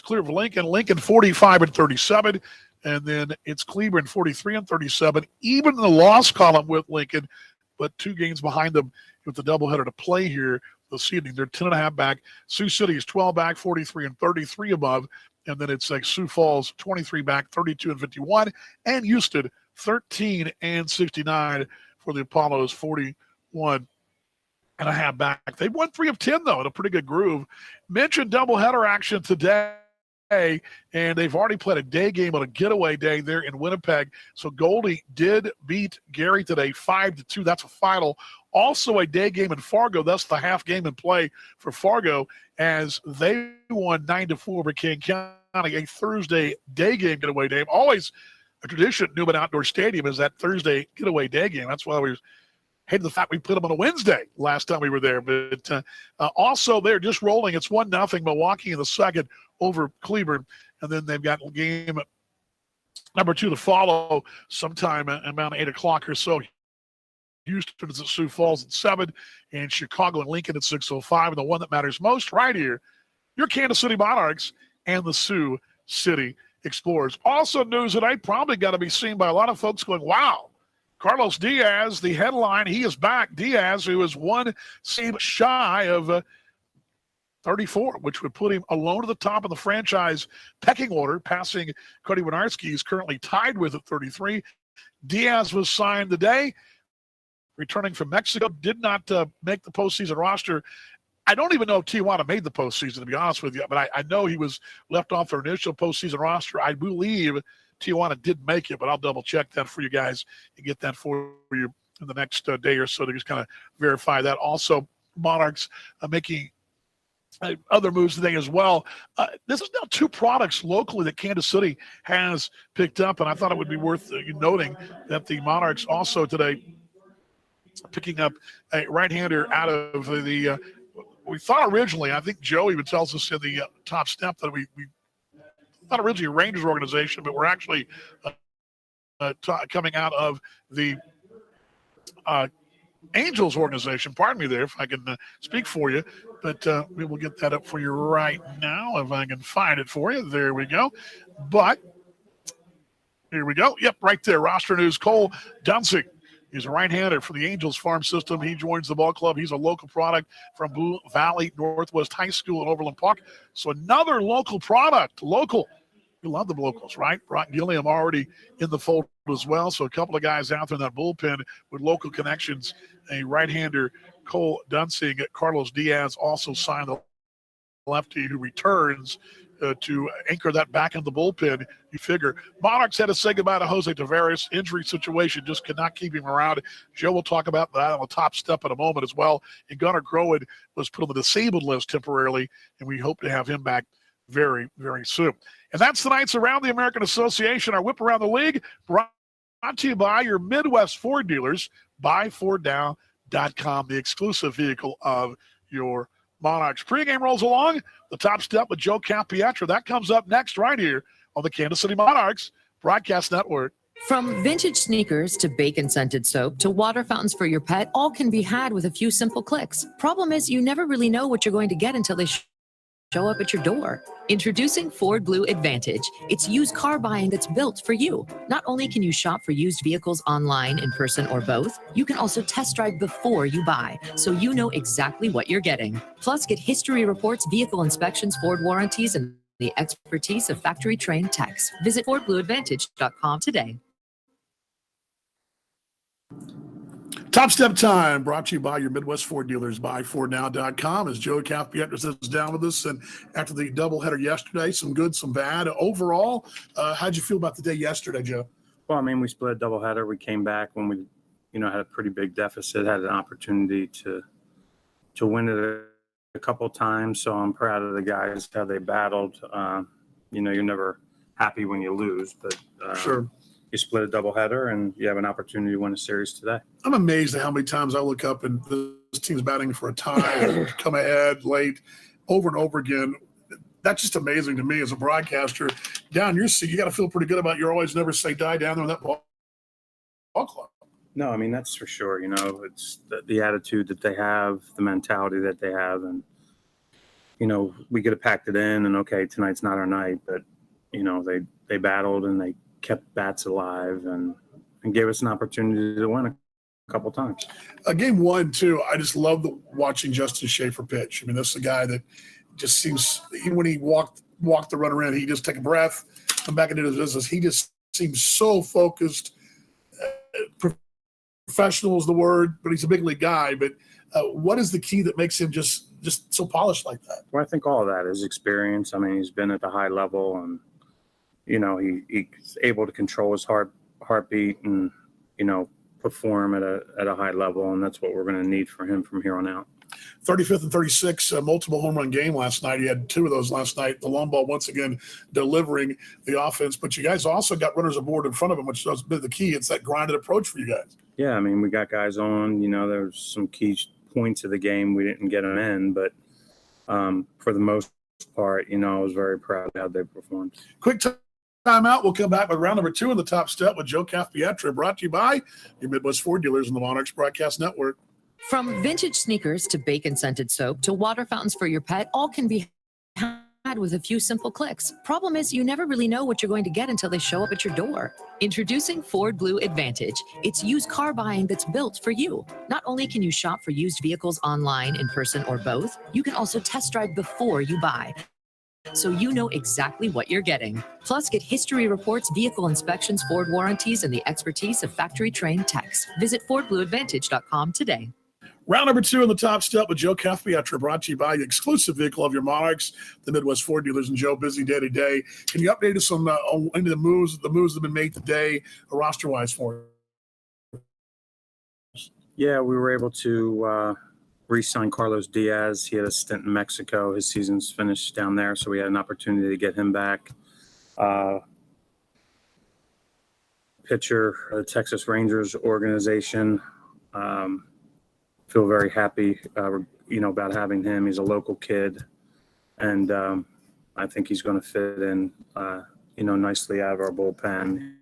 Cleveland, Lincoln. Lincoln 45-37. And then it's Cleveland 43-37. Even in the loss column with Lincoln, but 2 games behind them with the doubleheader to play here this evening. They're 10.5 back. Sioux City is 12 back, 43-33 above. And then it's like Sioux Falls 23 back, 32-51. And Houston 13-69 for the Apollos, 41.5 back. They've won 3 of 10, though, in a pretty good groove. Mentioned doubleheader action today, and they've already played a day game on a getaway day there in Winnipeg. So Goldie did beat Gary today 5-2. That's a final. Also a day game in Fargo. That's the half game in play for Fargo as they won 9-4 over King County, a Thursday day game getaway game. Always a tradition at Newman Outdoor Stadium is that Thursday getaway day game. That's why we hated the fact we put them on a Wednesday last time we were there. But also they're just rolling. It's 1-0 Milwaukee in the second over Cleveland. And then they've got game number 2 to follow sometime around 8 o'clock or so. Houston is at Sioux Falls at 7, and Chicago and Lincoln at 6:05. And the one that matters most right here, your Kansas City Monarchs and the Sioux City Explorers. Also news tonight, probably got to be seen by a lot of folks going, wow, Carlos Diaz, the headline, he is back. Diaz, who is 1 seed shy of 34, which would put him alone at the top of the franchise pecking order, passing Cody Winarski. He's currently tied with at 33. Diaz was signed today, returning from Mexico, did not make the postseason roster. I don't even know if Tijuana made the postseason, to be honest with you, but I know he was left off their initial postseason roster. I believe Tijuana did make it, but I'll double-check that for you guys and get that for you in the next day or so to just kind of verify that. Also, Monarchs making other moves today as well. This is now 2 products locally that Kansas City has picked up, and I thought it would be worth noting that the Monarchs also today picking up a right-hander out of the we thought originally, I think Joe even tells us in the top step that we thought originally a Rangers organization, but we're actually coming out of the Angels organization. Pardon me there if I can speak for you, but we will get that up for you right now if I can find it for you. There we go. But here we go. Yep, right there. Roster news. Cole Dunsing. He's a right-hander for the Angels farm system. He joins the ball club. He's a local product from Blue Valley Northwest High School in Overland Park. So another local product. Local. We love the locals, right? Brock Gilliam already in the fold as well. So a couple of guys out there in that bullpen with local connections. A right-hander, Cole Dunsing. Carlos Diaz also signed the lefty who returns to anchor that back in the bullpen. You figure Monarchs had to say goodbye to Jose Tavares. Injury situation just could not keep him around. Joe will talk about that on the top step in a moment as well. And Gunnar Groen was put on the disabled list temporarily, and we hope to have him back very, very soon. And that's tonight's Around the American Association, our Whip Around the League, brought to you by your Midwest Ford dealers, buyfordnow.com, the exclusive vehicle of your Monarchs. Pre-game rolls along. The top step with Joe Campietro. That comes up next right here on the Kansas City Monarchs Broadcast Network. From vintage sneakers to bacon-scented soap to water fountains for your pet, all can be had with a few simple clicks. Problem is, you never really know what you're going to get until they show up at your door. Introducing Ford Blue Advantage. It's used car buying that's built for you. Not only can you shop for used vehicles online, in person, or both, you can also test drive before you buy, so you know exactly what you're getting. Plus, get history reports, vehicle inspections, Ford warranties, and the expertise of factory-trained techs. Visit FordBlueAdvantage.com today. Top Step Time, brought to you by your Midwest Ford dealers, buyfordnow.com. As Joe Campietro sits down with us, and after the doubleheader yesterday, some good, some bad. Overall, how'd you feel about the day yesterday, Joe? Well, I mean, we split a doubleheader. We came back when we, had a pretty big deficit, had an opportunity to win it a couple times. So I'm proud of the guys, how they battled. You're never happy when you lose, but sure. You split a doubleheader and you have an opportunity to win a series today. I'm amazed at how many times I look up and this team's batting for a tie or come ahead late over and over again. That's just amazing to me as a broadcaster. Down your seat, you got to feel pretty good about your always never say die down there in that ball club. No, I mean, that's for sure. It's the attitude that they have, the mentality that they have. And, we could have packed it in and okay, tonight's not our night, but they battled and they kept bats alive and gave us an opportunity to win a couple times. Game one, too, I just love watching Justin Schaefer pitch. I mean, this is a guy that just seems, even when he walked the runner in, he just take a breath, come back into his business. He just seems so focused. Professional is the word, but he's a big league guy. But what is the key that makes him just so polished like that? Well, I think all of that is experience. I mean, he's been at the high level, and he's able to control his heartbeat and perform at a high level, and that's what we're going to need for him from here on out. 35th and 36, multiple home run game last night. He had two of those last night. The long ball once again delivering the offense, but you guys also got runners aboard in front of him, which has been the key. It's that grinded approach for you guys. Yeah, I mean, we got guys on. There's some key points of the game we didn't get them in, but for the most part, I was very proud of how they performed. Quick timeout. We'll come back with round number 2 in the Top Step with Joe Caspiatra, brought to you by your Midwest Ford dealers and the Monarchs Broadcast Network. From vintage sneakers to bacon-scented soap to water fountains for your pet, all can be had with a few simple clicks. Problem is, you never really know what you're going to get until they show up at your door. Introducing Ford Blue Advantage. It's used car buying that's built for you. Not only can you shop for used vehicles online, in person, or both, you can also test drive before you buy, so you know exactly what you're getting. Plus, get history reports, vehicle inspections, Ford warranties, and the expertise of factory-trained techs. Visit FordBlueAdvantage.com today. Round number 2 in the Top Step with Joe Caspiatra, brought to you by the exclusive vehicle of your Monarchs, the Midwest Ford dealers. And Joe, busy day today. Can you update us on any of the moves that have been made today, roster-wise for us? Yeah, we were able to re-sign Carlos Diaz. He had a stint in Mexico. His season's finished down there, so we had an opportunity to get him back. Pitcher, the Texas Rangers organization. Feel very happy, about having him. He's a local kid, and I think he's going to fit in, nicely out of our bullpen.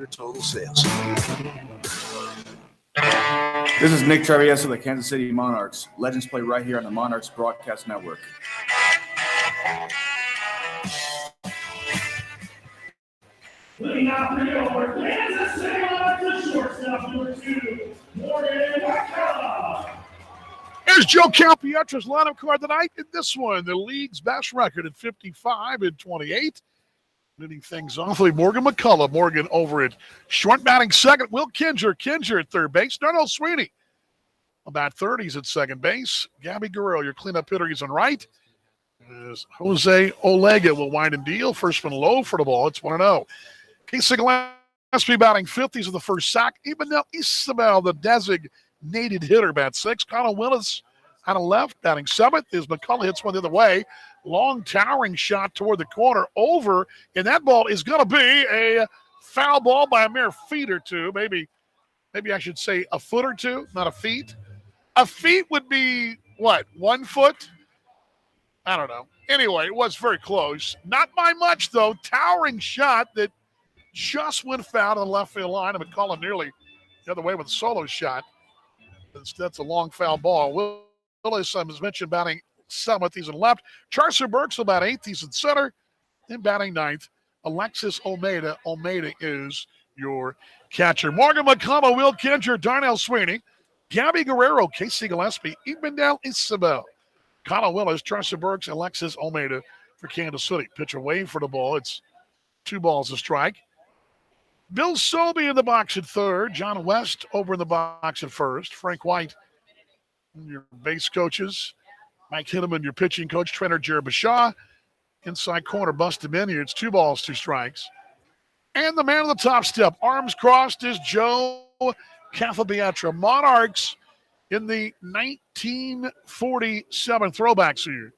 your total sales. This is Nick Traviesa of the Kansas City Monarchs. Legends play right here on the Monarchs Broadcast Network. Leading out for your Kansas City Monarchs, shortstop number 2, Morgan McCullough. Here's Joe Calpietro's lineup card tonight in this one. The league's best record at 55-28. Leading things off with Morgan McCullough. Morgan over at short, batting second. Will Kinger. Kinger at third base. Darnell Sweeney about 30s at second base. Gabby Guerrero, your cleanup hitter, he's on right. As Jose Olega will wind and deal. First one low for the ball. It's 1-0. Casey Gillespie batting 50s of the first sack. Imanel Isabel, the designated hitter, bat 6. Connor Willis out of left, batting 7th. As McCullough hits one the other way. Long towering shot toward the corner, over, and that ball is going to be a foul ball by a mere feet or two. Maybe I should say a foot or two, not a feet. A feet would be, what, 1 foot? I don't know. Anyway, it was very close. Not by much, though. Towering shot that just went foul on the left field line, and McCullough nearly the other way with a solo shot. That's a long foul ball. Willis, as mentioned, batting 7th. He's in left. Charcer Burks about 8th. He's in center. Then batting 9th, Alexis Almeida. Almeida is your catcher. Morgan McCullough, Will Kinger, Darnell Sweeney, Gabby Guerrero, Casey Gillespie, Imanel Isabel, Connor Willis, Charcer Burks, Alexis Almeida for Kansas City. Pitch away for the ball. It's 2 balls a strike. Bill Sobey in the box at third. John West over in the box at first. Frank White, your base coaches. Mike Hinneman, your pitching coach. Trainer Jared Bashaw. Inside corner, bust him in here. It's 2 balls, 2 strikes. And the man on the top step, arms crossed, is Joe Calpietra. Monarchs in the 1947 throwbacks here.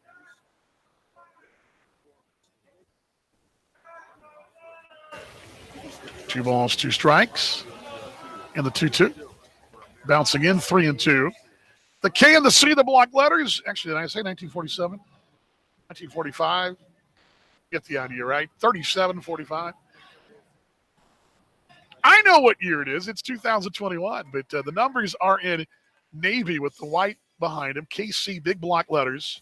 Two balls, 2 strikes. And the 2-2. Bouncing in, 3-2. The K and the C, the block letters. Actually, did I say 1947? 1945. Get the idea, right? 37-45. I know what year it is. It's 2021, but the numbers are in navy with the white behind him. KC, big block letters.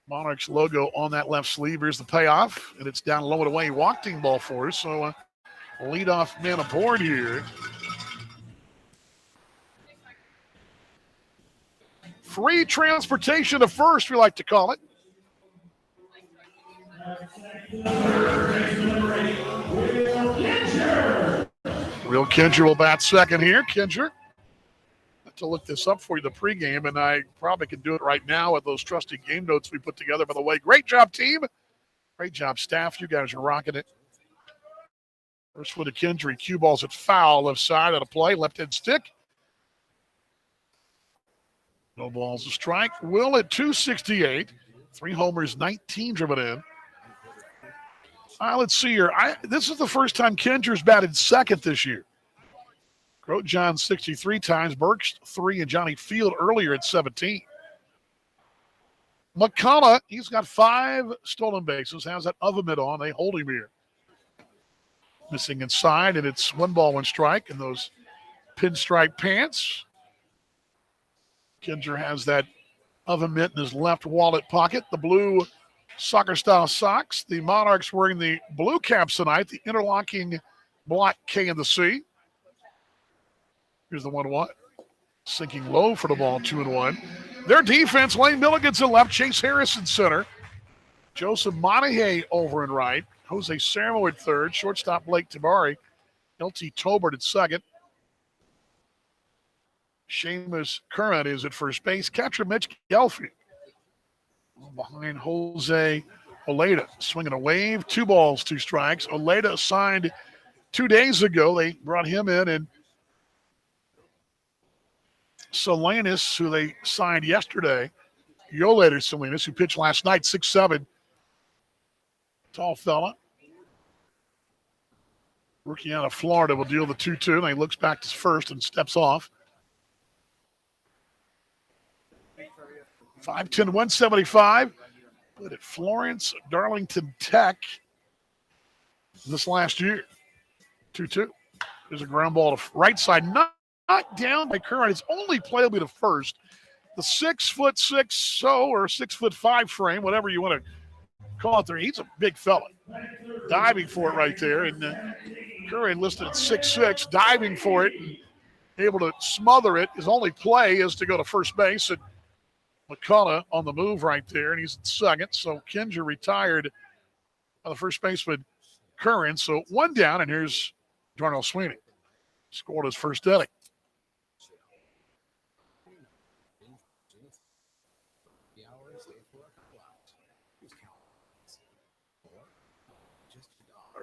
Monarchs logo on that left sleeve. Here's the payoff, and it's down low and away. Walking ball for us. So leadoff man aboard here. Free transportation to first, we like to call it. Will Kinger will bat second here. Kinger, I have to look this up for you, the pregame, and I probably can do it right now with those trusty game notes we put together. By the way, great job, team. Great job, staff. You guys are rocking it. First one to Kinger. Cue balls at foul, left side out of play, left-hand stick. No balls a strike. Will at 268. 3 homers, 19 driven in. Let's see here. This is the first time Kinger's batted second this year. Grotjohn 63 times, Burks 3, and Johnny Field earlier at 17. McCullough, he's got 5 stolen bases. Has that oven mitt on. They hold him here. Missing inside, and it's 1 ball, 1 strike in those pinstripe pants. Kinger has that oven mitt in his left wallet pocket. The blue soccer-style socks. The Monarchs wearing the blue caps tonight, the interlocking black K and the C. Here's the 1-1. Sinking low for the ball, 2-1. Their defense, Lane Milligan's in left, Chase Harris in center. Joseph Monahay over in right. Jose Sermo at third. Shortstop Blake Tabari. LT Tobert at second. Seamus Curran is at first base. Catcher Mitch Gelfi behind Jose Oleda. Swinging a wave. 2 balls, 2 strikes. Oleda signed 2 days ago. They brought him in, and Salinas, who they signed yesterday, Yoleder Salinas, who pitched last night, 6'7", tall fella. Rookie out of Florida will deal the 2-2, and he looks back to first and steps off. 5'10", 175. Put at Florence Darlington Tech this last year. 2-2. There's a ground ball to right side, knocked down by Curran. It's only playable to first. The 6'6" or 6'5" frame, whatever you want to call it there. He's a big fella. Diving for it right there. And Curran listed at 6'6", diving for it and able to smother it. His only play is to go to first base. And McCullough on the move right there, and he's at second. So Kinger retired on the first baseman, Curran. So one down, and here's Darnell Sweeney. Scored his first inning.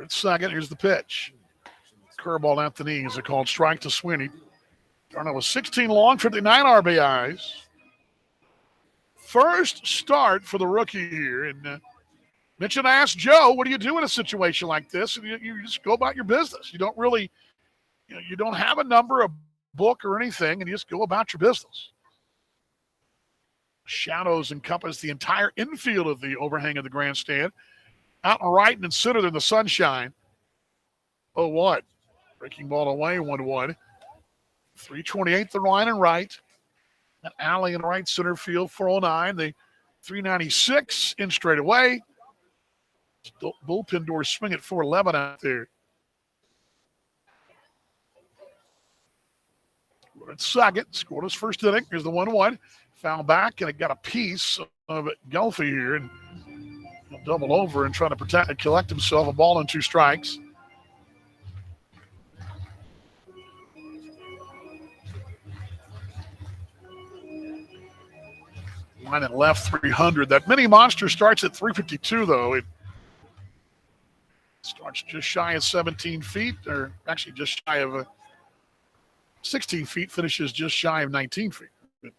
At second, here's the pitch. Curveball at the knees. A called strike to Sweeney. Darnell was 16 long, 59 RBIs. First start for the rookie here. And Mitch and I asked Joe, what do you do in a situation like this? And you just go about your business. You don't really, you don't have a number, a book, or anything, and you just go about your business. Shadows encompass the entire infield of the overhang of the grandstand. Out and right and in center in the sunshine. 0-1. Breaking ball away, 1-1. 328 the line and right. An alley in right center field, 409. The 396 in straight away. Bullpen doors swing at 411 out there. We're at second. Scored his first inning. Here's the 1-1. Foul back, and it got a piece of it Gelfie here. And he'll double over and try to protect and collect himself. A ball and 2 strikes. Line and left 300. That mini monster starts at 352, though. It starts just shy of 17 feet, or actually just shy of 16 feet, finishes just shy of 19 feet. But,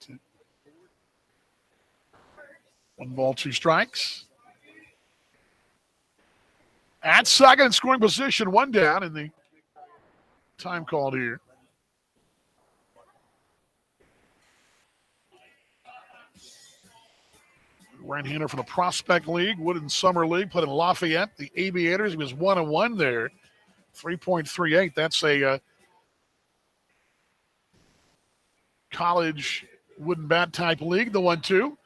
1 ball, 2 strikes. At second in scoring position, 1 down in the time called here. Right-hander from the Prospect League, Wood and Summer League, played in Lafayette. The Aviators, he was 1-1 there. 3.38. That's a college wooden bat type league, the 1-2.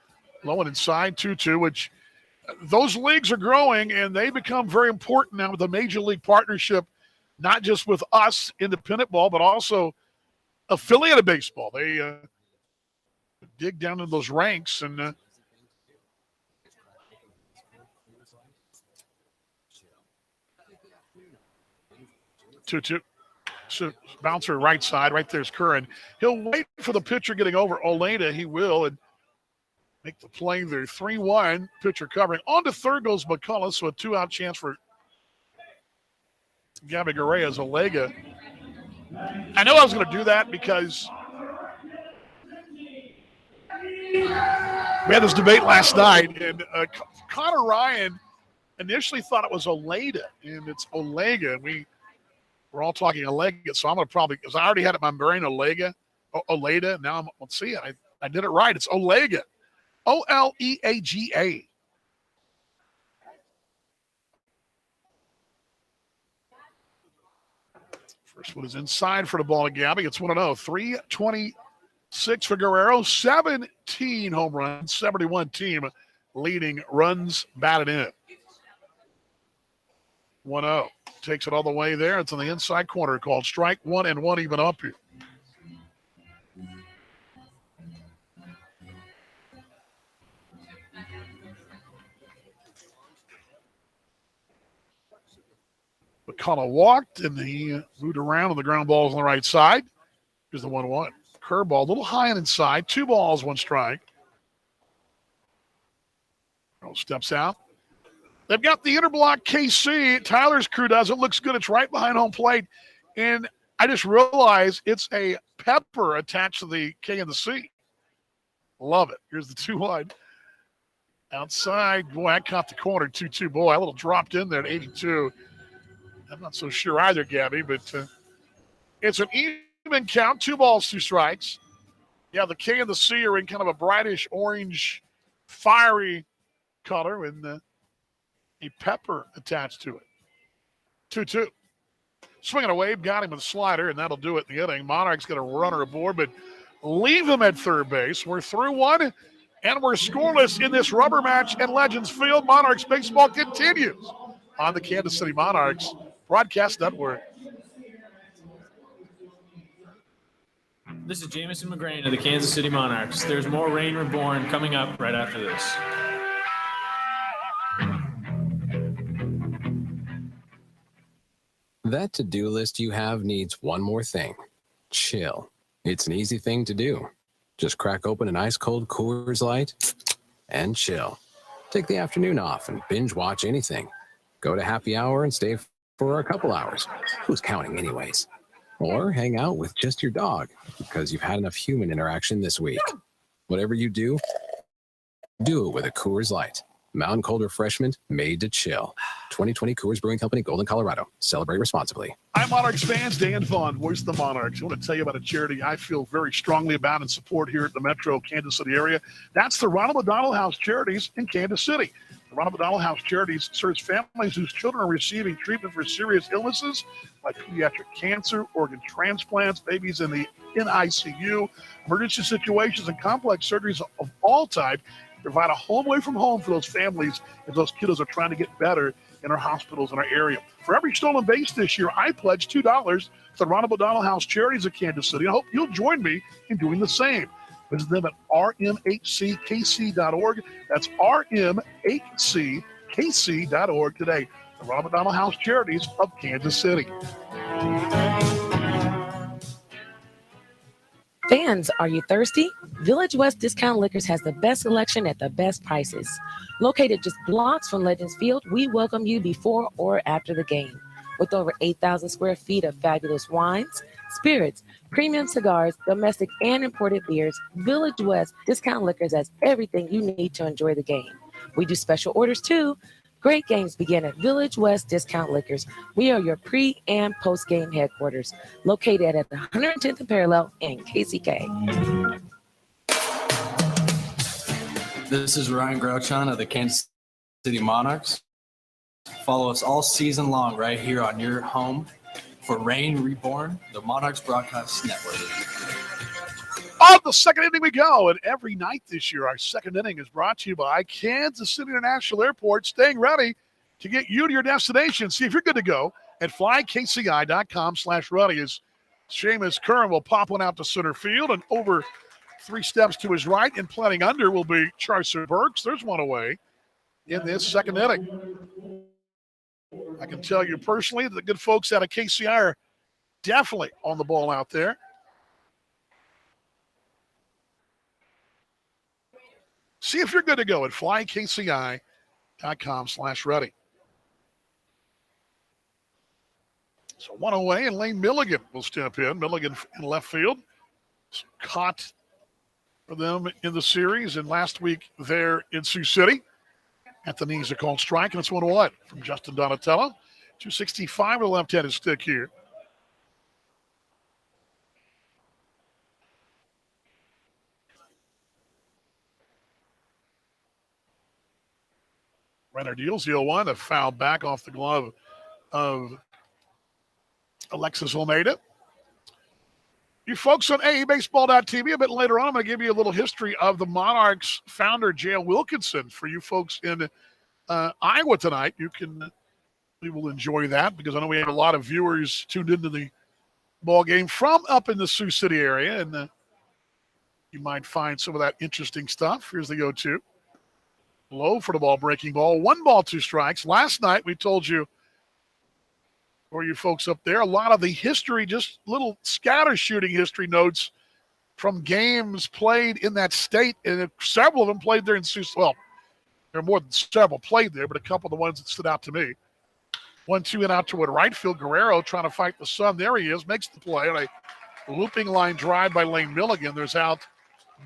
Low and inside, 2-2, which those leagues are growing, and they become very important now with the Major League partnership, not just with us, independent ball, but also affiliated baseball. They dig down into those ranks and 2-2. So bouncer right side. Right there's Curran. He'll wait for the pitcher getting over Oleda. He will and make the play there. 3-1. Pitcher covering. On to third goes McCullough. So a 2-out chance for Gabby Garea as Olega. I know I was going to do that because we had this debate last night, and Connor Ryan initially thought it was Oleda, and it's Olega. And we're all talking Olega, so I'm going to probably, because I already had it in my brain, Oleda. Now let's see it. I did it right. It's Olega. Oleaga. First one is inside for the ball to Gabby. It's 1-0. 326 for Guerrero. 17 home runs. 71 team leading runs batted in. 1-0. Takes it all the way there. It's on the inside corner called strike 1 and 1 even up here. McCullough walked, and he moved around on the ground balls on the right side. Here's the 1-1. Curveball, a little high and inside. 2 balls, 1 strike. Earl steps out. They've got the interblock KC. Tyler's crew does. It looks good. It's right behind home plate. And I just realized it's a pepper attached to the K and the C. Love it. Here's the 2-1. Outside. Boy, I caught the corner. 2-2. Boy, a little dropped in there at 82. I'm not so sure either, Gabby, but it's an even count. 2 balls, 2 strikes. Yeah, the K and the C are in kind of a brightish orange, fiery color, and a pepper attached to it. 2-2. Swinging a wave, got him with a slider, and that'll do it in the inning. Monarchs got a runner aboard, but leave him at third base. We're through one, and we're scoreless in this rubber match at Legends Field. Monarchs baseball continues on the Kansas City Monarchs Broadcast Network. This is Jamison McGrain of the Kansas City Monarchs. There's more Rain Reborn coming up right after this. That to-do list you have needs one more thing. Chill. It's an easy thing to do. Just crack open an ice-cold Coors Light and chill. Take the afternoon off and binge watch anything. Go to happy hour and stay for a couple hours. Who's counting anyways? Or hang out with just your dog because you've had enough human interaction this week. Whatever you do, do it with a Coors Light. Mountain cold refreshment made to chill. 2020 Coors Brewing Company, Golden, Colorado. Celebrate responsibly. Hi, Monarchs fans. Dan Vaughn, voice of the Monarchs. I want to tell you about a charity I feel very strongly about and support here at the Metro Kansas City area. That's the Ronald McDonald House Charities in Kansas City. The Ronald McDonald House Charities serves families whose children are receiving treatment for serious illnesses like pediatric cancer, organ transplants, babies in the NICU, emergency situations, and complex surgeries of all types. Provide a home away from home for those families if those kiddos are trying to get better in our hospitals in our area. For every stolen base this year, I pledge $2 to the Ronald McDonald House Charities of Kansas City. I hope you'll join me in doing the same. Visit them at rmhckc.org. That's rmhckc.org today. The Ronald McDonald House Charities of Kansas City. Fans, are you thirsty? Village West Discount Liquors has the best selection at the best prices. Located just blocks from Legends Field, we welcome you before or after the game. With over 8,000 square feet of fabulous wines, spirits, premium cigars, domestic and imported beers, Village West Discount Liquors has everything you need to enjoy the game. We do special orders too. Great games begin at Village West Discount Liquors. We are your pre- and post-game headquarters, located at the 110th and Parallel in KCK. This is Ryan Grouchon of the Kansas City Monarchs. Follow us all season long right here on your home for Rain Reborn, the Monarchs Broadcast Network. On the second inning we go, and every night this year, our second inning is brought to you by Kansas City International Airport, staying ready to get you to your destination. See if you're good to go at flykci.com/ready. As Seamus Curran will pop one out to center field, and over 3 steps to his right and planting under will be Charcer Burks. There's one away in this second inning. I can tell you personally that the good folks out of KCI are definitely on the ball out there. See if you're good to go at flykci.com/ready. So one away, and Lane Milligan will step in. Milligan in left field. Caught for them in the series, and last week there in Sioux City. At the knees, a called strike, and it's 1-1 from Justin Donatello. 265 with a left-handed stick here. Renner deals the 0-1, a foul back off the glove of Alexis Almeida. You folks on AEBaseball.tv, a bit later on, I'm going to give you a little history of the Monarchs founder, J.L. Wilkinson. For you folks in Iowa tonight, we will enjoy that because I know we have a lot of viewers tuned into the ball game from up in the Sioux City area, and you might find some of that interesting stuff. Here's the 0-2. Low for the ball, breaking ball. 1 ball, 2 strikes. Last night, we told you, for you folks up there, a lot of the history, just little scatter shooting history notes from games played in that state. And several of them played there in Sioux. Well, there are more than several played there, but a couple of the ones that stood out to me. 1-2 and out toward right field. Guerrero trying to fight the sun. There he is, makes the play on a looping line drive by Lane Milligan. There's out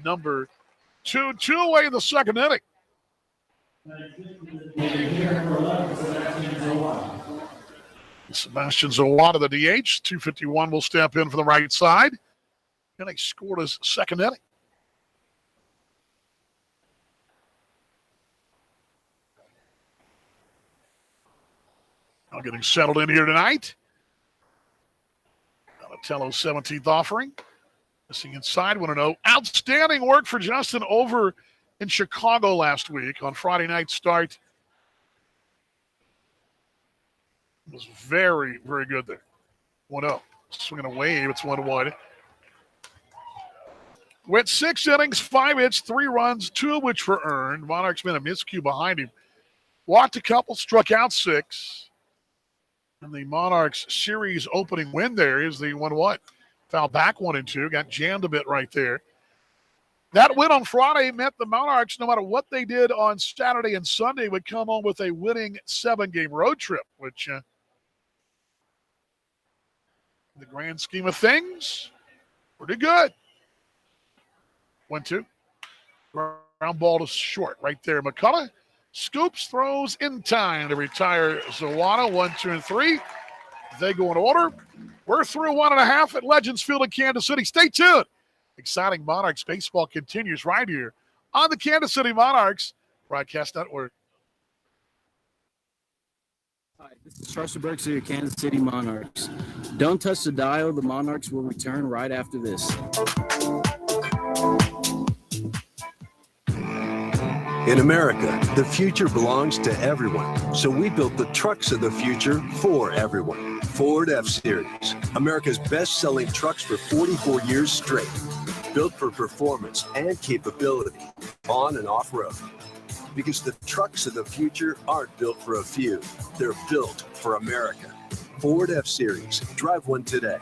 number 2. 2 away in the second inning. Sebastian Zawada, the DH. 251 will step in for the right side. And he scored his second inning. Now getting settled in here tonight Tello's 17th offering. Missing inside 1-0. Outstanding work for Justin over in Chicago last week on Friday night start. It was very, very good there. 1-0. Swinging a wave. It's 1-1. Went 6 innings, 5 hits, 3 runs, 2 of which were earned. Monarchs made a miscue behind him. Walked a couple, struck out 6. And the Monarchs series opening win there is the 1-1. Foul back 1-2. Got jammed a bit right there. That win on Friday meant the Monarchs, no matter what they did on Saturday and Sunday, would come on with a winning 7-game road trip, which in the grand scheme of things, pretty good. 1-2. Ground ball to short right there. McCullough scoops, throws in time to retire Zawana. 1, 2, and 3. They go in order. We're through 1.5 at Legends Field in Kansas City. Stay tuned. Exciting Monarchs baseball continues right here on the Kansas City Monarchs Broadcast Network. Hi, this is Charles Berksey of Kansas City Monarchs. Don't touch the dial. The Monarchs will return right after this. In America, the future belongs to everyone. So we built the trucks of the future for everyone. Ford F-Series, America's best-selling trucks for 44 years straight. Built for performance and capability, on and off-road. Because the trucks of the future aren't built for a few. They're built for America. Ford F-Series. Drive one today.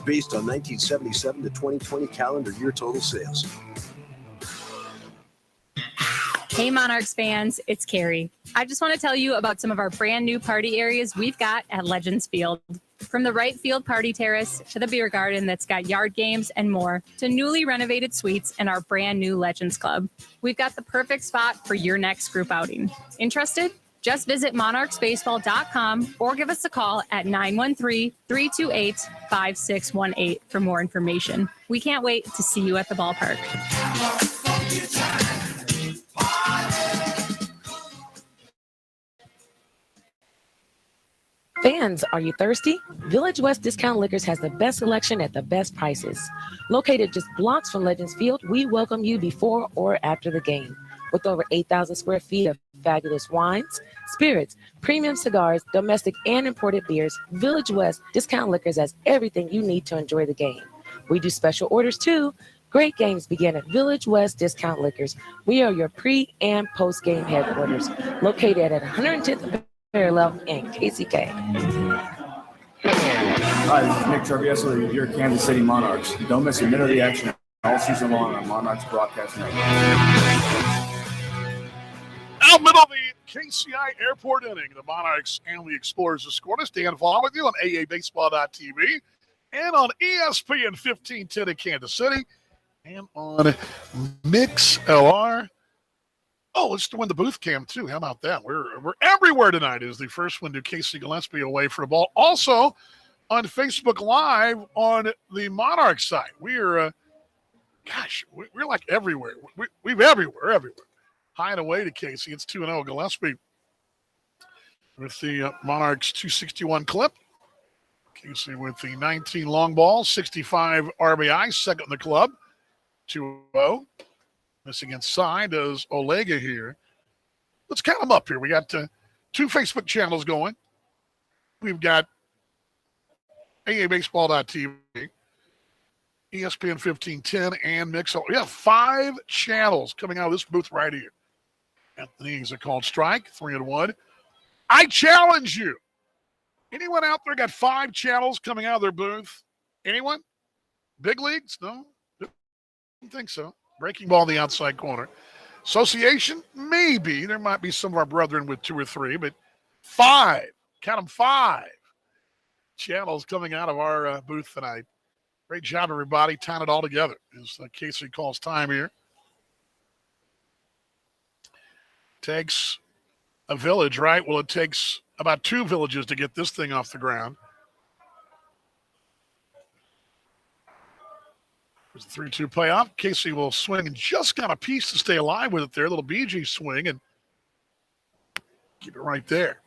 Based on 1977 to 2020 calendar year total sales. Hey Monarchs fans, it's Carrie. I just want to tell you about some of our brand new party areas we've got at Legends Field. From the right field party terrace to the beer garden that's got yard games and more, to newly renovated suites and our brand new Legends Club. We've got the perfect spot for your next group outing. Interested? Just visit monarchsbaseball.com or give us a call at 913-328-5618 for more information. We can't wait to see you at the ballpark. Fans, are you thirsty? Village West Discount Liquors has the best selection at the best prices. Located just blocks from Legends Field, we welcome you before or after the game. With over 8,000 square feet of fabulous wines, spirits, premium cigars, domestic and imported beers, Village West Discount Liquors has everything you need to enjoy the game. We do special orders too. Great games begin at Village West Discount Liquors. We are your pre- and post-game headquarters, located at 110th Parallel in KCK. Hi, this is Nick Traviesa of your Kansas City Monarchs. Don't miss a minute of the action all season long on Monarchs Broadcast Network. Out middle of the KCI Airport inning, the Monarchs and the Explorers have scored. Dan Vaughn with you on AABaseball.tv and on ESPN 1510 in Kansas City and on Mix LR. Oh, it's to win the Booth Cam, too. How about that? We're everywhere tonight is the first one to Casey Gillespie away for the ball. Also on Facebook Live on the Monarch side. We're like everywhere. We're everywhere. High and away to Casey. It's 2-0 Gillespie with the Monarchs 261 clip. Casey with the 19 long ball, 65 RBI, second in the club, 2-0. Missing inside is Olega here. Let's count them up here. We got 2 Facebook channels going. We've got AABaseball.tv, ESPN 1510, and Mixel. We have 5 channels coming out of this booth right here. Anthony's a called strike, 3-1. I challenge you. Anyone out there got 5 channels coming out of their booth? Anyone? Big leagues? No? Don't think so. Breaking ball in the outside corner. Association? Maybe. There might be some of our brethren with 2 or 3, but 5. Count them 5 channels coming out of our booth tonight. Great job, everybody. Tying it all together as Casey calls time here. Takes a village, right? Well, it takes about 2 villages to get this thing off the ground. There's a 3-2 payoff. Casey will swing and just got a piece to stay alive with it there. A little BG swing and keep it right there.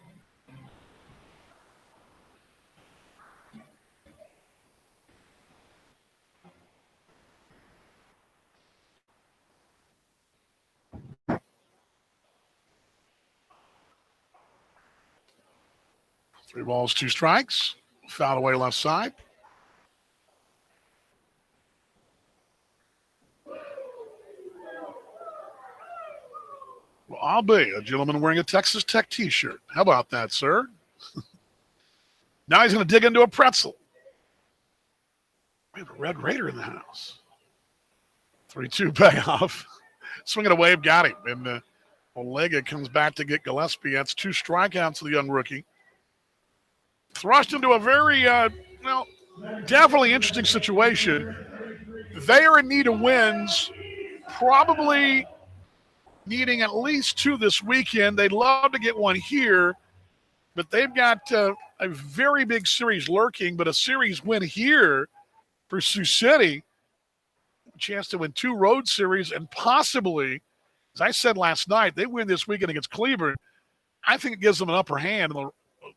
3 balls, 2 strikes. Foul away left side. Well, I'll be a gentleman wearing a Texas Tech t-shirt. How about that, sir? Now he's going to dig into a pretzel. We have a Red Raider in the house. 3-2 payoff. Swinging a wave, got him. And Olega comes back to get Gillespie. That's 2 strikeouts to the young rookie. Thrust into a very, definitely interesting situation. They are in need of wins, probably needing at least 2 this weekend. They'd love to get 1 here, but they've got a very big series lurking, but a series win here for Sioux City, a chance to win 2 road series and possibly, as I said last night, they win this weekend against Cleveland. I think it gives them an upper hand in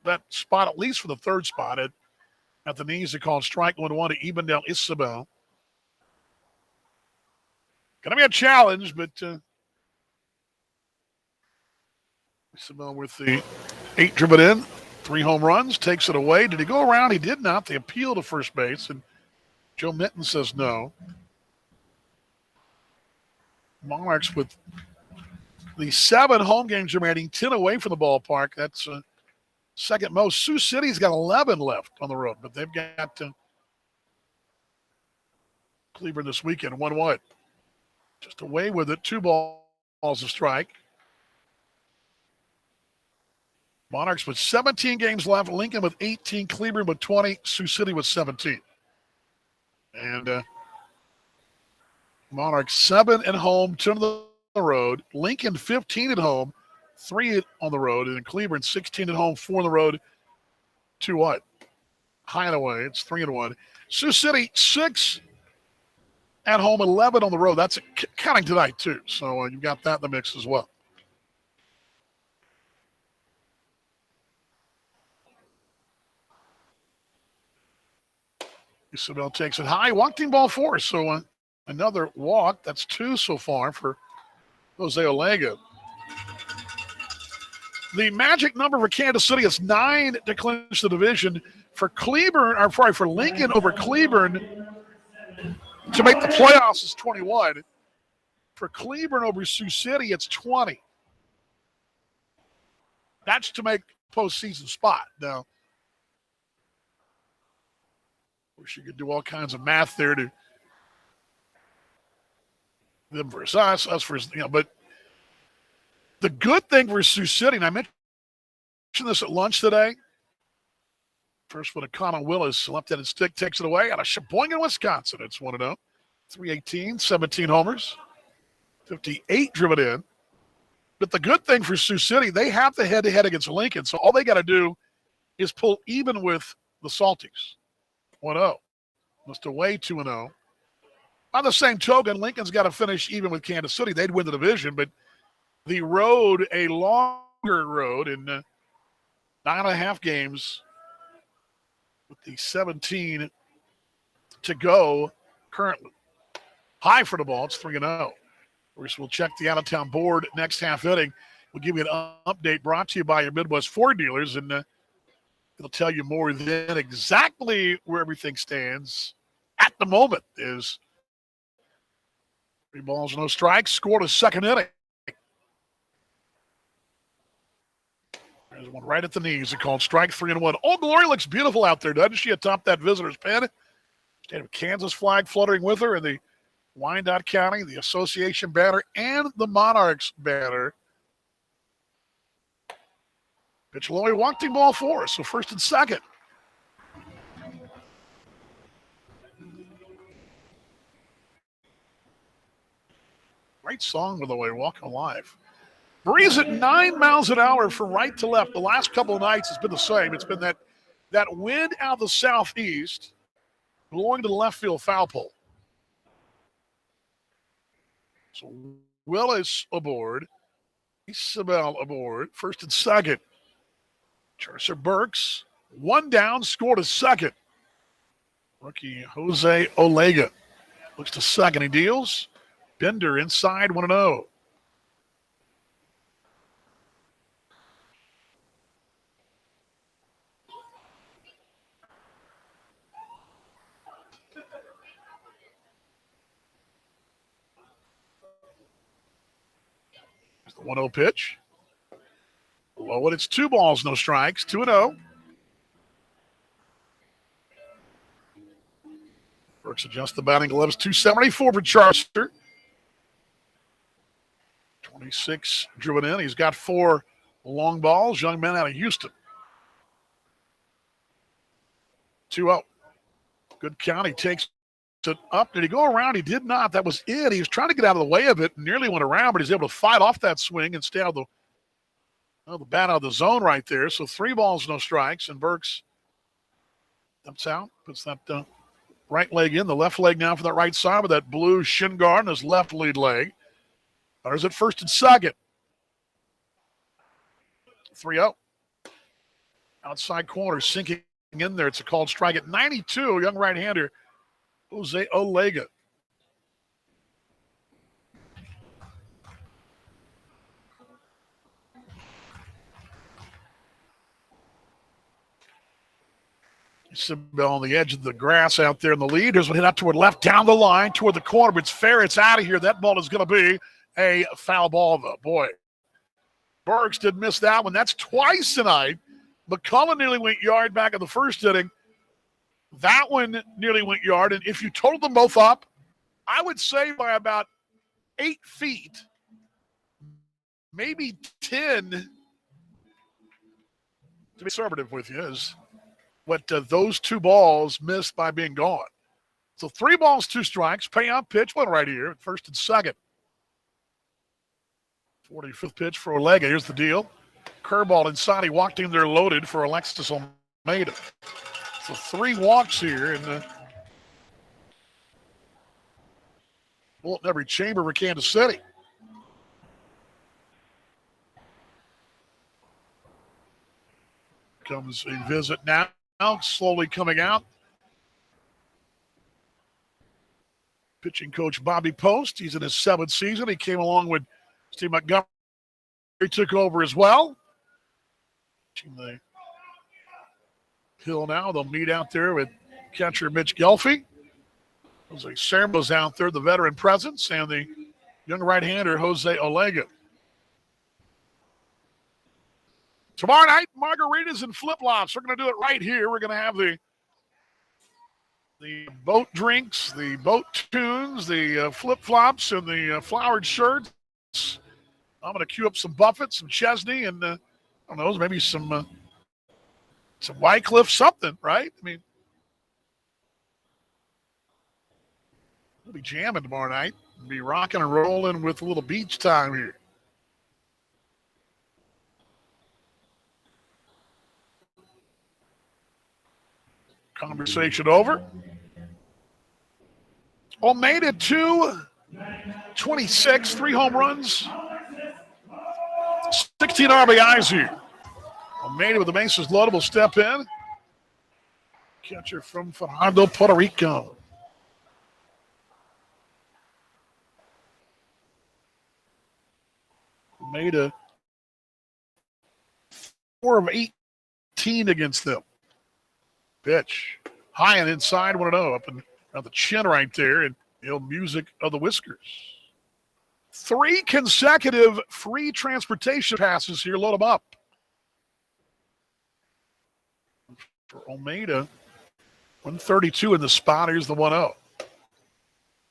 that spot, at least for the 3rd spot. At the knees, they call strike 1-1 to Ebendel Isabel. Going to be a challenge, but Isabel with the 8 driven in, 3 home runs, takes it away. Did he go around? He did not. They appeal to first base, and Joe Minton says no. Monarchs with the 7 home games remaining, 10 away from the ballpark. That's second most. Sioux City's got 11 left on the road, but they've got Cleveland this weekend, 1-1. Just away with it, 2 balls a strike. Monarchs with 17 games left, Lincoln with 18, Cleveland with 20, Sioux City with 17. And Monarchs 7 at home, 10 on the road. Lincoln 15 at home, 3 on the road. And Cleveland 16 at home, 4 on the road, 2 what? High and away. It's 3-1. Sioux City 6 at home, 11 on the road. That's counting tonight too. So you've got that in the mix as well. Isabel takes it high. Walking ball 4. So another walk. That's 2 so far for Jose Olega. The magic number for Kansas City is 9 to clinch the division. For for Lincoln over Cleveland to make the playoffs is 21. For Cleveland over Sioux City, it's 20. That's to make postseason spot. Now, wish you could do all kinds of math there to them versus us versus, but the good thing for Sioux City, and I mentioned this at lunch today, first one to Connor Willis, left-handed stick, takes it away out of Sheboygan, Wisconsin. It's 1-0. 318, 17 homers, 58 driven in. But the good thing for Sioux City, they have the head-to-head against Lincoln, so all they got to do is pull even with the Salties. 1-0. Must away 2-0. On the same token, Lincoln's got to finish even with Kansas City. They'd win the division, but the road, a longer road in 9.5 games with the 17 to go currently. High for the ball. It's 3-0. Of course, we'll check the out-of-town board next half inning. We'll give you an update brought to you by your Midwest Ford dealers, and it'll tell you more than exactly where everything stands at the moment. Is 3 balls, no strikes. Scored a second inning. There's one right at the knees. It's called strike 3-1. Old Glory looks beautiful out there, doesn't she? Atop that visitor's pen. State of Kansas flag fluttering with her, and the Wyandotte County, the Association banner, and the Monarchs banner. Pitch low, walking ball 4, so first and second. Great song, by the way, Walking Alive. Breeze at 9 miles an hour from right to left. The last couple of nights it's been the same. It's been that wind out of the southeast blowing to the left field foul pole. So Willis aboard. Isabel aboard. First and second. Charcer Burks, 1 down, scored a second. Rookie Jose Olega looks to second. He deals. Bender inside, 1-0. The 1-0 pitch. Low, and it's 2 balls, no strikes. 2-0. Burks adjusts the batting gloves. 274 for Charster. 26 drew it in. He's got 4 long balls. Young man out of Houston. 2-0. Good count. He takes it up. Did he go around? He did not. That was it. He was trying to get out of the way of it. Nearly went around, but he's able to fight off that swing and stay out of the bat out of the zone right there. So 3 balls, no strikes. And Burks dumps out. Puts that right leg in. The left leg now for that right side with that blue shin guard and his left lead leg. Runners at first and second. 3-0. Outside corner sinking in there. It's a called strike at 92. Young right-hander Jose Olega. Simbel on the edge of the grass out there in the lead. Here's one hit out toward left, down the line, toward the corner. But it's fair. It's out of here. That ball is going to be a foul ball, though. Boy, Burks did miss that one. That's twice tonight. McCullough nearly went yard back in the first inning. That one nearly went yard. And if you totaled them both up, I would say by about 8 feet, maybe 10, to be conservative with you, is what those 2 balls missed by being gone. So 3 balls, 2 strikes. Payout pitch, one right here, first and second. 45th pitch for Olega. Here's the deal. Curveball inside. He walked in there loaded for Alexis Almeida. So 3 walks here. And bullet in every chamber for Kansas City. Comes a visit now. Slowly coming out. Pitching coach Bobby Post. He's in his 7th season. He came along with Steve Montgomery. He took over as well. The hill now. They'll meet out there with catcher Mitch Gelfie. Jose Sermo's out there, the veteran presence, and the young right-hander Jose Olega. Tomorrow night, margaritas and flip-flops. We're going to do it right here. We're going to have the boat drinks, the boat tunes, the flip-flops, and the flowered shirts. I'm going to queue up some Buffett, some Chesney, and I don't know, maybe some Wycliffe, something, right? I mean, we'll be jamming tomorrow night. We'll be rocking and rolling with a little beach time here. Conversation over. Almeida 226, 3 home runs, 16 RBIs here. Almeida with the bases loaded will step in. Catcher from Fajardo, Puerto Rico. Almeida 4 of 18 against them. Pitch high and inside, 1-0 up and around the chin right there, and music of the whiskers. 3 consecutive free transportation passes here. Load them up. For Almeida, 132 in the spot. Here's the 1-0.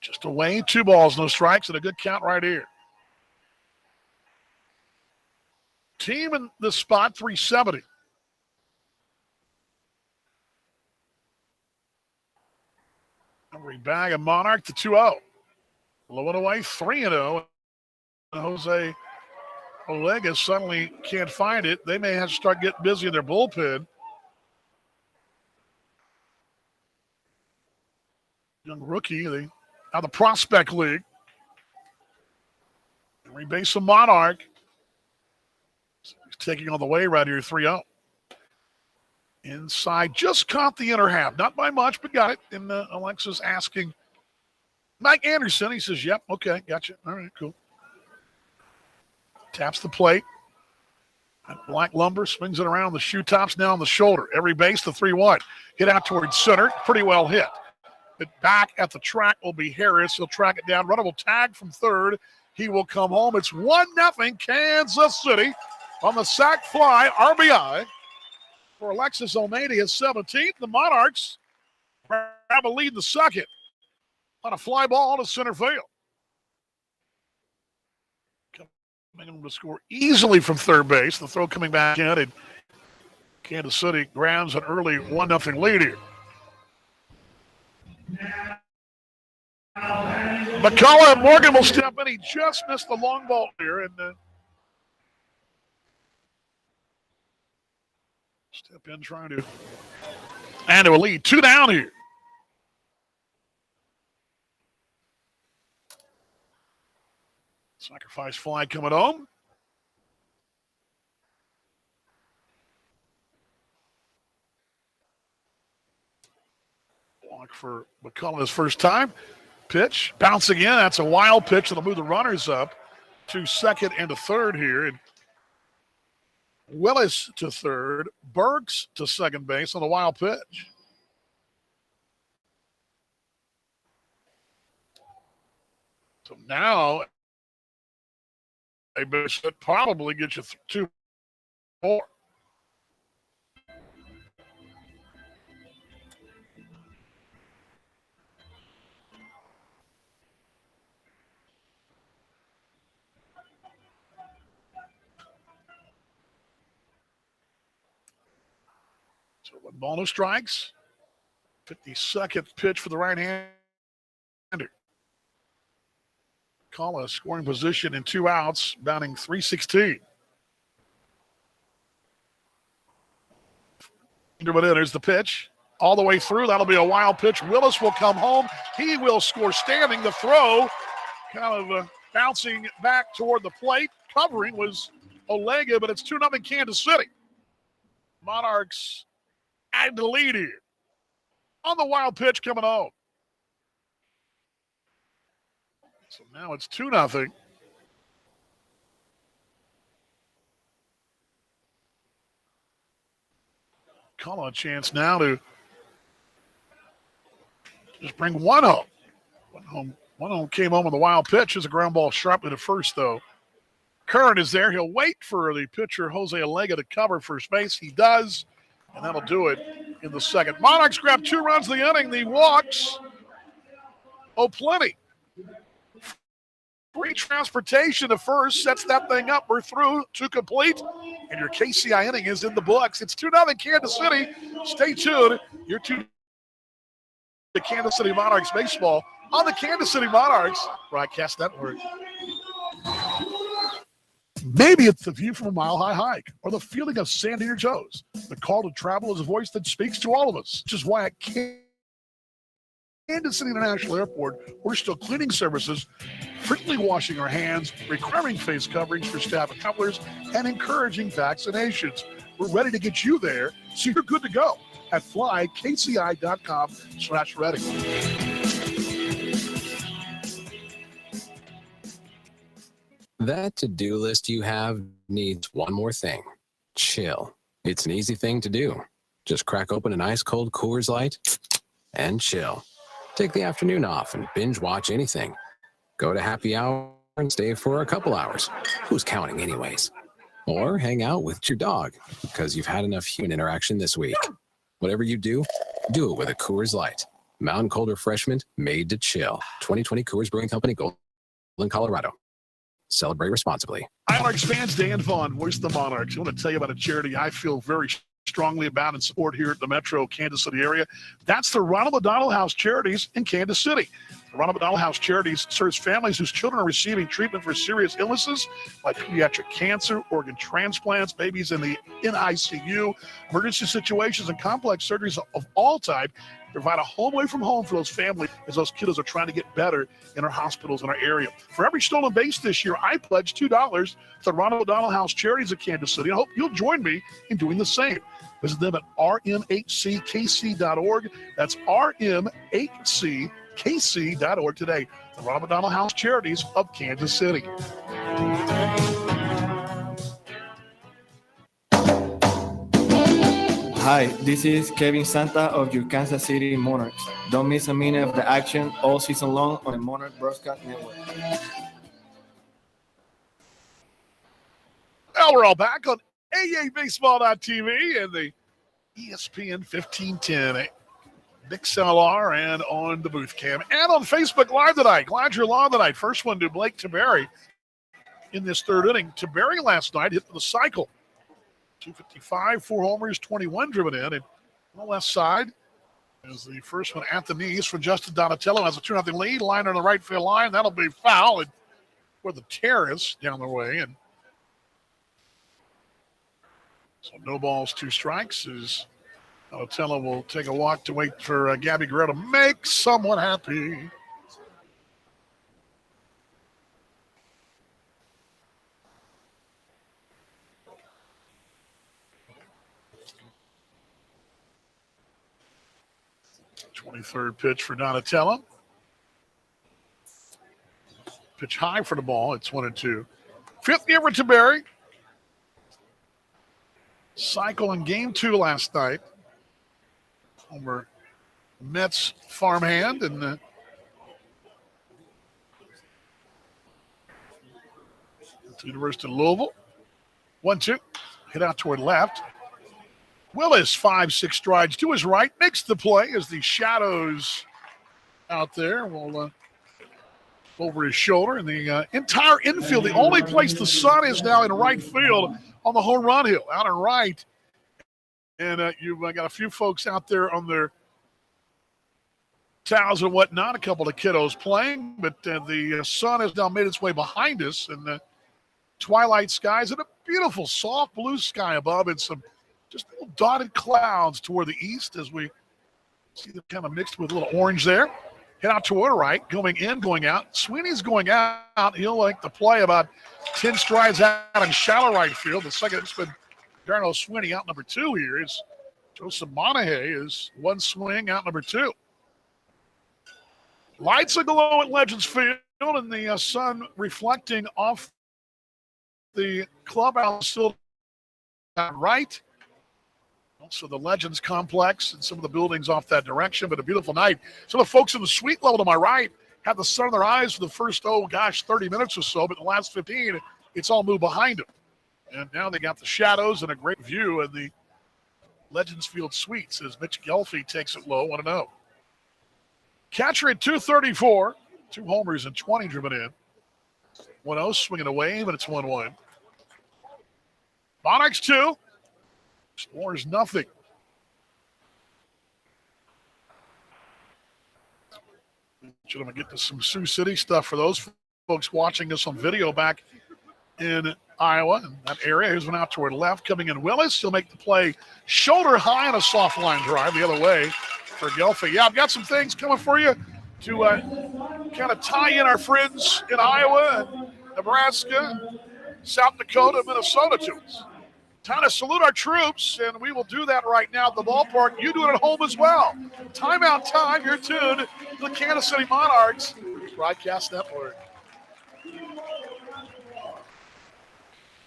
Just away, 2 balls, no strikes, and a good count right here. Team in the spot, 370. Every bag of Monarch to 2-0. Low and away, 3-0. Jose Olega suddenly can't find it. They may have to start getting busy in their bullpen. Young rookie, out of the Prospect League. Rebase of Monarch. He's taking on the way right here, 3-0. Inside, just caught the inner half. Not by much, but got it. And Alexis asking Mike Anderson. He says, yep, okay, gotcha. All right, cool. Taps the plate. Black lumber, swings it around the shoe tops, now on the shoulder. Every base, the 3-1. Hit out towards center. Pretty well hit. But back at the track will be Harris. He'll track it down. Runner will tag from third. He will come home. It's 1-0 Kansas City on the sack fly RBI for Alexis Omania, 17th. The Monarchs grab a lead in the second on a fly ball to center field. Coming to score easily from third base. The throw coming back in, and Kansas City grabs an early 1-0 lead here. McCullough and Morgan will step in. He just missed the long ball here, and step in trying to add to a lead. 2 down here. Sacrifice fly coming home. Walk for McCullough his first time. Pitch, bouncing in. That's a wild pitch that'll move the runners up to second and to third here. And Willis to third, Burks to second base on the wild pitch. So now a base that probably gets you 2 more. So 1 ball, no strikes. 52nd pitch for the right-hander. Call a scoring position in 2 outs, batting .316. There's the pitch. All the way through. That'll be a wild pitch. Willis will come home. He will score standing. The throw kind of bouncing back toward the plate. Covering was Olega, but it's 2-0 Kansas City. Monarchs add the lead here. On the wild pitch coming home. So now it's 2-0. Call a chance now to just bring one home. One home came home on the wild pitch. There's a ground ball sharply to first, though. Curran is there. He'll wait for the pitcher, Jose Alega, to cover first base. He does, and that'll do it in the second. Monarchs grab 2 runs in the inning. The walks, plenty. Free transportation to first sets that thing up. We're through to complete, and your KCI inning is in the books. It's 2-0 Kansas City. Stay tuned. You're tuned to Kansas City Monarchs baseball on the Kansas City Monarchs Broadcast Network. Maybe it's the view from a mile-high hike or the feeling of sand in your toes. The call to travel is a voice that speaks to all of us, which is why at Kansas City International Airport, we're still cleaning services, frequently washing our hands, requiring face coverings for staff and travelers, and encouraging vaccinations. We're ready to get you there, so you're good to go at flykci.com/ready. That to-do list you have needs one more thing. Chill. It's an easy thing to do. Just crack open an ice-cold Coors Light and chill. Take the afternoon off and binge watch anything. Go to happy hour and stay for a couple hours. Who's counting anyways? Or hang out with your dog because you've had enough human interaction this week. Whatever you do it with a Coors Light. Mountain Cold Refreshment made to chill. 2020 Coors Brewing Company, Golden, Colorado. Celebrate responsibly. Monarchs fans, Dan Vaughn, voice of the Monarchs. I want to tell you about a charity I feel very strongly about and support here at the Metro Kansas City area. That's the Ronald McDonald House Charities in Kansas City. The Ronald McDonald House Charities serves families whose children are receiving treatment for serious illnesses like pediatric cancer, organ transplants, babies in the NICU, emergency situations, and complex surgeries of all type. Provide a home away from home for those families as those kiddos are trying to get better in our hospitals in our area. For every stolen base this year, I pledge $2 to the Ronald McDonald House Charities of Kansas City. I hope you'll join me in doing the same. Visit them at rmhckc.org. That's rmhckc.org today. The Ronald McDonald House Charities of Kansas City. Hi, this is Kevin Santa of your Kansas City Monarchs. Don't miss a minute of the action all season long on the Monarch Broadcast Network. Well, we're all back on AABaseball.tv and the ESPN 1510 XLR and on the Booth Cam and on Facebook Live tonight. Glad you're along tonight. First one to Blake Taberry in this third inning. Taberry last night hit the cycle. 255, 4 homers, 21 driven in. And on the left side is the first one at the knees for Justin Donatello. Has a 2-0 lead. Liner on the right field line. That'll be foul. And for the Terrace down the way. And so no balls, 2 strikes. As Donatello will take a walk to wait for Gabby Guerrero to make someone happy. Third pitch for Donatello. Pitch high for the ball. It's 1-2. Fifth year for Taberry. Cycle in game 2 last night. Over Mets farmhand and to University of Louisville. 1-2. Hit out toward left. Willis, 5-6 strides to his right, makes the play as the shadows out there will over his shoulder. And the entire infield, the only place the sun is now in right field on the home run hill, out in right. And you've got a few folks out there on their towels and whatnot, a couple of kiddos playing, but the sun has now made its way behind us, and the twilight skies and a beautiful soft blue sky above and some just little dotted clouds toward the east as we see them kind of mixed with a little orange there. Hit out toward the right, going in, going out. Sweeney's going out. He'll like to play about 10 strides out in shallow right field. The second it's been Darnell Sweeney out number 2 here is Joseph Monahay is 1 swing out number 2. Lights aglow at Legends Field and the sun reflecting off the clubhouse still right. Also the Legends complex and some of the buildings off that direction, but a beautiful night. So the folks in the suite level to my right had the sun in their eyes for the first, 30 minutes or so, but the last 15, it's all moved behind them. And now they got the shadows and a great view in the Legends Field suites as Mitch Gelfie takes it low, 1-0. Catcher at 234, 2 homers and 20 driven in. 1-0, swinging away, but it's 1-1. Monarchs 2. Explorers nothing. Gentlemen, get to some Sioux City stuff for those folks watching us on video back in Iowa and that area. Here's one out toward left, coming in Willis. He'll make the play shoulder high on a soft line drive the other way for Gelfie. Yeah, I've got some things coming for you to kind of tie in our friends in Iowa, and Nebraska, South Dakota, Minnesota to us. Time to salute our troops, and we will do that right now at the ballpark. You do it at home as well. Timeout time. You're tuned to the Kansas City Monarchs Broadcast Network.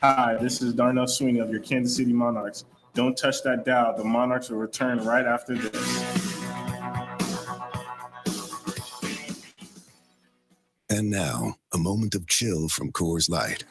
Hi, this is Darnell Sweeney of your Kansas City Monarchs. Don't touch that dial. The Monarchs will return right after this. And now, a moment of chill from Coors Light.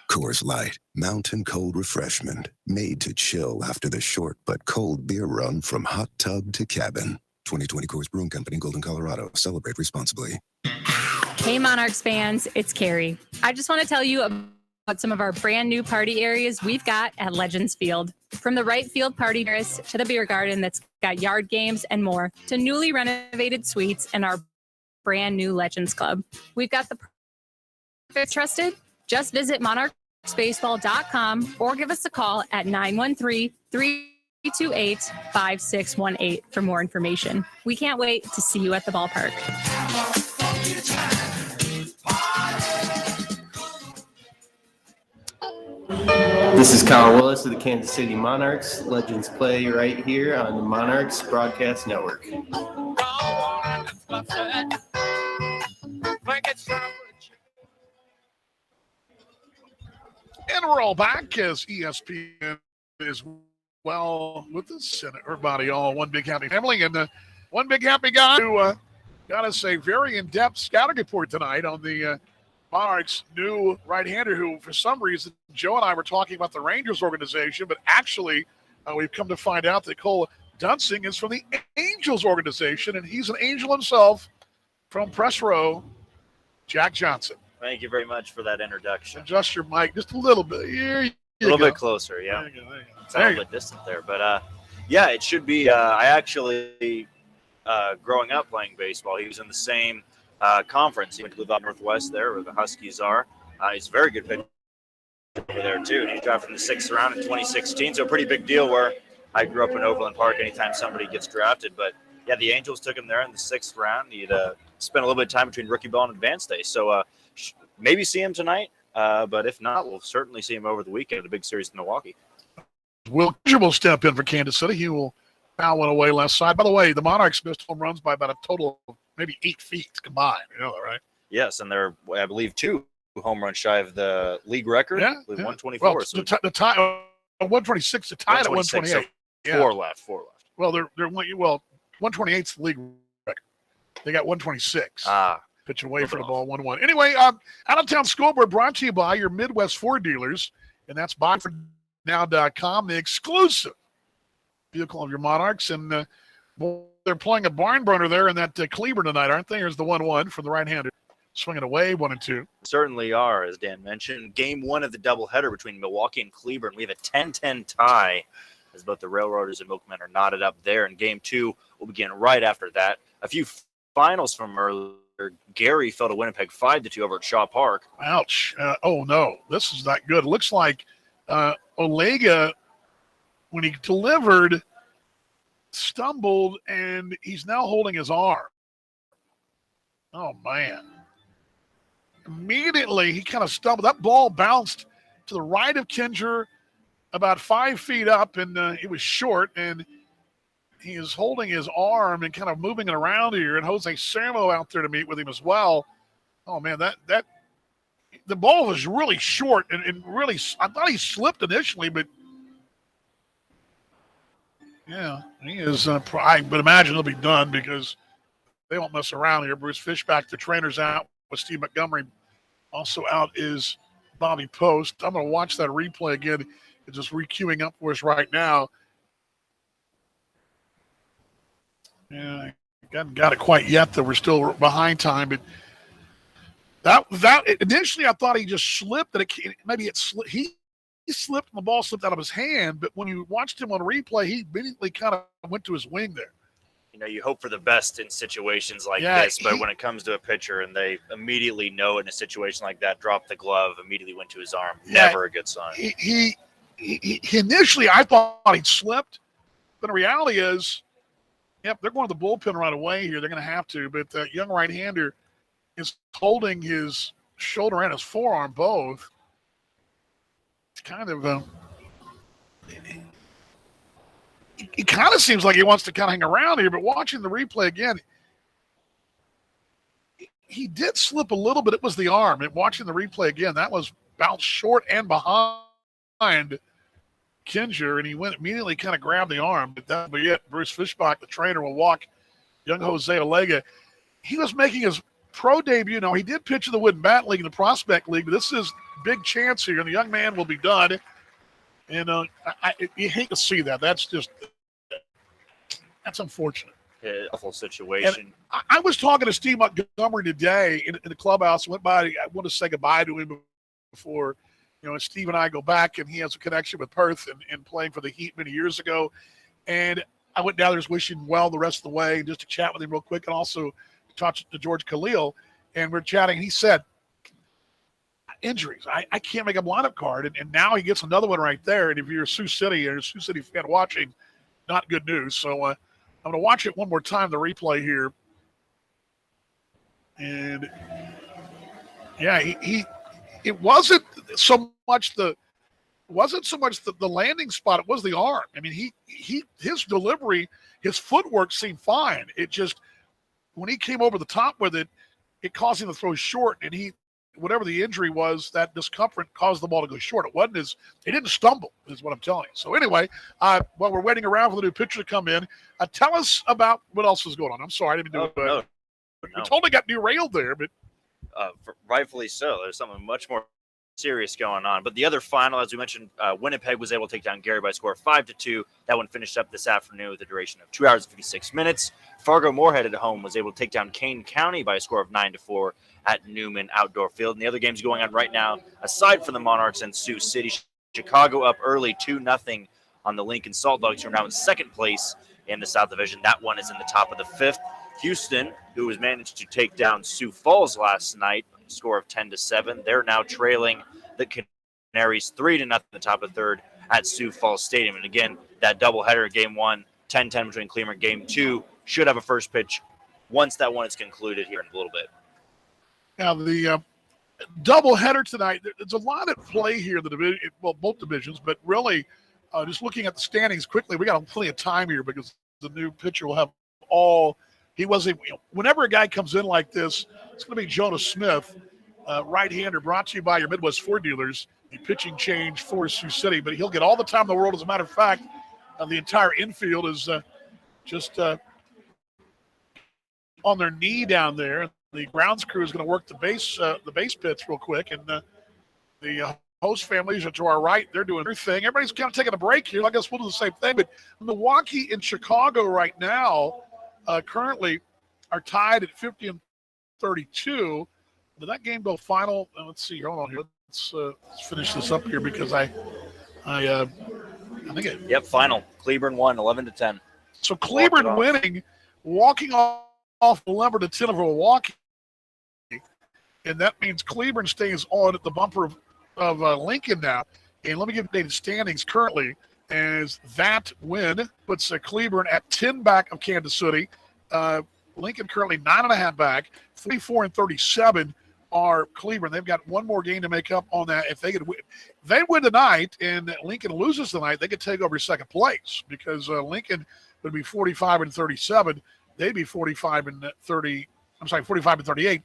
Coors Light, mountain cold refreshment, made to chill after the short but cold beer run from hot tub to cabin. 2020 Coors Brewing Company, Golden, Colorado. Celebrate responsibly. Hey, Monarchs fans, it's Carrie. I just want to tell you about some of our brand new party areas we've got at Legends Field. From the right field party terrace to the beer garden that's got yard games and more, to newly renovated suites and our brand new Legends Club. We've got the perfect trusted. Just visit monarchsbaseball.com or give us a call at 913-328-5618 for more information. We can't wait to see you at the ballpark. This is Kyle Willis of the Kansas City Monarchs. Legends play right here on the Monarchs Broadcast Network. And we're all back as ESPN is well with us and everybody, all one big happy family. And one big happy guy who got us a very in-depth scouting report tonight on the Monarchs' new right-hander who, for some reason, Joe and I were talking about the Rangers organization, but actually we've come to find out that Cole Dunsing is from the Angels organization, and he's an Angel himself from press row, Jack Johnson. Thank you very much for that introduction. Adjust your mic just a little bit. Here you a little go. bit closer, yeah. There you go, there you go. It's a little bit distant there, but yeah, it should be. I actually, growing up playing baseball, he was in the same conference. He went to live out northwest there, where the Huskies are. He's a very good pitcher over there too. And he drafted in the 6th round in 2016, so a pretty big deal. Where I grew up in Overland Park. Anytime somebody gets drafted, but yeah, the Angels took him there in the 6th round. He'd spent a little bit of time between rookie ball and advanced day, so maybe see him tonight. But if not, we'll certainly see him over the weekend at a big series in Milwaukee. Will step in for Kansas City. He will foul one away left side. By the way, the Monarchs missed home runs by about a total of maybe 8 feet combined. You know that, right? Yes, and they're, I believe, 2 home runs shy of the league record. Yeah, with 124. Well, So the tie 126. The tie at 128. So Yeah. Four left. Well, they're 128's the league record. They got 126. Pitching away for the ball 1-1. Anyway, Out of Town Scoreboard brought to you by your Midwest Ford dealers, and that's buyfornow.com, the exclusive vehicle of your Monarchs. And they're playing a barn burner there in that Cleburne tonight, aren't they? Here's the 1-1 from the right-hander. Swinging away, 1-2. Certainly are, as Dan mentioned. Game 1 of the doubleheader between Milwaukee and Cleburne. We have a 10-10 tie as both the Railroaders and Milkmen are knotted up there. And Game 2 will begin right after that. A few finals from earlier. Gary fell to Winnipeg 5-2 over at Shaw Park. Ouch. Oh, no. This is not good. It looks like Olega, when he delivered, stumbled, and he's now holding his arm. Oh, man. Immediately, he kind of stumbled. That ball bounced to the right of Kinger about 5 feet up, and it was short, and he is holding his arm and kind of moving it around here, and Jose Samo out there to meet with him as well. Oh, man, that the ball was really short, and really, I thought he slipped initially, but yeah, he is, I would imagine he'll be done because they won't mess around here. Bruce Fishback, the trainer's out with Steve Montgomery. Also out is Bobby Post. I'm going to watch that replay again. It's just re-queuing up for us right now. Yeah, got it quite yet, though. We're still behind time. But that initially, I thought he just slipped. That he slipped and the ball slipped out of his hand. But when you watched him on replay, he immediately kind of went to his wing there. You know, you hope for the best in situations like this, but when it comes to a pitcher and they immediately know in a situation like that, drop the glove, immediately went to his arm. Never a good sign. He initially, I thought he slipped, but the reality is, yep, they're going to the bullpen right away here. They're going to have to, but that young right-hander is holding his shoulder and his forearm both. It's kind of it kind of seems like he wants to kind of hang around here, but watching the replay again, he did slip a little bit. It was the arm. And watching the replay again, that was bounced short and behind Kinger, and he went immediately kind of grabbed the arm. But that'll be it. Bruce Fishbach, the trainer, will walk young Jose Olega. He was making his pro debut. Now, he did pitch in the Wooden Bat League and the Prospect League, but this is big chance here, and the young man will be done. And you hate to see that. That's unfortunate. Awful situation. And I was talking to Steve Montgomery today in the clubhouse. Went by. I want to say goodbye to him before, Steve and I go back, and he has a connection with Perth and playing for the Heat many years ago. And I went down there just wishing him well the rest of the way, just to chat with him real quick, and also to talk to George Khalil. And we're chatting. He said, injuries. I can't make a lineup card. And now he gets another one right there. And if you're a Sioux City or a Sioux City fan watching, not good news. So I'm going to watch it one more time, the replay here. And yeah, it wasn't so much the landing spot. It was the arm. I mean, his delivery, his footwork seemed fine. It just, when he came over the top with it, it caused him to throw short, and he whatever the injury was, that discomfort caused the ball to go short. It wasn't he didn't stumble, is what I'm telling you. So anyway, while we're waiting around for the new pitcher to come in, tell us about what else is going on. I'm sorry, I didn't do it. No. We totally got derailed there, but rightfully so. There's something much more serious going on. But the other final, as we mentioned, Winnipeg was able to take down Gary by a score of 5-2. That one finished up this afternoon with a duration of 2 hours and 56 minutes. Fargo-Moorhead at home was able to take down Kane County by a score of 9-4 at Newman Outdoor Field. And the other games going on right now, aside from the Monarchs and Sioux City, Chicago up early 2-0 on the Lincoln Salt Dogs, who are now in second place in the South Division. That one is in the top of the fifth. Houston, who has managed to take down Sioux Falls last night, score of 10-7. They're now trailing the Canaries 3-0 at the top of third at Sioux Falls Stadium. And again, that doubleheader, game 1, 10-10 between Cleveland. Game 2 should have a first pitch once that one is concluded here in a little bit. Now, the doubleheader tonight, there's a lot at play here in the division, well, both divisions, but really just looking at the standings quickly, we got plenty of time here because the new pitcher will have all. He wasn't, whenever a guy comes in like this, it's going to be Jonas Smith, right-hander, brought to you by your Midwest Ford dealers, the pitching change for Sioux City, but he'll get all the time in the world. As a matter of fact, the entire infield is just on their knee down there. The grounds crew is going to work the base pits real quick, and the host families are to our right. They're doing their thing. Everybody's kind of taking a break here. I guess we'll do the same thing, but Milwaukee and Chicago right now currently are tied at 50 and 32. Did that game go final? Let's see. Hold on here. Let's finish this up here because I think it. Yep, final. Cleburne won 11-10. So Cleburne winning, walking off the number to 10 over Milwaukee, and that means Cleburne stays on at the bumper of Lincoln now. And let me give updated standings currently. As that win puts Cleburne at 10 back of Kansas City. Lincoln currently 9.5 back. 34 and 37 are Cleburne. They've got one more game to make up on that. If they could win, they win tonight and Lincoln loses tonight, they could take over second place because Lincoln would be 45 and 37. They'd be 45 and 30. I'm sorry, 45 and 38.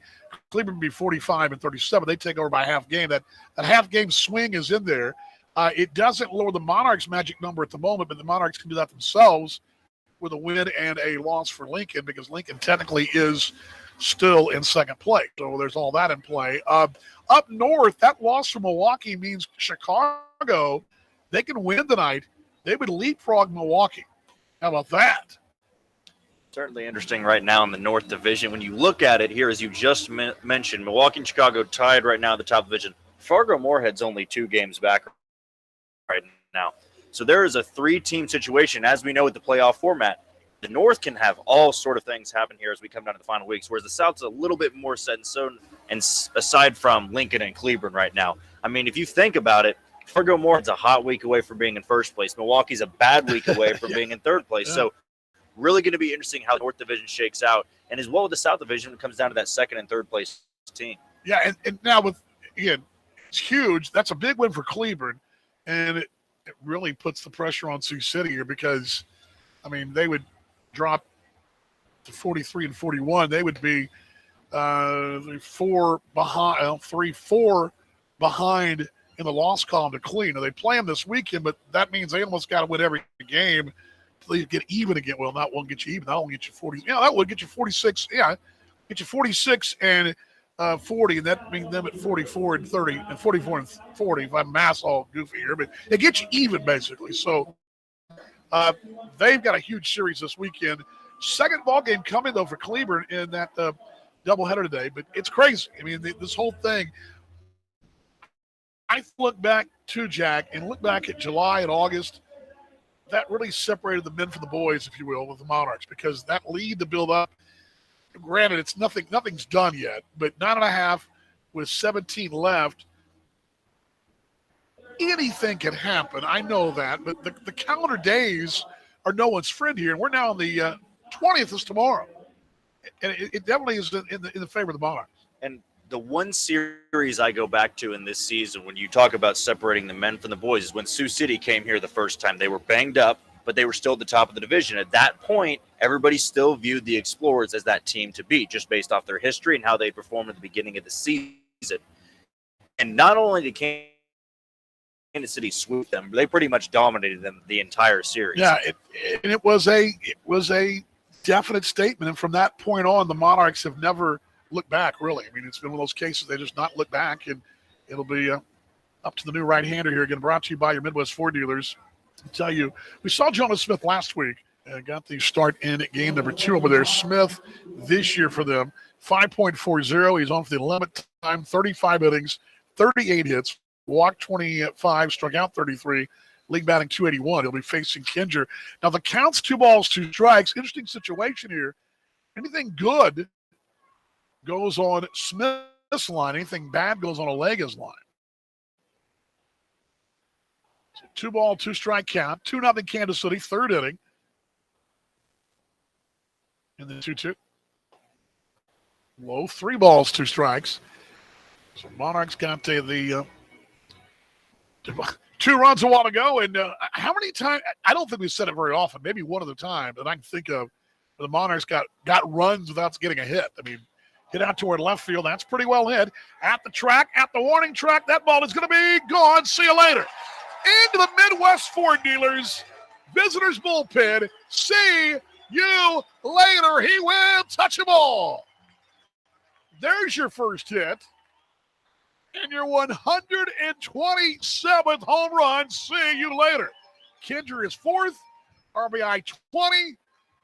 Cleburne would be 45 and 37. They take over by a half game. That half game swing is in there. It doesn't lower the Monarchs' magic number at the moment, but the Monarchs can do that themselves with a win and a loss for Lincoln because Lincoln technically is still in second place. So there's all that in play. Up north, that loss from Milwaukee means Chicago, they can win tonight. They would leapfrog Milwaukee. How about that? Certainly interesting right now in the North Division. When you look at it here, as you just mentioned, Milwaukee and Chicago tied right now in the top division. Fargo-Moorhead's only 2 games back right now. So there is a 3-team situation, as we know with the playoff format. The North can have all sort of things happen here as we come down to the final weeks, whereas the South's a little bit more set in stone, and aside from Lincoln and Cleburne right now. I mean, if you think about it, Fargo-Moorhead's a hot week away from being in first place. Milwaukee's a bad week away from being in third place. So really going to be interesting how the North Division shakes out. And as well with the South Division, it comes down to that second and third place team. Yeah, and now again, it's huge. That's a big win for Cleburne, and it really puts the pressure on Sioux City here because, I mean, they would drop to 43 and 41. They would be 4 behind, 3-4 behind in the loss column to Clean. Now, they play them this weekend, but that means they almost got to win every game to get even again. Well, that won't get you even. That won't get you 40. Yeah, that would get you 46. Yeah, get you 46 and 40, and that means them at 44 and 30 and 44 and 40. If I'm math's all goofy here, but it gets you even basically. So they've got a huge series this weekend. Second ball game coming though for Cleburne in that doubleheader today, but it's crazy. I mean, this whole thing. I look back to Jack and look back at July and August. That really separated the men from the boys, if you will, with the Monarchs because that lead to build up. Granted, it's nothing's done yet, but 9.5 with 17 left. Anything can happen. I know that, but the calendar days are no one's friend here, and we're now on the 20th is tomorrow, and it definitely is in the favor of the Monarchs. And the one series I go back to in this season, when you talk about separating the men from the boys, is when Sioux City came here the first time. They were banged up, but they were still at the top of the division. At that point, everybody still viewed the Explorers as that team to beat, just based off their history and how they performed at the beginning of the season. And not only did Kansas City sweep them, they pretty much dominated them the entire series. Yeah, it was a definite statement. And from that point on, the Monarchs have never looked back, really. I mean, it's been one of those cases they just not look back, and it'll be up to the new right-hander here. Again, brought to you by your Midwest Ford dealers. I'll tell you, we saw Jonas Smith last week and got the start in at game number 2 over there. Smith this year for them, 5.40. He's on for the 11th time, 35 innings, 38 hits, walked 25, struck out 33, league batting 281. He'll be facing Kinger. Now, the count's 2 balls, 2 strikes. Interesting situation here. Anything good goes on Smith's line. Anything bad goes on Allega's line. So 2 ball, 2 strike count. 2-0 Kansas City, 3rd inning. And then 2-2. Low, 3 balls, 2 strikes. So Monarchs got the 2 runs a while ago. And how many times? I don't think we've said it very often. Maybe one other time that I can think of. The Monarchs got runs without getting a hit. I mean, hit out toward left field. That's pretty well hit. At the track, at the warning track, that ball is going to be gone. See you later. Into the Midwest Ford dealers. Visitors bullpen. See you later. He will touch a ball. There's your first hit. And your 127th home run. See you later. Kinder is 4th. RBI 20.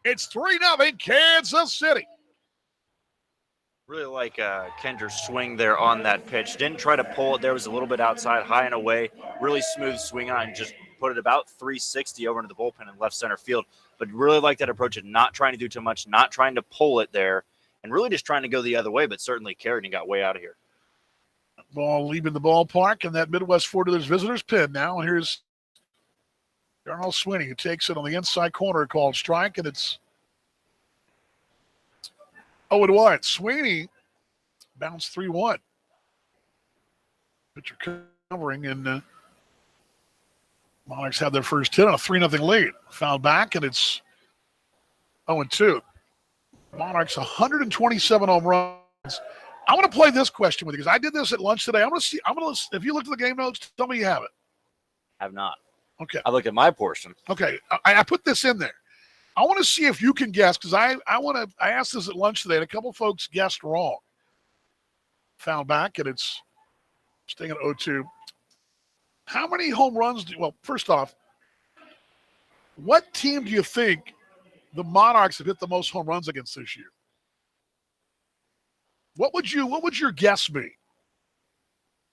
It's 3-0 Kansas City. Really like Kendra's swing there on that pitch. Didn't try to pull it. There was a little bit outside, high and away. Really smooth swing on, and just put it about 360 over into the bullpen in left center field. But really like that approach of not trying to do too much, not trying to pull it there, and really just trying to go the other way, but certainly carried and got way out of here. Ball leaving the ballpark, and that Midwest Ford dealers visitors pin now. And here's Darnell Sweeney, who takes it on the inside corner, called strike, and it's 0-1. Sweeney bounced 3-1. Pitcher covering, and Monarchs had their first hit on a 3-0 lead. Fouled back, and it's 0-2. Monarchs 127 home runs. I want to play this question with you because I did this at lunch today. If you looked at the game notes, tell me you have it. Have not. Okay. I looked at my portion. Okay. I put this in there. I want to see if you can guess, because I asked this at lunch today, and a couple folks guessed wrong. Found back, and it's staying at 0-2. How many home runs first off, what team do you think the Monarchs have hit the most home runs against this year? What would your guess be?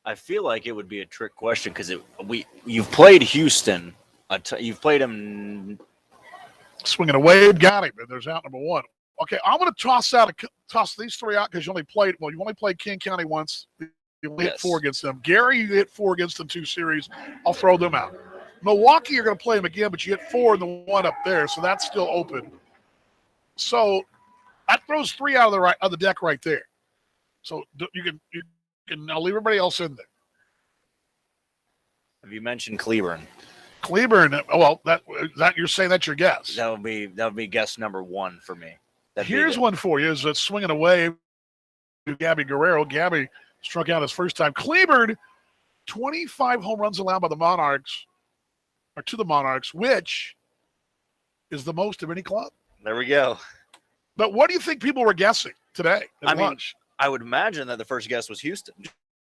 I feel like it would be a trick question because you've played Houston. You've played him. Swinging away, got him, and there's out number 1. Okay, I'm going to toss these 3 out because you only played King County once. You only hit 4 against them. Gary, you hit 4 against in 2 series. I'll throw them out. Milwaukee, you're going to play them again, but you hit 4 in the one up there, so that's still open. So that throws 3 out of the deck right there. So you can I'll leave everybody else in there. Have you mentioned Cleburne? Cleburne, well, that you're saying that's your guess. That would be guess number 1 for me. Here's one for you: is swinging away to Gabby Guerrero. Gabby struck out his first time. Cleburne, 25 home runs allowed by the Monarchs, or to the Monarchs, which is the most of any club. There we go. But what do you think people were guessing today at lunch? I would imagine that the first guess was Houston.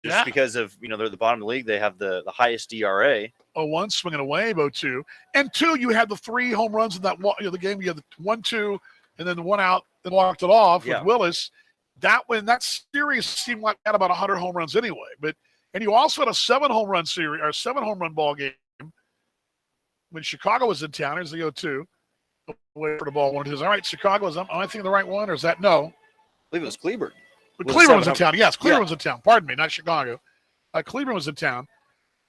Just because of, they're at the bottom of the league. They have the highest ERA. 0-1, swinging away, 0-2. And 2, you had the 3 home runs in that the game. You had the 1-2, and then the 1 out and walked it off with Willis. That series seemed like had about 100 home runs anyway. And you also had a 7 home run series, or 7 home run ball game when Chicago was in town. Here's the 0-2. Wait for the ball. One of his. All right, Chicago, am I thinking the right one, or is that no? I believe it was Cleburne. But Cleburne was in town. Yes, Cleburne was in town. Pardon me, not Chicago. Cleburne was in town.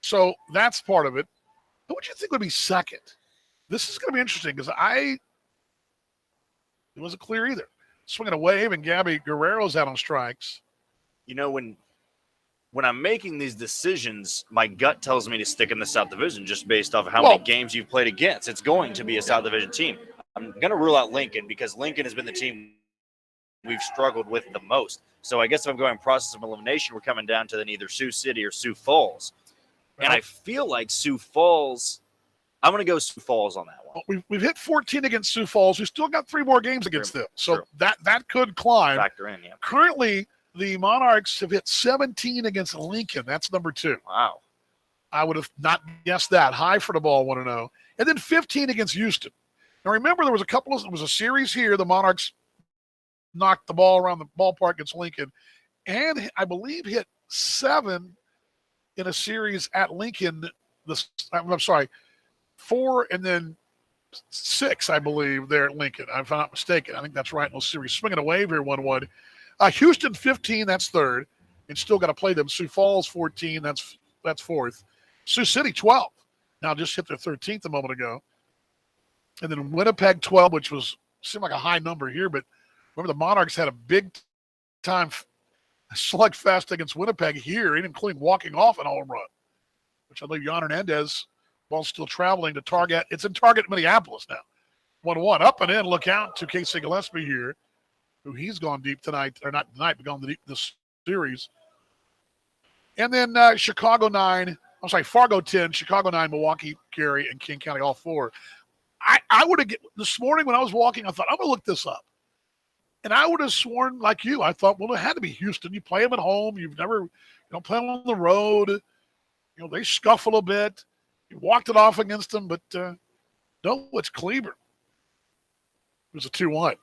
So that's part of it. What would you think would be second? This is going to be interesting because it wasn't clear either. Swinging a wave, and Gabby Guerrero's out on strikes. When I'm making these decisions, my gut tells me to stick in the South Division just based off of how many games you've played against. It's going to be a South Division team. I'm going to rule out Lincoln because Lincoln has been the team we've struggled with the most. So I guess if I'm going process of elimination, we're coming down to then either Sioux City or Sioux Falls. And I feel like Sioux Falls, I'm going to go Sioux Falls on that one. We've hit 14 against Sioux Falls. We've still got 3 more games against them. So that could climb. Factor in, yeah. Currently, the Monarchs have hit 17 against Lincoln. That's number 2. Wow. I would have not guessed that. High for the ball, 1-0. And then 15 against Houston. Now, remember, there was a series here. The Monarchs knocked the ball around the ballpark against Lincoln. And I believe hit 7 in a series at Lincoln. I'm sorry, 4 and then 6, I believe, there at Lincoln. If I'm not mistaken. I think that's right in those series. Swinging a wave here, 1-1. Houston, 15, that's 3rd. And still got to play them. Sioux Falls, 14, that's 4th. Sioux City, 12. Now just hit their 13th a moment ago. And then Winnipeg, 12, which seemed like a high number here. But remember, the Monarchs had a big-time slugfest against Winnipeg here, including walking off an home run, which I believe Jan Hernandez, ball's still traveling to Target. It's in Target, Minneapolis now. 1-1. Up and in. Look out to Casey Gillespie here, who he's gone deep tonight, or not tonight, but gone deep this series. And then Fargo 10, Chicago 9, Milwaukee, Cary, and King County all 4. I would have, this morning when I was walking, I thought, I'm going to look this up. And I would have sworn, like you, I thought, well, it had to be Houston. You play them at home. You don't play them on the road. They scuffle a bit. You walked it off against them, but no, it's Cleburne. It was a 2-1.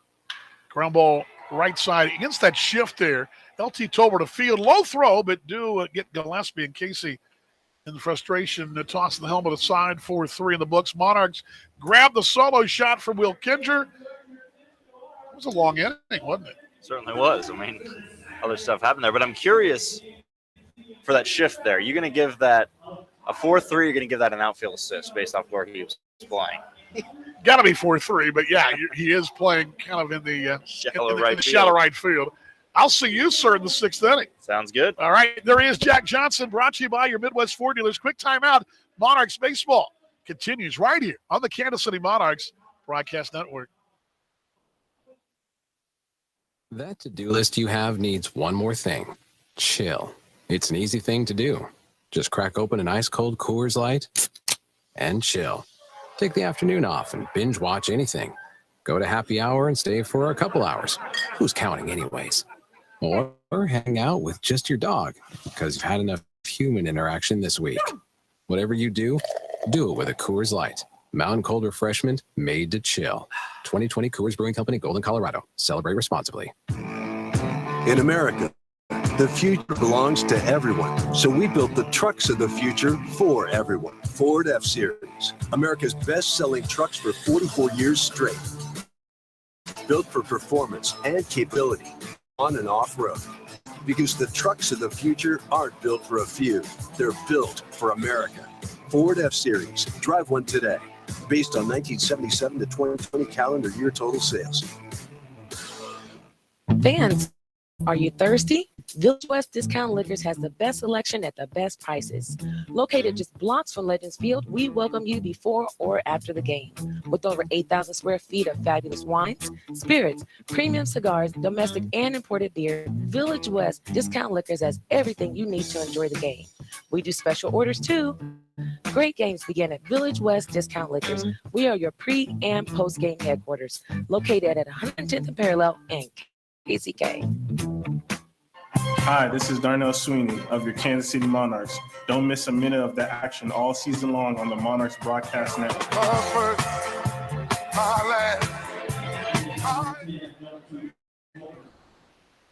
Ground ball right side against that shift there. LT Tober to field. Low throw, but do get Gillespie and Casey in frustration, tossing the helmet aside. 4-3 in the books. Monarchs grab the solo shot from Will Kinger. It was a long inning, wasn't it? Certainly was. I mean, other stuff happened there. But I'm curious for that shift there. You're going to give that a 4-3, you're going to give that an outfield assist based off where he was playing. Got to be 4-3, but yeah, he is playing kind of in the shallow right field. I'll see you, sir, in the 6th inning. Sounds good. All right, there he is, Jack Johnson, brought to you by your Midwest Ford dealers. Quick timeout. Monarchs baseball continues right here on the Kansas City Monarchs Broadcast Network. That to-do list you have needs one more thing. Chill. It's an easy thing to do. Just crack open an ice-cold Coors Light and chill. Take the afternoon off and binge watch anything. Go to happy hour and stay for a couple hours. Who's counting anyways? Or hang out with just your dog because you've had enough human interaction this week. Whatever you do it with a Coors Light. Mountain cold refreshment made to chill. 2020 Coors Brewing Company, Golden, Colorado. Celebrate responsibly. In America, the future belongs to everyone. So we built the trucks of the future for everyone. Ford F-Series, America's best-selling trucks for 44 years straight. Built for performance and capability on and off-road. Because the trucks of the future aren't built for a few. They're built for America. Ford F-Series. Drive one today. Based on 1977 to 2020 calendar year total sales. Fans, are you thirsty? Village West Discount Liquors has the best selection at the best prices. Located just blocks from Legends Field, we welcome you before or after the game. With over 8,000 square feet of fabulous wines, spirits, premium cigars, domestic and imported beer, Village West Discount Liquors has everything you need to enjoy the game. We do special orders too. Great games begin at Village West Discount Liquors. We are your pre- and post-game headquarters, located at 110th and Parallel and KCK. Hi, this is Darnell Sweeney of your Kansas City Monarchs. Don't miss a minute of the action all season long on the Monarchs Broadcast Network.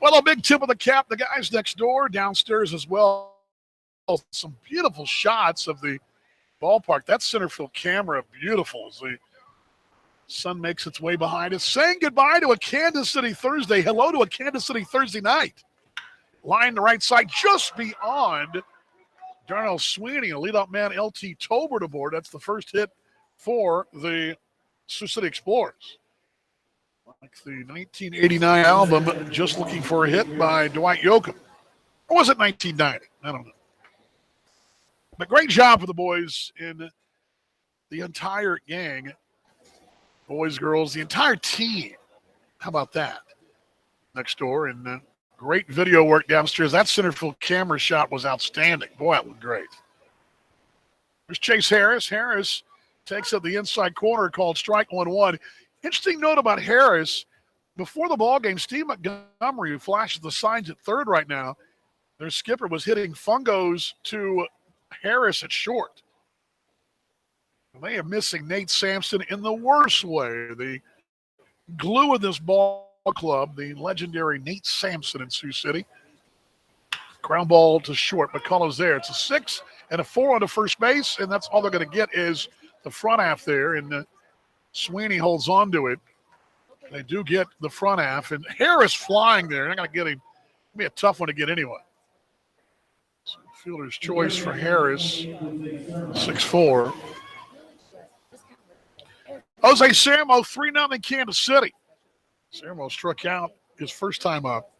Well, a big tip of the cap, the guys next door, downstairs as well. Some beautiful shots of the ballpark. That center field camera, beautiful as the sun makes its way behind us. Saying goodbye to a Kansas City Thursday. Hello to a Kansas City Thursday night. Line the right side just beyond Darnell Sweeney, a leadoff man, LT Tobert aboard. That's the first hit for the Sioux City Explorers. Like the 1989 album, Just Looking for a Hit by Dwight Yoakam. Or was it 1990? I don't know. But great job for the boys in the entire gang. Boys, girls, the entire team. How about that? Next door in Great video work downstairs. That center field camera shot was outstanding. Boy, that looked great. There's Chase Harris. Harris takes up the inside corner, called strike 1-1. Interesting note about Harris. Before the ball game, Steve Montgomery, who flashes the signs at third right now, their skipper was hitting fungos to Harris at short. They are missing Nate Sampson in the worst way. The glue of this ball club, the legendary Nate Sampson in Sioux City. Ground ball to short. McCullough's there. It's a 6 and a 4 on the first base, and that's all they're going to get is the front half there, and Sweeney holds on to it. They do get the front half, and Harris flying there. They're not going to get him. It'll be a tough one to get anyway. So fielder's choice for Harris, 6-4. Jose Sermo, 3-0 Kansas City. Sermo struck out his first time up.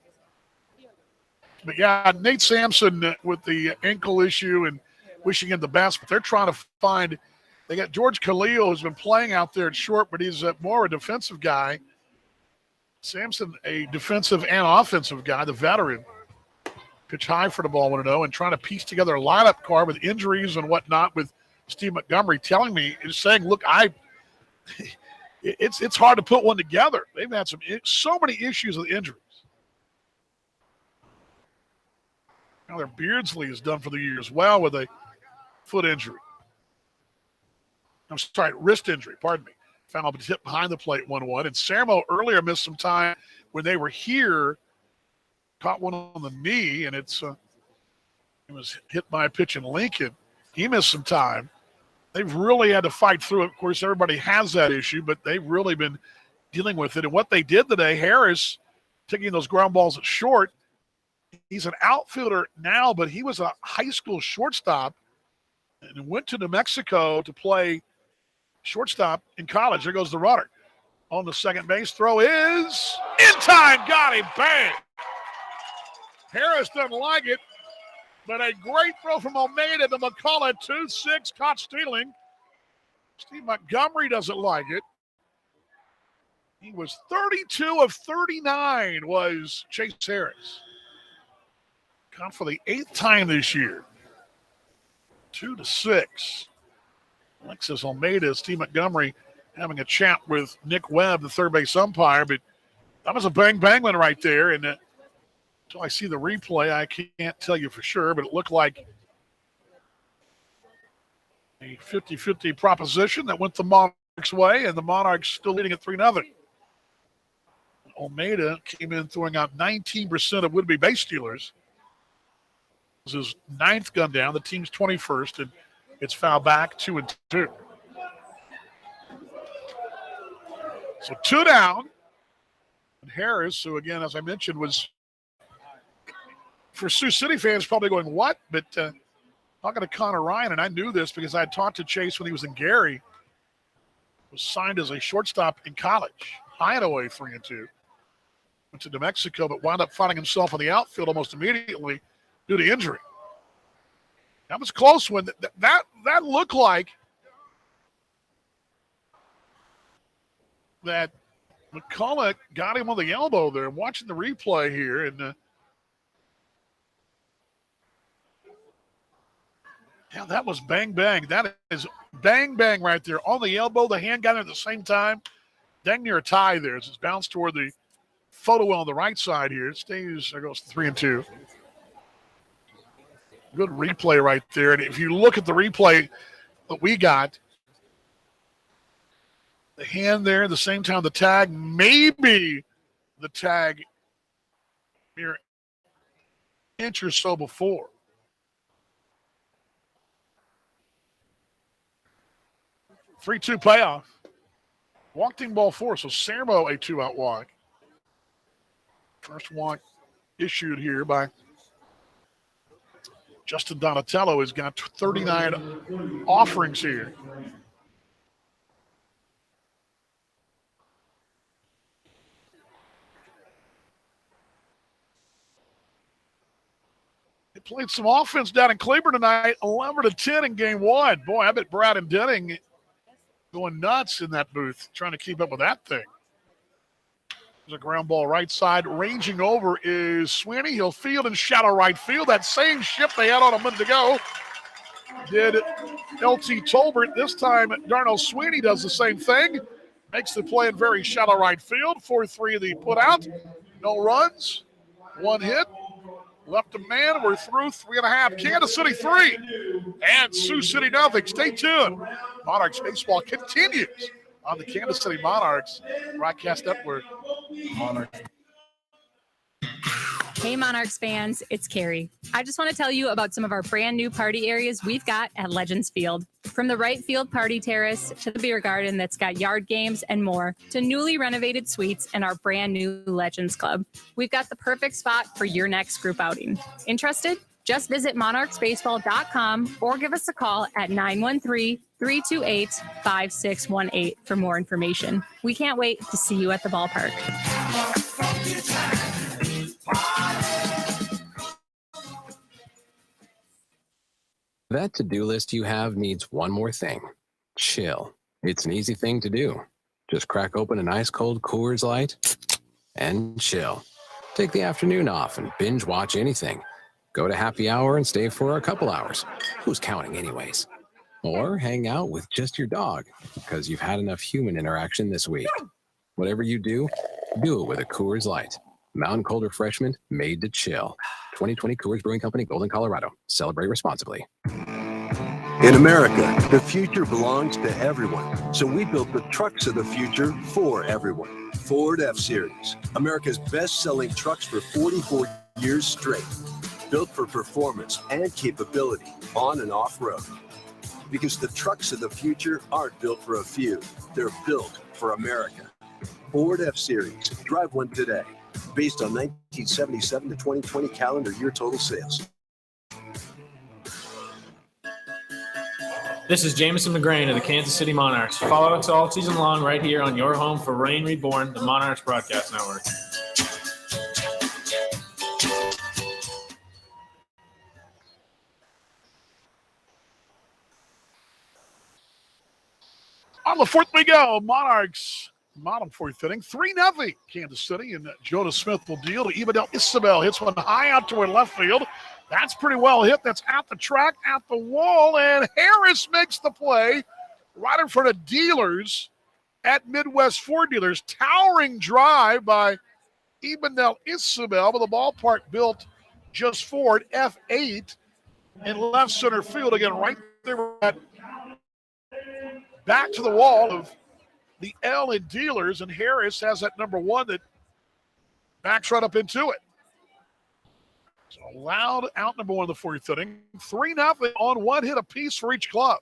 But yeah, Nate Sampson with the ankle issue and wishing him the best, but they're trying to find. They got George Khalil, who's been playing out there at short, but he's more a defensive guy. Sampson, a defensive and offensive guy, the veteran. Pitch high for the ball, 1-0, and trying to piece together a lineup card with injuries and whatnot with Steve Montgomery telling me, saying, look, it's hard to put one together. They've had so many issues with injuries. Now their Beardsley is done for the year as well with a foot injury. I'm sorry, wrist injury, pardon me. Foul hit behind the plate, 1-1. And Sermo earlier missed some time when they were here, caught one on the knee, and it was hit by a pitch in Lincoln. He missed some time. They've really had to fight through it. Of course, everybody has that issue, but they've really been dealing with it. And what they did today, Harris taking those ground balls at short, he's an outfielder now, but he was a high school shortstop and went to New Mexico to play shortstop in college. There goes the runner. On the second base, throw is in time. Got him. Bang. Harris doesn't like it, but a great throw from Almeida to McCullough. 2-6, caught stealing. Steve Montgomery doesn't like it. He was 32 of 39 was Chase Harris. Caught for the 8th time this year. 2-6. Alexis Almeida, Steve Montgomery having a chat with Nick Webb, the third base umpire, but that was a bang one right there. And until I see the replay, I can't tell you for sure, but it looked like a 50-50 proposition that went the Monarchs' way, and the Monarchs still leading at 3-0. Almeida came in throwing out 19% of would-be base stealers. This is his 9th gun down. The team's 21st, and it's fouled back 2-2. So 2 down. And Harris, who again, as I mentioned, was for Sioux City fans probably going, what? But talking to Connor Ryan, and I knew this because I had talked to Chase when he was in Gary, was signed as a shortstop in college. High and away 3-2. Went to New Mexico, but wound up finding himself in the outfield almost immediately due to injury. That was close when that looked like that McCullough got him on the elbow there. I'm watching the replay here, and yeah, that was bang. That is bang right there on the elbow. The hand got there at the same time. Dang near a tie there. It's bounced toward the photo on the right side here. It stays, there goes 3-2. Good replay right there. And if you look at the replay that we got, the hand there at the same time, the tag, maybe the tag mere inch or so before. Three-two payoff. Walked in ball 4, so Sermo a 2-out walk. First walk issued here by Justin Donatello. Has got 39 offerings here. They played some offense down in Cleburne tonight, 11-10 in game 1. Boy, I bet Brad and Denning going nuts in that booth, trying to keep up with that thing. There's a ground ball right side. Ranging over is Sweeney. He'll field in shallow right field. That same ship they had on a minute ago did LT Tolbert. This time, Darnell Sweeney does the same thing. Makes the play in very shallow right field. 4-3 the put out. No runs. One hit. Left a man. We're through 3.5. Kansas City 3. And Sioux City nothing. Stay tuned. Monarchs baseball continues on the Kansas City Monarchs Broadcast Network. Hey Monarchs fans, it's Carrie. I just want to tell you about some of our brand new party areas we've got at Legends Field. From the right field party terrace to the beer garden that's got yard games and more, to newly renovated suites and our brand new Legends Club. We've got the perfect spot for your next group outing. Interested? Just visit monarchsbaseball.com or give us a call at 913-328-5618 for more information. We can't wait to see you at the ballpark. That to-do list you have needs one more thing. Chill. It's an easy thing to do. Just crack open an ice cold Coors Light and chill. Take the afternoon off and binge watch anything. Go to happy hour and stay for a couple hours. Who's counting anyways? Or hang out with just your dog because you've had enough human interaction this week. Whatever you do, do it with a Coors Light. Mountain cold refreshment made to chill. 2020 Coors Brewing Company, Golden, Colorado. Celebrate responsibly. In America, the future belongs to everyone. So we built the trucks of the future for everyone. Ford F-Series, America's best-selling trucks for 44 years straight. Built for performance and capability on and off-road. Because the trucks of the future aren't built for a few. They're built for America. Ford F-Series. Drive one today. Based on 1977 to 2020 calendar year total sales. This is Jamison McGrain of the Kansas City Monarchs. Follow us all season long right here on your home for Rain Reborn, the Monarchs Broadcast Network. On the fourth we go. Monarchs, bottom fourth inning. 3-0 Kansas City, and Jonas Smith will deal to Ibadel Isabel. Hits one high out toward left field. That's pretty well hit. That's at the track, at the wall, and Harris makes the play right in front of Dealers at Midwest Ford Dealers. Towering drive by Ibadel Isabel, but the ballpark built just for it. F8 in left center field. Again, right there at back to the wall of the L in Dealers, and Harris has that number 1 that backs right up into it. So loud out number 1 of the fourth inning. 3-0 on one hit apiece for each club.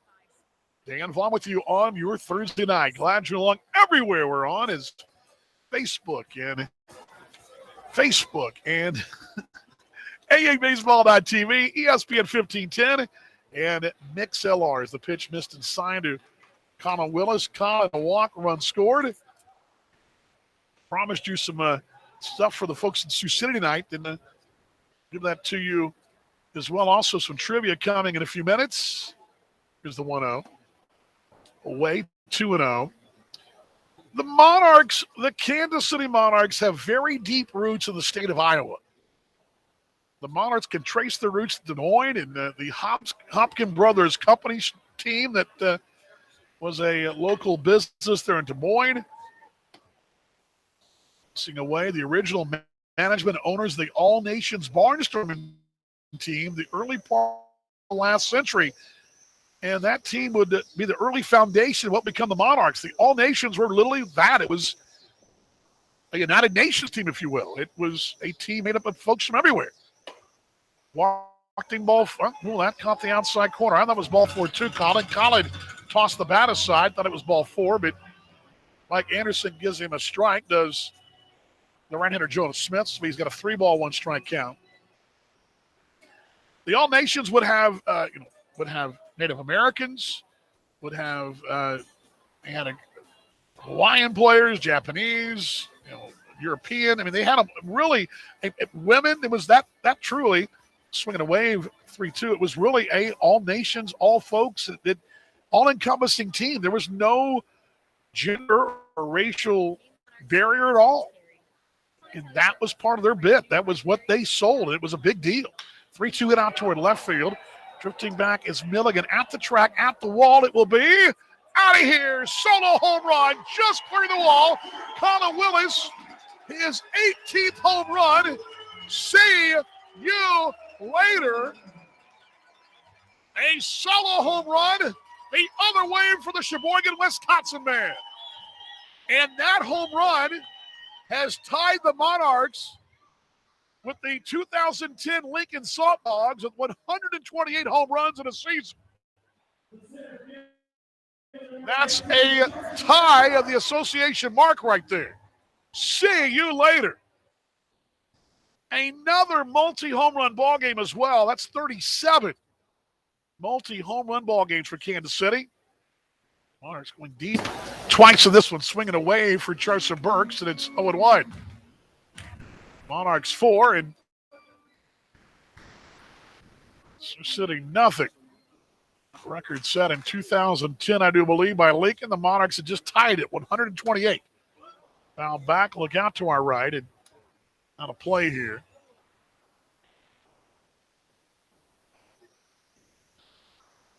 Dan Vaughn with you on your Thursday night. Glad you're along. Everywhere we're on is Facebook and AABaseball.tv, ESPN 1510, and MixLR as the pitch missed and signed to Colin Willis. Colin, a walk, run scored. Promised you some stuff for the folks in Sioux City tonight. Didn't give that to you as well. Also, some trivia coming in a few minutes. Here's the 1-0. Away, 2-0. The Monarchs, the Kansas City Monarchs, have very deep roots in the state of Iowa. The Monarchs can trace their roots to Des Moines and the Hopkins Brothers Company team that was a local business there in Des Moines. Missing away the original management owners of the All Nations Barnstorming team, the early part of last century. And that team would be the early foundation of what become the Monarchs. The All Nations were literally that. It was a United Nations team, if you will. It was a team made up of folks from everywhere. Walking ball, that caught the outside corner. I thought it was ball 4 too, Colin. Colin tossed the bat aside, thought it was ball 4, but Mike Anderson gives him a strike, does the right-hander Jonas Smith, so he's got a 3-ball, 1-strike count. The All Nations would have, Native Americans, would have Hawaiian players, Japanese, European. I mean, they had women. It was that truly swinging a wave 3-2. It was really a all nations, all folks, all-encompassing team. There was no gender or racial barrier at all. And that was part of their bit. That was what they sold. It was a big deal. 3-2 hit out toward left field. Drifting back is Milligan at the track, at the wall. It will be out of here. Solo home run, just clearing the wall. Colin Willis, his 18th home run. See you later. A solo home run, the other way for the Sheboygan, Wisconsin man. And that home run has tied the Monarchs with the 2010 Lincoln Salt Dogs with 128 home runs in a season. That's a tie of the association mark right there. See you later. Another multi-home run ball game as well. That's 37 multi-home run ball games for Kansas City. Monarchs going deep. Twice in this one, swinging away for Charson Burks, and it's 0-1. Monarchs 4 and Sioux City nothing. Record set in 2010, I do believe, by Lincoln. The Monarchs had just tied it, 128. Now back, look out to our right, and out of play here.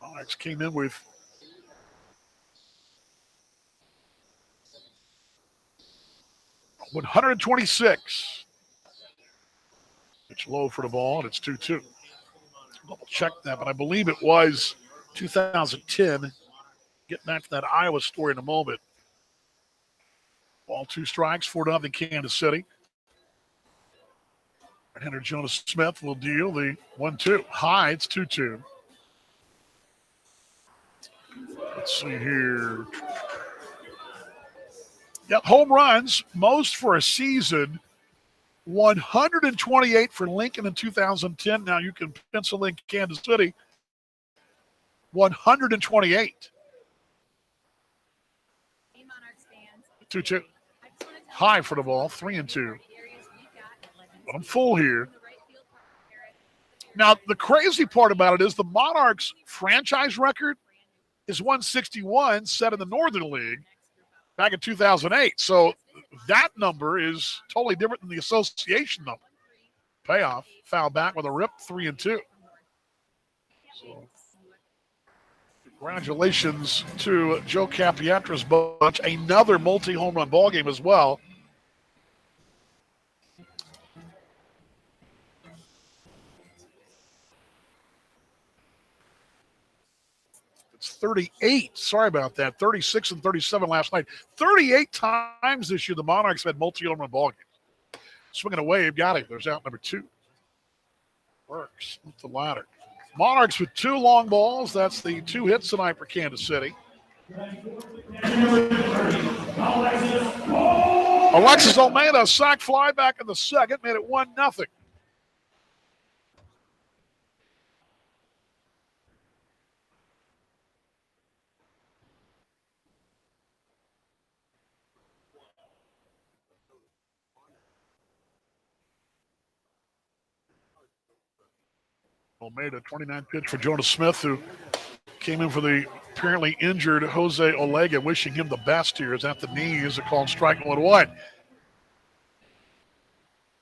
Monarchs came in with .126. It's low for the ball, and it's 2-2. Double check that, but I believe it was 2010. Getting back to that Iowa story in a moment. Ball 2 strikes, 4-0 Kansas City. Right-hander Jonas Smith will deal the 1-2. High, it's 2-2. Let's see here. Yep, home runs, most for a season. 128 for Lincoln in 2010. Now you can pencil in Kansas City. 128. 2-2. High for the ball, 3-2. But I'm full here. Now, the crazy part about it is the Monarchs' franchise record is 161, set in the Northern League back in 2008. So that number is totally different than the association number. Payoff, foul back with a rip, 3-2. So congratulations to Joe Capietra's bunch. Another multi-home run ball game as well. It's 38. Sorry about that. 36 and 37 last night. 38 times this year the Monarchs had multi-home run ball games. Swinging away, got it. There's out number 2. Works with the ladder. Monarchs with 2 long balls. That's the 2 hits tonight for Kansas City. Alexis Almeida, sack fly back in the second, made it 1-0. Almeida, 29 pitch for Jonas Smith, who came in for the apparently injured Jose Olega, wishing him the best here. Is at the knees, a called strike 1-1.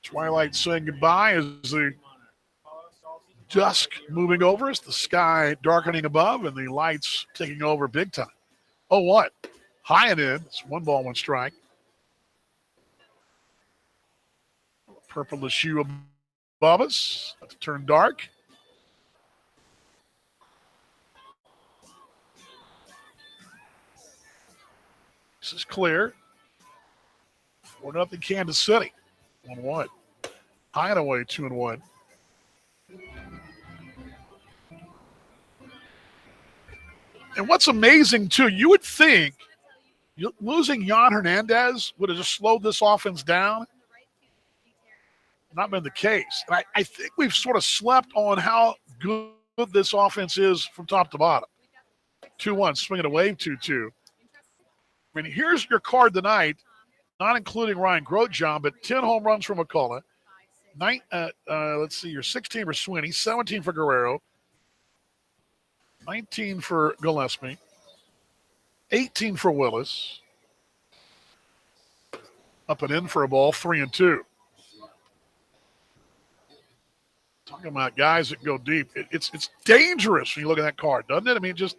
Twilight saying goodbye as the dusk moving over us, the sky darkening above, and the lights taking over big time. 0-1. High and in. It's 1 ball, 1 strike. Purplish hue above us. About to turn dark. This is clear. 4-0 Kansas City. 1-1. High and away, 2-1. And what's amazing, too, you would think losing Jan Hernandez would have just slowed this offense down. Not been the case. And I think we've sort of slept on how good this offense is from top to bottom. 2-1, swinging away, 2-2. I mean, here's your card tonight, not including Ryan Grotjohn, but 10 home runs from McCullough. Let's see, you're 16 for Sweeney, 17 for Guerrero, 19 for Gillespie, 18 for Willis. Up and in for a ball, 3-2. Talking about guys that go deep. It's dangerous when you look at that card, doesn't it? I mean, just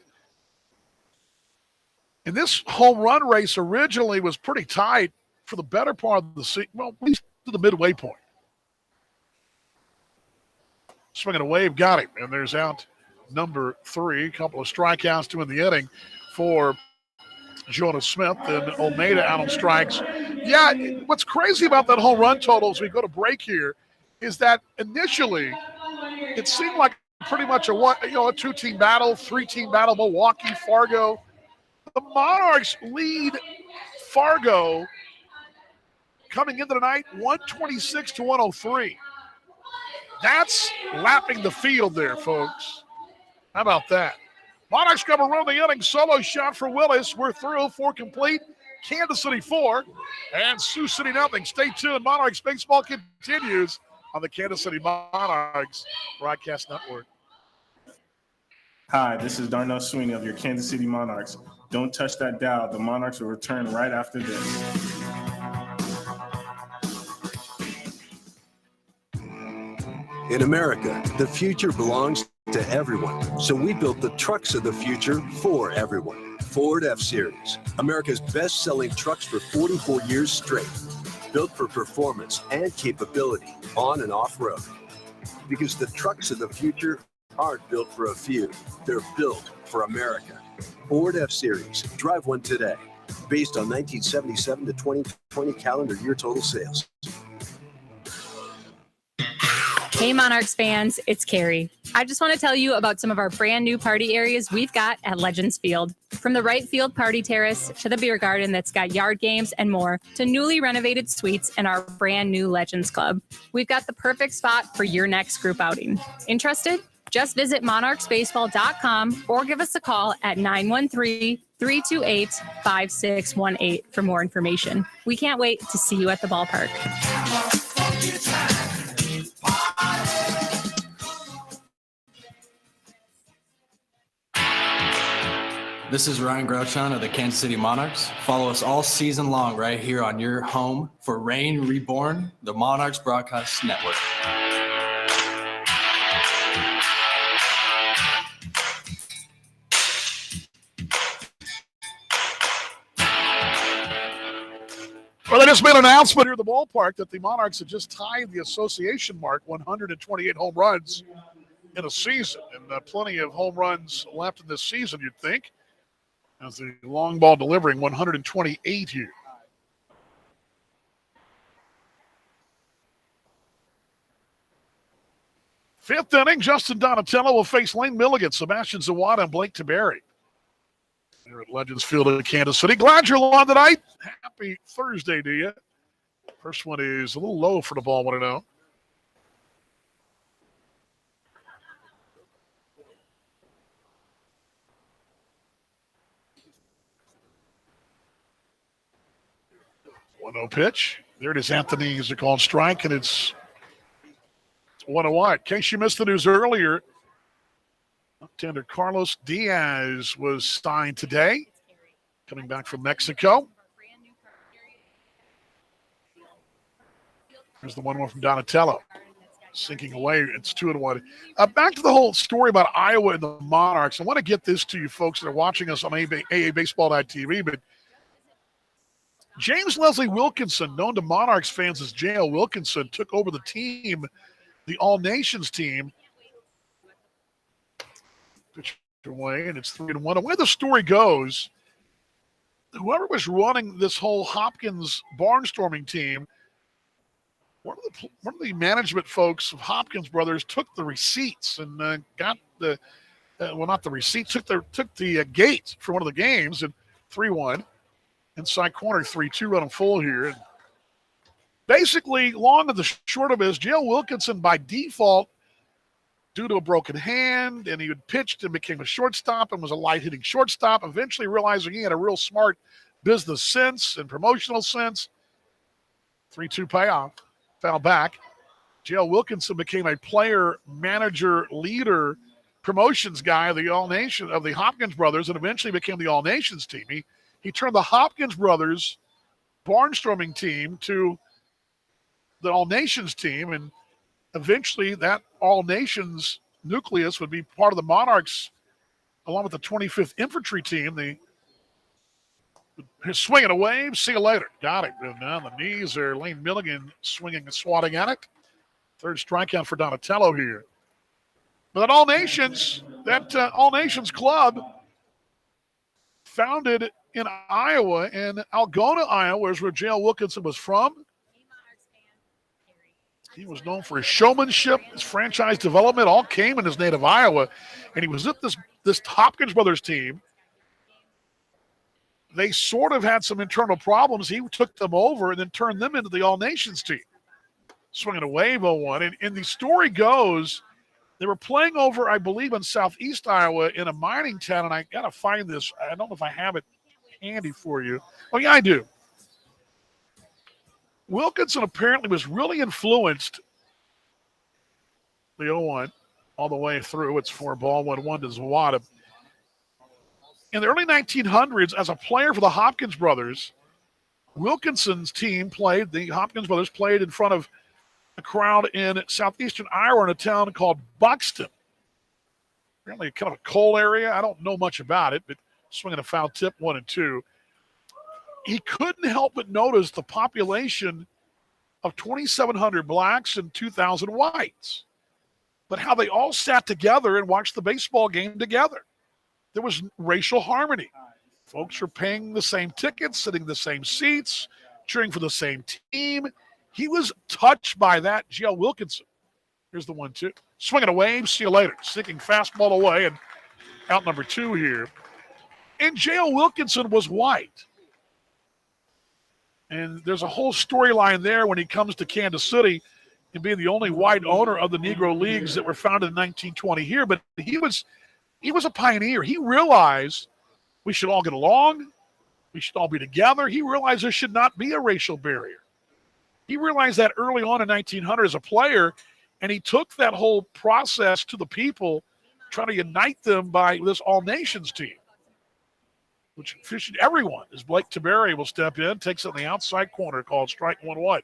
– and this home run race originally was pretty tight for the better part of the season. Well, at least to the midway point. Swinging a wave, got him. And there's out number 3. A couple of strikeouts to in the inning for Jonas Smith and Almeida out on strikes. Yeah, what's crazy about that home run total as we go to break here is that initially it seemed like pretty much a 2-team battle, 3-team battle, Milwaukee, Fargo. The Monarchs lead Fargo coming into the night 126 to 103. That's lapping the field there, folks. How about that? Monarchs come around the inning. Solo shot for Willis. We're through. 4 complete. Kansas City 4 and Sioux City nothing. Stay tuned. Monarchs baseball continues on the Kansas City Monarchs Broadcast Network. Hi, this is Darnell Sweeney of your Kansas City Monarchs. Don't touch that dial. The Monarchs will return right after this. In America, the future belongs to everyone. So we built the trucks of the future for everyone. Ford F-Series, America's best-selling trucks for 44 years straight. Built for performance and capability on and off-road. Because the trucks of the future aren't built for a few. They're built for America. Ford F-Series. Drive one today. Based on 1977 to 2020 calendar year total sales. Hey Monarchs fans, it's Carrie. I just want to tell you about some of our brand new party areas we've got at Legends Field. From the right field party terrace to the beer garden that's got yard games and more, to newly renovated suites and our brand new Legends Club. We've got the perfect spot for your next group outing. Interested? Just visit monarchsbaseball.com or give us a call at 913-328-5618 for more information. We can't wait to see you at the ballpark. This is Ryan Grouchon of the Kansas City Monarchs. Follow us all season long right here on your home for Reign Reborn, the Monarchs Broadcast Network. Well, they just made an announcement here at the ballpark that the Monarchs have just tied the association mark, 128 home runs in a season. And plenty of home runs left in this season, you'd think, as the long ball delivering 128 here. Fifth inning, Justin Donatello will face Lane Milligan, Sebastian Zawada, and Blake Taberry. Here at Legends Field in Kansas City. Glad you're on tonight. Happy Thursday to you. First one is a little low for the ball, 1-0. Pitch. There it is, Anthony is called strike, and it's 1-1. In case you missed the news earlier, tender Carlos Diaz was signed today, coming back from Mexico. There's the 1-1 from Donatello. Sinking away, it's 2-1. Back to the whole story about Iowa and the Monarchs. I want to get this to you folks that are watching us on AABaseball.tv, but James Leslie Wilkinson, known to Monarchs fans as J.L. Wilkinson, took over the team, the All-Nations team. Pitch away, and it's 3-1. And where the story goes, whoever was running this whole Hopkins barnstorming team, one of the management folks of Hopkins Brothers took the receipts and got the not the receipts, took the gate for one of the games, and 3-1. Inside corner, 3-2, running full here. And basically, long and the short of it is, J.L. Wilkinson, by default, due to a broken hand, and he had pitched and became a shortstop and was a light-hitting shortstop, eventually realizing he had a real smart business sense and promotional sense. 3-2 payoff, foul back. J.L. Wilkinson became a player, manager, leader, promotions guy of the All-Nation of the Hopkins Brothers, and eventually became the All-Nations team. He turned the Hopkins Brothers barnstorming team to the All-Nations team, and eventually that all-nations nucleus would be part of the Monarchs, along with the 25th Infantry Team. The swinging away, see you later. Got it. And down the knees there, Lane Milligan swinging and swatting at it. Third strikeout for Donatello here. But that all-nations club, founded in Iowa, and Algona, Iowa, is where J.L. Wilkinson was from. He was known for his showmanship, his franchise development, all came in his native Iowa. And he was at this Hopkins Brothers team. They sort of had some internal problems. He took them over and then turned them into the All-Nations team. Swinging a wave 0-1. And the story goes, they were playing over, I believe, in southeast Iowa in a mining town, and I got to find this. I don't know if I have it handy for you. Oh, yeah, I do. Wilkinson apparently was really influenced, the 0-1, all the way through. It's 4-1 to Zawada. In the early 1900s, as a player for the Hopkins brothers, Wilkinson's team the Hopkins brothers played in front of a crowd in southeastern Iowa in a town called Buxton. Apparently kind of a coal area. I don't know much about it, but swinging a foul tip, 1-2. He couldn't help but notice the population of 2,700 blacks and 2,000 whites, but how they all sat together and watched the baseball game together. There was racial harmony. Folks were paying the same tickets, sitting in the same seats, cheering for the same team. He was touched by that, J.L. Wilkinson. Here's the 1-2. Swinging a wave, see you later. Sinking fastball away, and out number 2 here. And J.L. Wilkinson was white. And there's a whole storyline there when he comes to Kansas City and being the only white owner of the Negro Leagues that were founded in 1920 here. But he was a pioneer. He realized we should all get along. We should all be together. He realized there should not be a racial barrier. He realized that early on in 1900 as a player, and he took that whole process to the people, trying to unite them by this all-nations team, which featured everyone, as Blake Taberry will step in, takes it in the outside corner, called strike 1-1.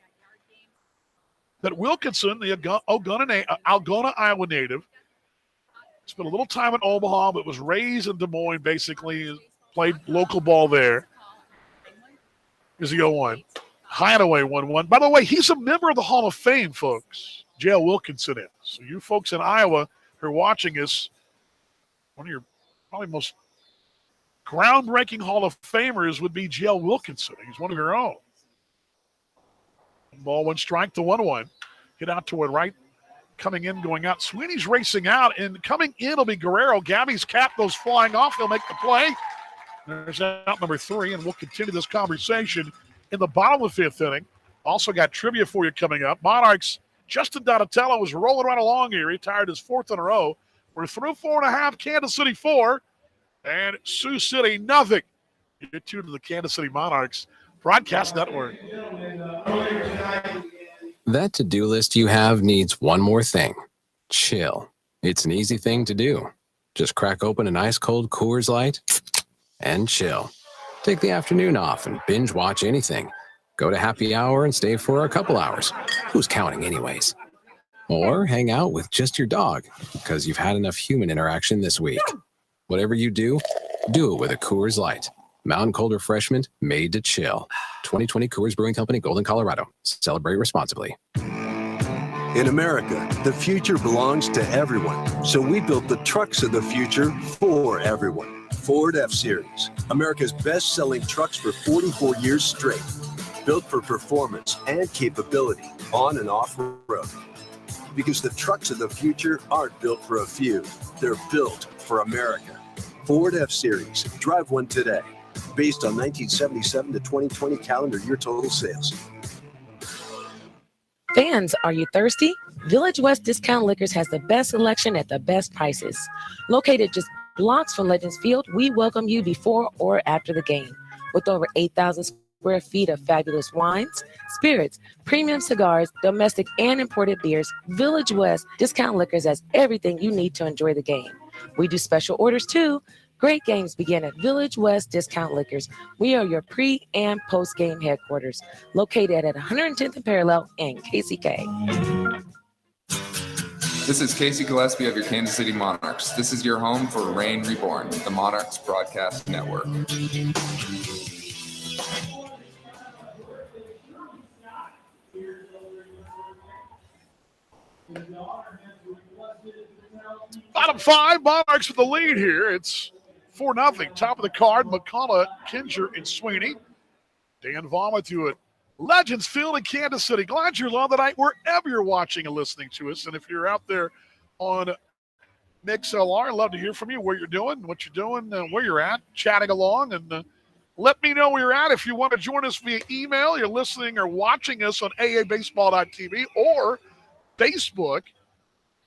But Wilkinson, the Algona, Iowa native, spent a little time in Omaha, but was raised in Des Moines, basically, played local ball there. Here's the 0-1. Hideaway 1-1. By the way, he's a member of the Hall of Fame, folks. J.L. Wilkinson is. So you folks in Iowa who are watching us, one of your probably most groundbreaking Hall of Famers would be J.L. Wilkinson. He's one of your own. Ball 1 strike to 1-1. Hit out toward right. Coming in, going out. Sweeney's racing out, and coming in will be Guerrero. Gabby's cap goes flying off. He'll make the play. There's out number 3, and we'll continue this conversation in the bottom of the 5th inning. Also got trivia for you coming up. Monarchs, Justin Donatello is rolling right along here. He retired his 4th in a row. We're through 4.5, Kansas City 4, and Sioux City nothing. You're tuned to the Kansas City Monarchs Broadcast Network. That to-do list you have needs one more thing. Chill. It's an easy thing to do. Just crack open an ice-cold Coors Light and chill. Take the afternoon off and binge watch anything. Go to happy hour and stay for a couple hours. Who's counting anyways? Or hang out with just your dog because you've had enough human interaction this week. Whatever you do it with a Coors Light. Mountain cold refreshment made to chill. 2020 Coors Brewing Company, Golden, Colorado. Celebrate responsibly. In America, the future belongs to everyone. So we built the trucks of the future for everyone. Ford F-Series, America's best-selling trucks for 44 years straight. Built for performance and capability on and off-road. Because the trucks of the future aren't built for a few. They're built for America. Ford F-Series. Drive one today. Based on 1977 to 2020 calendar year total sales. Fans, are you thirsty? Village West Discount Liquors has the best selection at the best prices. Located just blocks from Legends Field, we welcome you before or after the game. With over 8,000 square feet of fabulous wines, spirits, premium cigars, domestic and imported beers, Village West Discount Liquors has everything you need to enjoy the game. We do special orders too. Great games begin at Village West Discount Liquors. We are your pre- and post-game headquarters, located at 110th and Parallel in KCK. This is Casey Gillespie of your Kansas City Monarchs. This is your home for Reign Reborn, the Monarchs Broadcast Network. Bottom five, Monarchs with the lead here. It's 4-0. Top of the card, McCullough, Kinger, and Sweeney. Dan Vaughn with you at Legends Field in Kansas City. Glad you're along tonight wherever you're watching and listening to us. And if you're out there on MixLR, I'd love to hear from you, what you're doing, where you're at, chatting along. And let me know where you're at. If you want to join us via email, you're listening or watching us on aabaseball.tv or Facebook,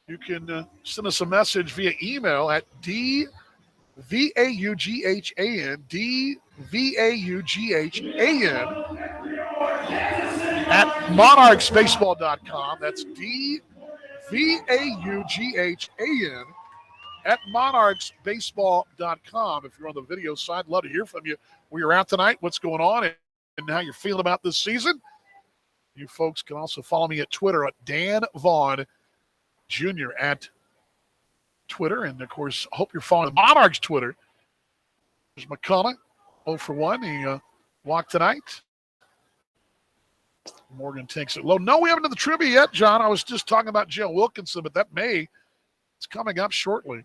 you can send us a message via email at DVAUGHAN at monarchsbaseball.com. That's DVAUGHAN at monarchsbaseball.com. If you're on the video side, love to hear from you where you're at tonight, what's going on, and how you're feeling about this season. You folks can also follow me at Twitter at Dan Vaughn Jr. at Twitter. And, of course, I hope you're following the Monarchs Twitter. There's McCullough, 0 for 1. He walked tonight. Morgan takes it low. No, we haven't done the trivia yet, John. I was just talking about J.L. Wilkinson, but it's coming up shortly.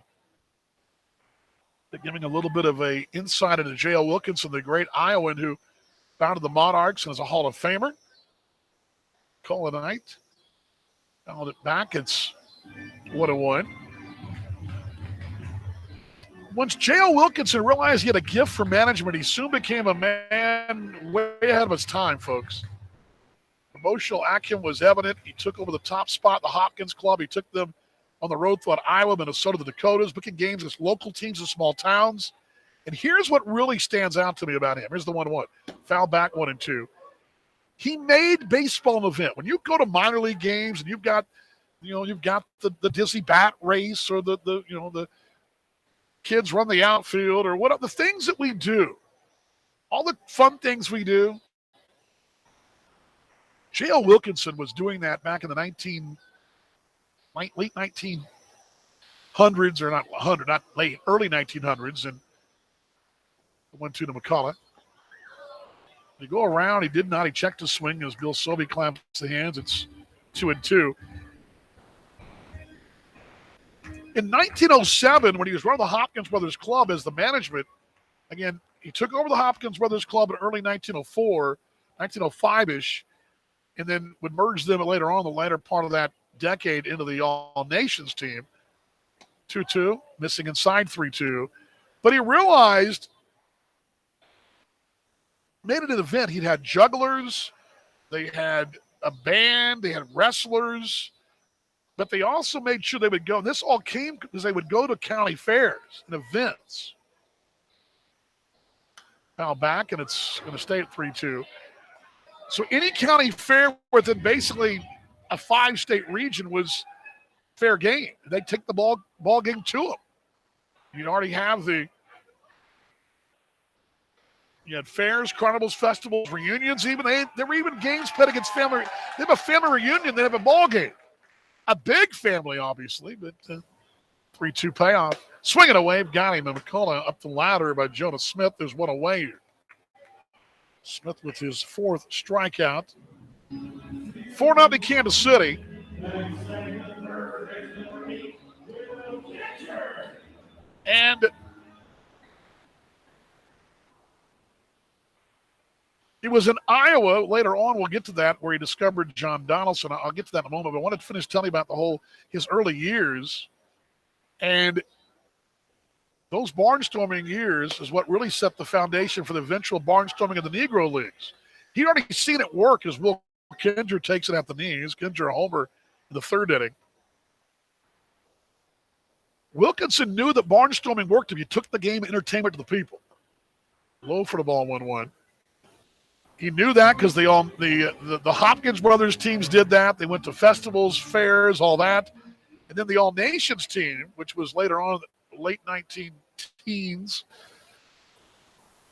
They're giving a little bit of a insight into J.L. Wilkinson, the great Iowan who founded the Monarchs and is a Hall of Famer. Call it a night. Found it back. It's 1-1. Once J.L. Wilkinson realized he had a gift for management, he soon became a man way ahead of his time, folks. Emotional acumen was evident. He took over the top spot, the Hopkins Club. He took them on the road throughout Iowa, Minnesota, the Dakotas, booking games against local teams in small towns. And here's what really stands out to me about him. Here's the 1-1. Foul back 1 and 2. He made baseball an event. When you go to minor league games and you've got the Disney bat race or the kids run the outfield or what the things that we do, all the fun things we do. J.L. Wilkinson was doing that back in the late 1900s, or early 1900s, and 1-2 to McCullough. They go around. He did not. He checked his swing as Bill Sobey clamps the hands. It's 2-2. In 1907, when he was running the Hopkins Brothers Club as the management, again, he took over the Hopkins Brothers Club in early 1904, 1905-ish, and then would merge them later on, the later part of that decade, into the All-Nations team. 2-2, missing inside 3-2. But he realized, made it an event. He'd had jugglers, they had a band, they had wrestlers, but they also made sure they would go. And this all came because they would go to county fairs and events. Now back, and it's going to stay at 3-2. So any county fair within basically a 5-state region was fair game. They'd take the ball game to them. You'd already have you had fairs, carnivals, festivals, reunions. Even there were even games played against family. They have a family reunion. They have a ball game. A big family, obviously, but 3-2 payoff. Swinging away, got him. And McCullough up the ladder by Jonah Smith. There's one away here. Smith with his 4th strikeout. 4-0 Kansas City. And it was in Iowa. Later on, we'll get to that, where he discovered John Donaldson. I'll get to that in a moment, but I wanted to finish telling you about his early years. And those barnstorming years is what really set the foundation for the eventual barnstorming of the Negro Leagues. He'd already seen it work as Will Kinger takes it at the knees. Kinger a homer in the 3rd inning. Wilkinson knew that barnstorming worked if you took the game entertainment to the people. Low for the ball, 1-1. He knew that because the Hopkins Brothers teams did that. They went to festivals, fairs, all that. And then the All-Nations team, which was later on, late 19-teens,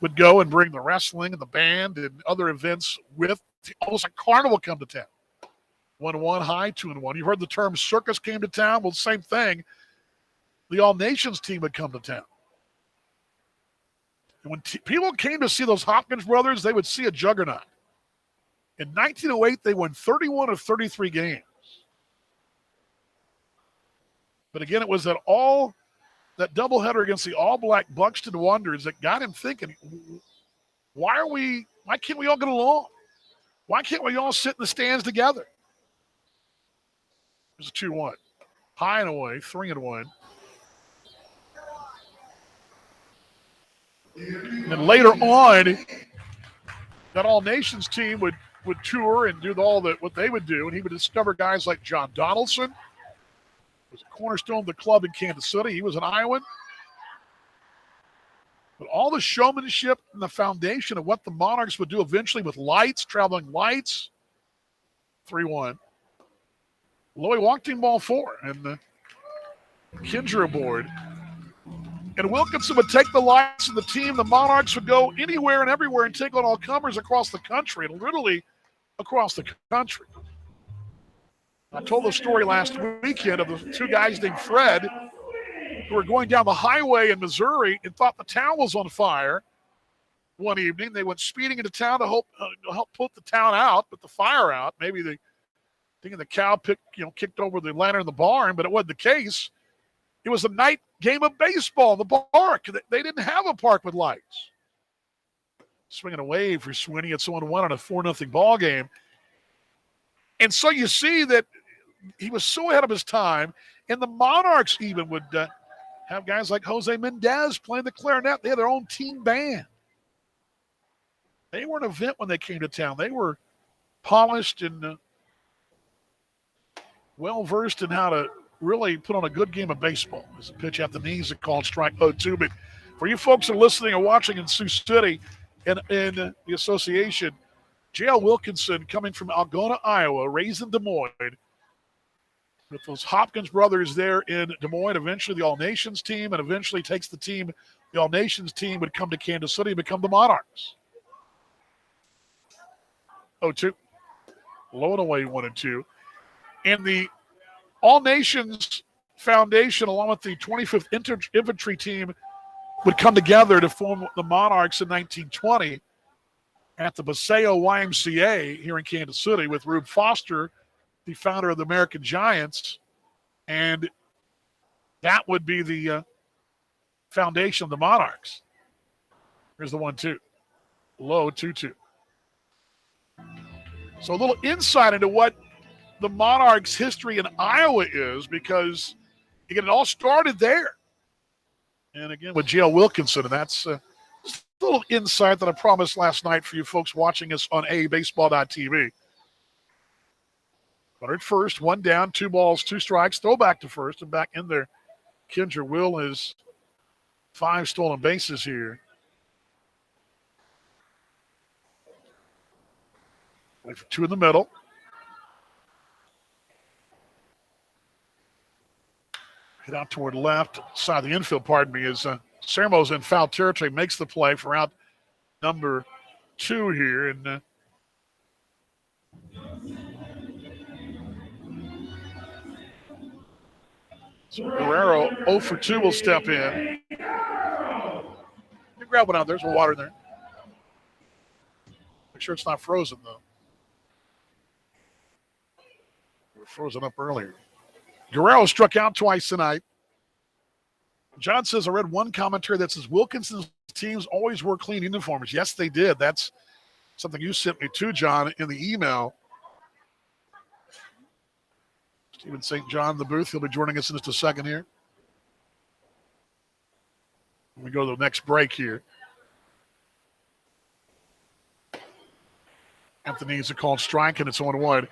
would go and bring the wrestling and the band and other events with almost a carnival come to town. 1-1 high, 2-1. You heard the term circus came to town. Well, same thing. The All Nations team had come to town. And when people came to see those Hopkins brothers, they would see a juggernaut. In 1908, they won 31 of 33 games. But again, it was that doubleheader against the all-black Buxton Wanderers that got him thinking, why can't we all get along? Why can't we all sit in the stands together? It was a 2-1. High and away, 3-1. And then later on, that All Nations team would tour and do what they would do, and he would discover guys like John Donaldson, who was a cornerstone of the club in Kansas City. He was an Iowan. But all the showmanship and the foundation of what the Monarchs would do eventually with lights, traveling lights, 3-1. Lowy walked in ball 4, and the Kinger aboard. And Wilkinson would take the lights and the team. The Monarchs would go anywhere and everywhere and take on all comers across the country, and literally across the country. I told the story last weekend of the two guys named Fred who were going down the highway in Missouri and thought the town was on fire. One evening, they went speeding into town to help put the town out, put the fire out. Maybe they thinking the cow kicked over the lantern in the barn, but it wasn't the case. It was a night game of baseball in the park. They didn't have a park with lights. Swinging away for Swinney. It's 1-1 on a 4-0 ball game. And so you see that he was so ahead of his time. And the Monarchs even would have guys like Jose Mendez playing the clarinet. They had their own team band. They were an event when they came to town. They were polished and well-versed in how to really put on a good game of baseball. There's a pitch at the knees, a called strike 0-2. But for you folks who are listening or watching in Sioux City in the association, J.L. Wilkinson coming from Algona, Iowa, raised in Des Moines, with those Hopkins brothers there in Des Moines, eventually the All-Nations team, and eventually takes the team. The All-Nations team would come to Kansas City and become the Monarchs. 0-2. Low and away, 1-2. And the All-Nations Foundation, along with the 25th Infantry team, would come together to form the Monarchs in 1920 at the Paseo YMCA here in Kansas City with Rube Foster, the founder of the American Giants. And that would be the foundation of the Monarchs. Here's the 1-2. Low, 2-2. So a little insight into what the Monarchs' history in Iowa is, because again, it all started there. And again, with J.L. Wilkinson, and that's a little insight that I promised last night for you folks watching us on abaseball.tv. Runner at first, 1 down, 2 balls, 2 strikes, throw back to first and back in there. Kinger will his 5 stolen bases here. Wait for 2 in the middle. Hit out toward left side of the infield, pardon me, as Sermo's in foul territory, makes the play for out number 2 here. And so Guerrero 0 for 2 will step in. You grab one out. There's some water in there. Make sure it's not frozen, though. We were frozen up earlier. Guerrero struck out twice tonight. John says, I read one commentary that says Wilkinson's teams always wore clean uniforms. Yes, they did. That's something you sent me too, John, in the email. Stephen St. John in the booth. He'll be joining us in just a second here. We go to the next break here. Anthony's a called strike, and it's 1-1.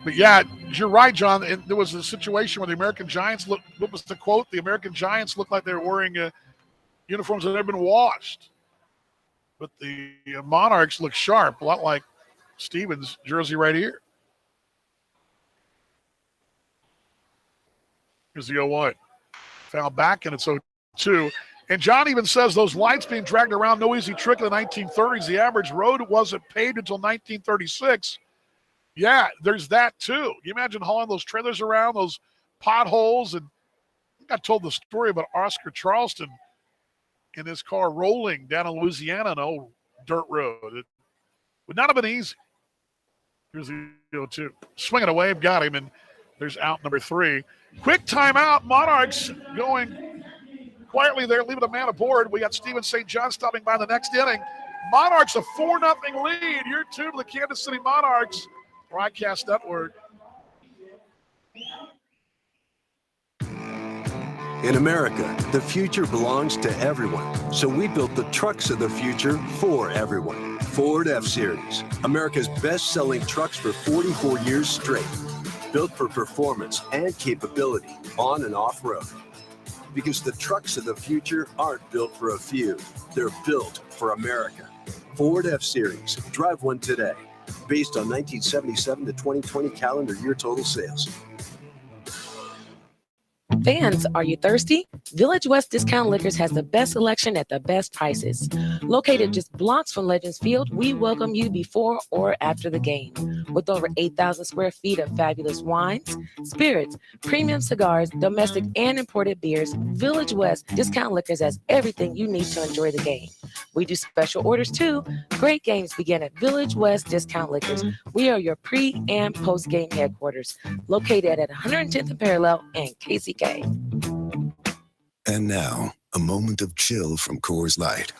But yeah, you're right, John. And there was a situation where the American Giants what was the quote? The American Giants looked like they were wearing uniforms that had never been washed. But the Monarchs look sharp, a lot like Stevens' jersey right here. Here's the 0-1. Foul back, and it's 0-2. And John even says those lights being dragged around, no easy trick in the 1930s. The average road wasn't paved until 1936. Yeah, there's that too. You imagine hauling those trailers around those potholes. And I think I told the story about Oscar Charleston in his car rolling down in Louisiana on an old dirt road. It would not have been easy. Here's the 0-2. Swinging a wave, got him, and there's out number 3. Quick timeout. Monarchs going quietly there, leaving a man aboard. We got Steven St. John stopping by in the next inning. Monarchs a 4-0 lead. You're tuned to the Kansas City Monarchs Broadcast Network. In America, the future belongs to everyone. So we built the trucks of the future for everyone. Ford F-Series, America's best-selling trucks for 44 years straight. Built for performance and capability on and off-road. Because the trucks of the future aren't built for a few. They're built for America. Ford F-Series. Drive one today. Based on 1977 to 2020 calendar year total sales. Fans, are you thirsty? Village West Discount Liquors has the best selection at the best prices. Located just blocks from Legends Field, we welcome you before or after the game. With over 8,000 square feet of fabulous wines, spirits, premium cigars, domestic and imported beers, Village West Discount Liquors has everything you need to enjoy the game. We do special orders too. Great games begin at Village West Discount Liquors. We are your pre- and post-game headquarters, located at 110th and Parallel and KCK. And now, a moment of chill from Coors Light.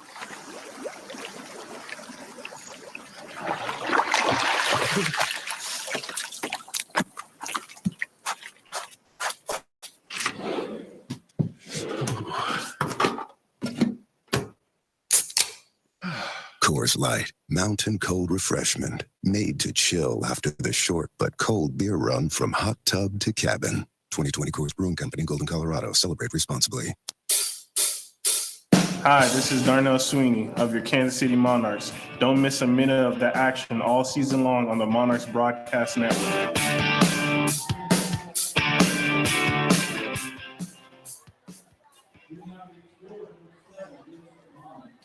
Coors Light, mountain cold refreshment, made to chill after the short but cold beer run from hot tub to cabin. 2020 Coors Brewing Company, Golden, Colorado. Celebrate responsibly. Hi, this is Darnell Sweeney of your Kansas City Monarchs. Don't miss a minute of the action all season long on the Monarchs Broadcast Network.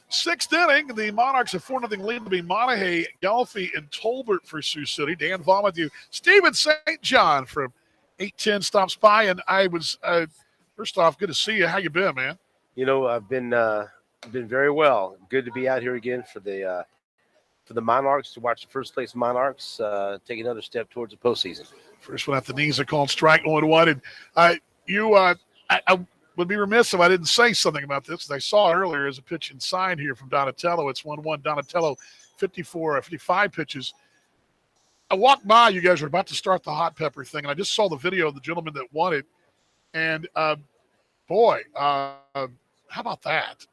Sixth inning, the Monarchs have 4-0 lead to be Monahey, Gelfie, and Tolbert for Sioux City. Dan Vaughn with you. Steven St. John from 810 stops by, and I was first off, good to see you. How you been, man? You know, I've been very well. Good to be out here again for the Monarchs, to watch the first place Monarchs take another step towards the postseason. First one at the knees, a called strike 0-1. And I would be remiss if I didn't say something about this, because I saw it earlier as a pitch inside here from Donatello. It's 1-1. Donatello, 55 pitches. I walked by, you guys were about to start the hot pepper thing, and I just saw the video of the gentleman that won it. And how about that?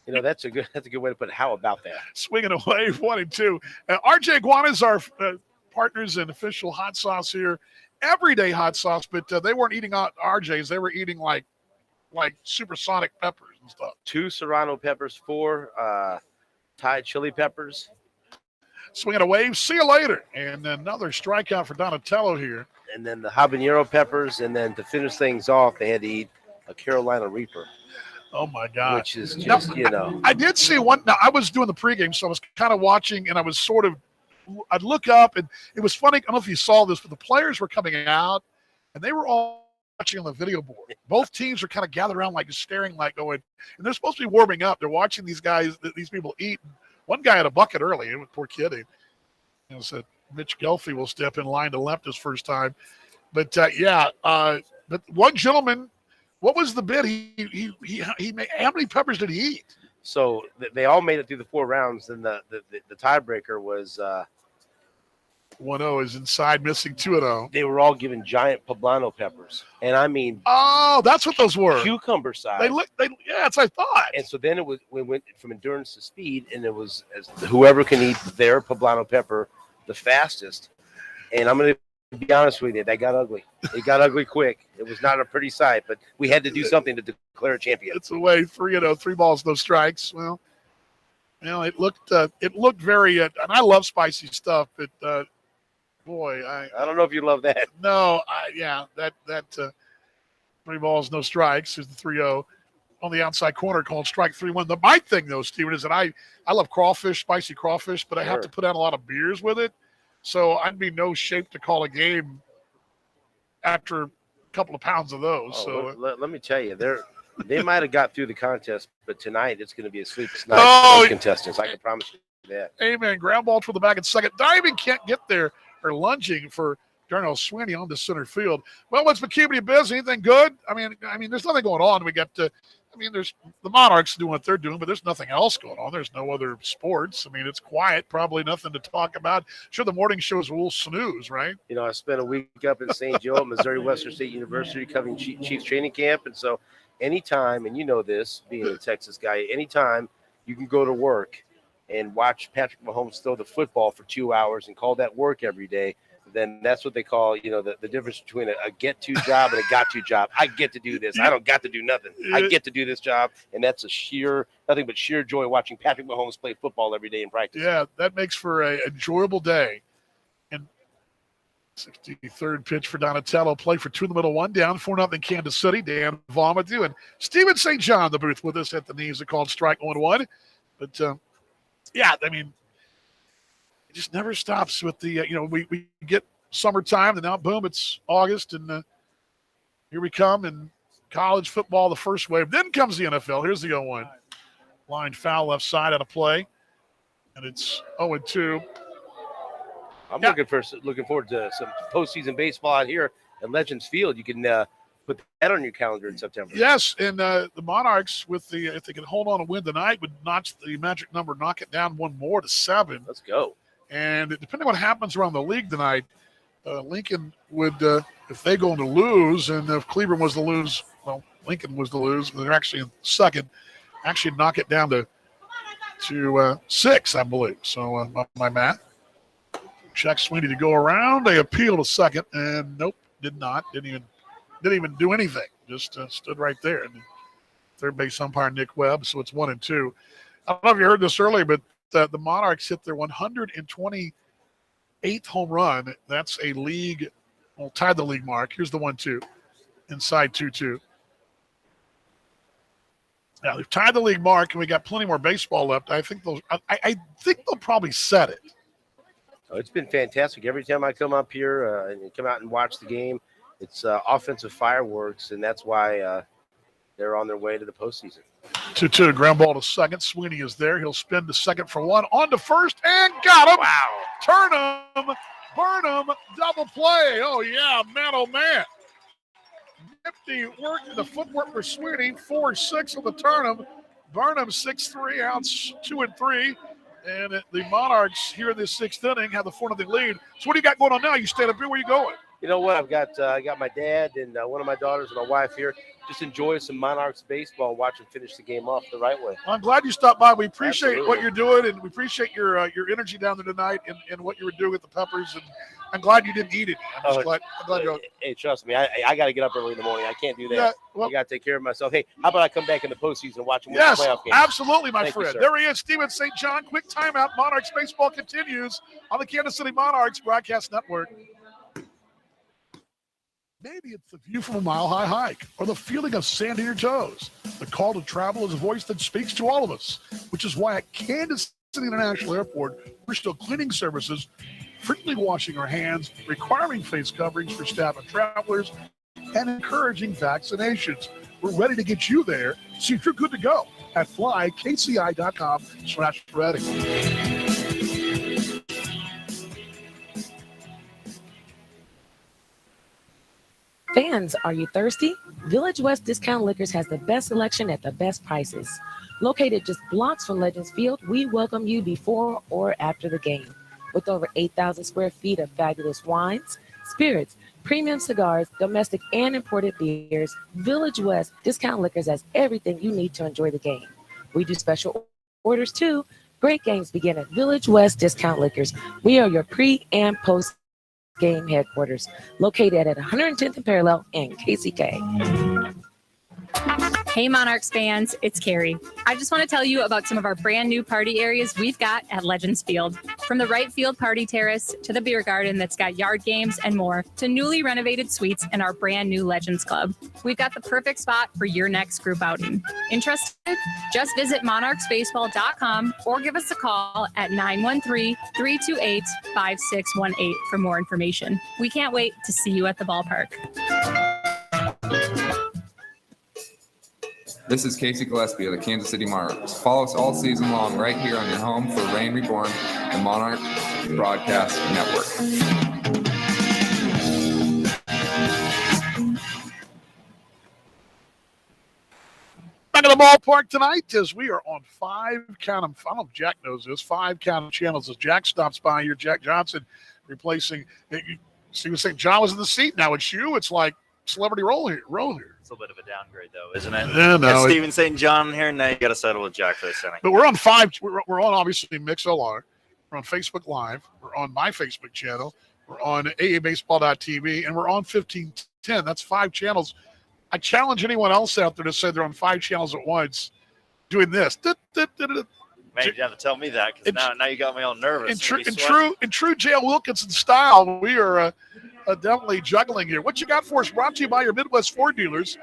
You know, that's a good way to put it. How about that? Swinging away, 1-2. RJ Guana's our partners and official hot sauce here. Everyday hot sauce, but they weren't eating RJ's. They were eating like supersonic peppers and stuff. 2 serrano peppers, 4 Thai chili peppers. Swinging a wave. See you later. And another strikeout for Donatello here. And then the habanero peppers. And then to finish things off, they had to eat a Carolina Reaper. Oh, my God. Which is just, I did see one. Now, I was doing the pregame, so I was kind of watching, and I was I'd look up, and it was funny. I don't know if you saw this, but the players were coming out, and they were all watching on the video board. Both teams were kind of gathered around, like staring, like going, and they're supposed to be warming up. They're watching these guys, these people eat. One guy had a bucket early. Poor kid. Said Mitch Gelfie will step in line to left his first time. But but one gentleman, what was the bid? He made, how many peppers did he eat? So they all made it through the 4 rounds. Then the tiebreaker was 1-0 is inside, missing 2-0. They were all given giant poblano peppers, and I mean, oh, that's what those were. Cucumber size. That's what I thought. And so then we went from endurance to speed, and it was whoever can eat their poblano pepper the fastest. And I'm going to be honest with you, that got ugly. It got ugly quick. It was not a pretty sight, but we had to do something to declare a champion. It's away 3 balls, no strikes. Well, it looked very, and I love spicy stuff, but boy, I don't know if you love that. No, that 3 balls, no strikes is the 3-0 on the outside corner called strike 3-1. My thing though, Steven, is that I love crawfish, spicy crawfish, but I have to put out a lot of beers with it. So I'd be no shape to call a game after a couple of pounds of those. Oh, let me tell you, they might have got through the contest, but tonight it's going to be a sleepless night for those contestants. I can promise you that. Amen. Ground ball for the back in second. Diving can't get there, or lunging for Darnell Sweeney on the center field. Well, what's McKeebity Biz? Anything good? I mean, there's nothing going on. We got there's the Monarchs doing what they're doing, but there's nothing else going on. There's no other sports. I mean, it's quiet, probably nothing to talk about. Sure, the morning show is a little snooze, right? You know, I spent a week up in St. Joe at Missouri Western State University covering Chiefs training camp. And so anytime, and you know this, being a Texas guy, anytime you can go to work and watch Patrick Mahomes throw the football for 2 hours and call that work every day, then that's what they call, the difference between a get-to job and a got-to job. I get to do this. I don't got to do nothing. I get to do this job, and that's nothing but sheer joy watching Patrick Mahomes play football every day in practice. Yeah, that makes for an enjoyable day. And 63rd pitch for Donatello. Play for 2 in the middle, 1 down, 4-0 Kansas City. Dan Vomitu and Steven St. John, the booth with us at the knees. They called strike 1-1. But, it just never stops with the, we get summertime, and now, boom, it's August, and here we come. And college football, the first wave. Then comes the NFL. Here's the 0-1. Line foul left side out of play, and it's 0-2. I'm looking forward to some postseason baseball out here at Legends Field. You can put that on your calendar in September. Yes, and the Monarchs, if they can hold on and win tonight, would notch the magic number, knock it down 1 more to 7. Let's go. And depending on what happens around the league tonight, Lincoln would, if they go to lose, and if Cleveland was to lose, well, Lincoln was to lose, they're actually in second, actually knock it down to 6, I believe. So my math. Check Sweeney to go around. They appeal to second, and nope, did not. Didn't even do anything. Just stood right there. And third base umpire Nick Webb. So it's 1-2. I don't know if you heard this earlier, but the Monarchs hit their 128th home run. That's a league, tied the league mark. Here's the 1-2, inside 2-2. Now they've tied the league mark, and we got plenty more baseball left. I think they'll probably set it. Oh, it's been fantastic. Every time I come up here and come out and watch the game, it's offensive fireworks, and that's why they're on their way to the postseason. 2-2, ground ball to second. Sweeney is there. He'll spin to second for 1. On to first, and got him. Wow. Turn him, burn him, double play. Oh, yeah, man, oh, man. Nifty work, the footwork for Sweeney, 4-6 on the turn him. Burnham 6-3, outs 2 and 3. And the Monarchs here in this 6th inning have the 4-0 lead. So what do you got going on now? You staying up here? Where you going? You know what? I got my dad and one of my daughters and my wife here. Just enjoy some Monarchs baseball and watch them finish the game off the right way. I'm glad you stopped by. We appreciate what you're doing, and we appreciate your energy down there tonight and what you were doing with the Peppers. And I'm glad you didn't eat it. I'm glad you're. Hey, trust me, I got to get up early in the morning. I can't do that. Yeah, well, I got to take care of myself. Hey, how about I come back in the postseason and watch them win yes, the playoff game? Absolutely, my Thank you, friend. sir. There he is, Steven St. John. Quick timeout. Monarchs baseball continues on the Kansas City Monarchs Broadcast Network. Maybe it's the view from a mile-high hike or the feeling of sand in your toes. The call to travel is a voice that speaks to all of us, which is why at Kansas City International Airport, we're still cleaning services, frequently washing our hands, requiring face coverings for staff and travelers, and encouraging vaccinations. We're ready to get you there. See if you're good to go at flykci.com/ready. Fans, are you thirsty? Village West Discount Liquors has the best selection at the best prices. Located just blocks from Legends Field, we welcome you before or after the game. With over 8,000 square feet of fabulous wines, spirits, premium cigars, domestic and imported beers, Village West Discount Liquors has everything you need to enjoy the game. We do special orders too. Great games begin at Village West Discount Liquors. We are your pre and post game headquarters, located at 110th and Parallel in KCK. Hey Monarchs fans, it's Carrie. I just want to tell you about some of our brand new party areas we've got at Legends Field. From the right field party terrace to the beer garden that's got yard games and more, to newly renovated suites and our brand new Legends Club. We've got the perfect spot for your next group outing. Interested? Just visit monarchsbaseball.com or give us a call at 913-328-5618 for more information. We can't wait to see you at the ballpark. This is Casey Gillespie of the Kansas City Monarchs. Follow us all season long right here on your home for Rain Reborn, the Monarch Broadcast Network. Back at the ballpark tonight as we are on 5 count. I don't know if Jack knows this. 5 count channels as Jack stops by here. Jack Johnson replacing. He was saying John was in the seat. Now it's you. It's like celebrity role here. It's a little bit of a downgrade, though, isn't it? Yeah, no. Got Steven St. John here. Now you got to settle with Jack for this inning. But we're on 5. We're on obviously MixLR. We're on Facebook Live. We're on my Facebook channel. We're on AABaseball.tv, and we're on 1510. That's 5 channels. I challenge anyone else out there to say they're on 5 channels at once doing this. Man, you have to tell me that because now you got me all nervous. In true J.L. Wilkinson style, we are definitely juggling here. What you got for us? Brought to you by your Midwest Ford dealers.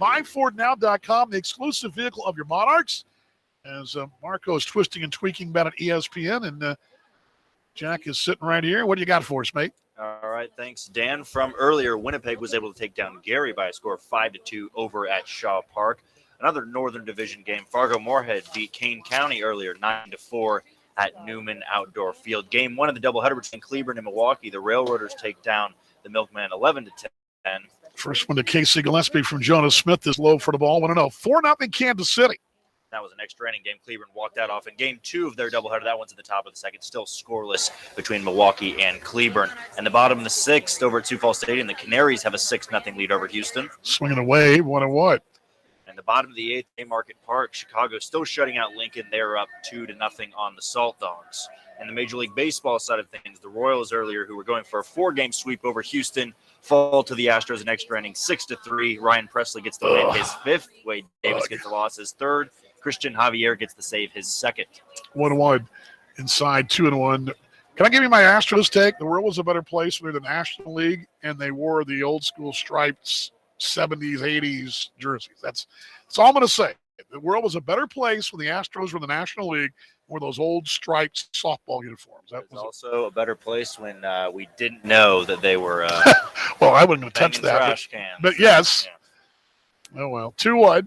BuyFordNow.com, the exclusive vehicle of your Monarchs. As Marco is twisting and tweaking about at ESPN, and Jack is sitting right here. What do you got for us, mate? All right, thanks, Dan. From earlier, Winnipeg was able to take down Gary by a score of 5-2 over at Shaw Park. Another Northern Division game. Fargo-Moorhead beat Kane County earlier, 9-4 at Newman Outdoor Field. Game 1 of the doubleheader between Cleburne and Milwaukee. The Railroaders take down the Milkmen 11-10. First one to Casey Gillespie from Jonas Smith is low for the ball. 1-0. 4-0 Kansas City. That was an extra inning game. Cleburne walked that off in game 2 of their doubleheader. That one's at the top of the second, still scoreless between Milwaukee and Cleburne. And the bottom of the 6th over at Sioux Falls Stadium, the Canaries have a 6-0 lead over Houston. Swinging away, 1-1. And the bottom of the 8th, Haymarket Park, Chicago still shutting out Lincoln. They're up 2-0 on the Salt Dogs. And the Major League Baseball side of things, the Royals earlier, who were going for a 4-game sweep over Houston, fall to the Astros in extra inning 6-3. Ryan Presley gets the win, his 5th. Wade Davis gets the loss, his 3rd. Christian Javier gets the save, his 2nd. 1-1 inside, 2-1. Can I give you my Astros take? The world was a better place when they were the National League and they wore the old school striped 70s, 80s jerseys. That's all I'm going to say. The world was a better place when the Astros were in the National League and wore those old striped softball uniforms. That was also a better place when we didn't know that they were well, I wasn't going to touch that. Trash cans. But yes. Yeah. Oh, well. 2-1.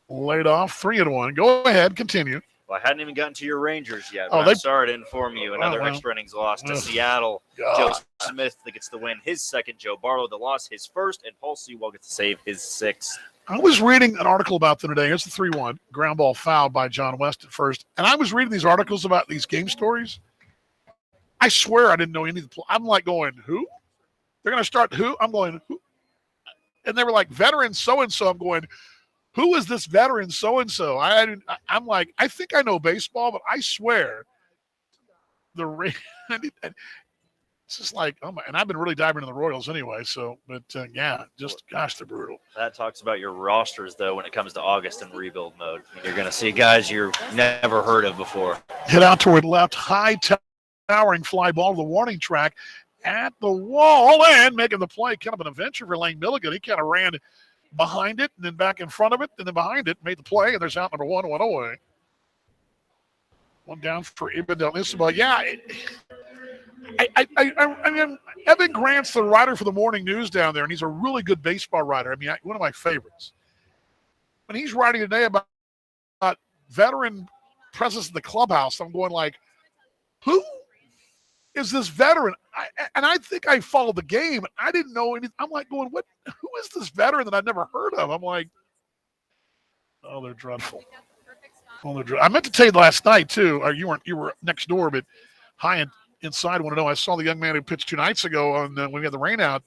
Laid off, 3-1. Go ahead, continue. Well, I hadn't even gotten to your Rangers yet. But I'm sorry to inform you. Another extra innings loss to Seattle. God. Joe Smith that gets the win, his 2nd. Joe Barlow the loss, his 1st. And Paul Sewell gets to save, his 6th. I was reading an article about them today. Here's the 3-1 ground ball foul by John West at first. And I was reading these articles about these game stories. I swear I didn't know any of the I'm like going, who? They're going to start who? I'm going, who? And they were like, veteran so-and-so. I'm going, who is this veteran so-and-so? I'm like, I think I know baseball, but I swear it's just like, oh my, and I've been really diving into the Royals anyway. So, but yeah, just gosh, they're brutal. That talks about your rosters, though, when it comes to August and rebuild mode. You're going to see guys you've never heard of before. Hit out toward left, high towering fly ball to the warning track at the wall and making the play. Kind of an adventure for Lane Milligan. He kind of ran behind it and then back in front of it and then behind it, made the play, and there's out number 1 away. One down for Ibn Del Isabel. Yeah, I mean, Evan Grant's the writer for the Morning News down there, and he's a really good baseball writer. I mean, one of my favorites. When he's writing today about veteran presence in the clubhouse, I'm going like, who is this veteran? I think I followed the game. I didn't know anything. I'm like going, what? Who is this veteran that I've never heard of? I'm like, oh, they're dreadful. I meant to tell you last night too. Or you were next door, but high and inside. Want to know? I saw the young man who pitched 2 nights ago on when we had the rain out.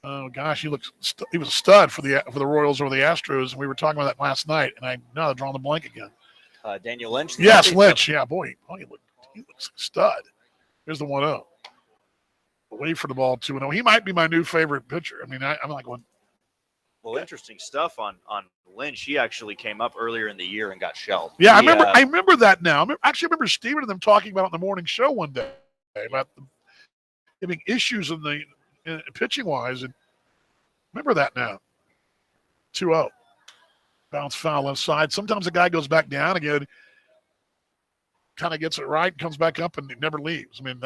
Oh gosh, he was a stud for the Royals over the Astros, and we were talking about that last night. And I'm now drawing the blank again. Daniel Lynch. Yes, Lynch. Yeah, boy, he looks a stud. Here's the 1-0. Wait for the ball 2-0. He might be my new favorite pitcher. I mean, I'm not going. Well, interesting stuff on Lynch. He actually came up earlier in the year and got shelled. Yeah, I remember that now. I remember Steven and them talking about it in the morning show one day about having issues in the pitching wise, and remember that now. 2-0. Bounce foul left side. Sometimes the guy goes back down again, kind of gets it right, comes back up, and never leaves. I mean,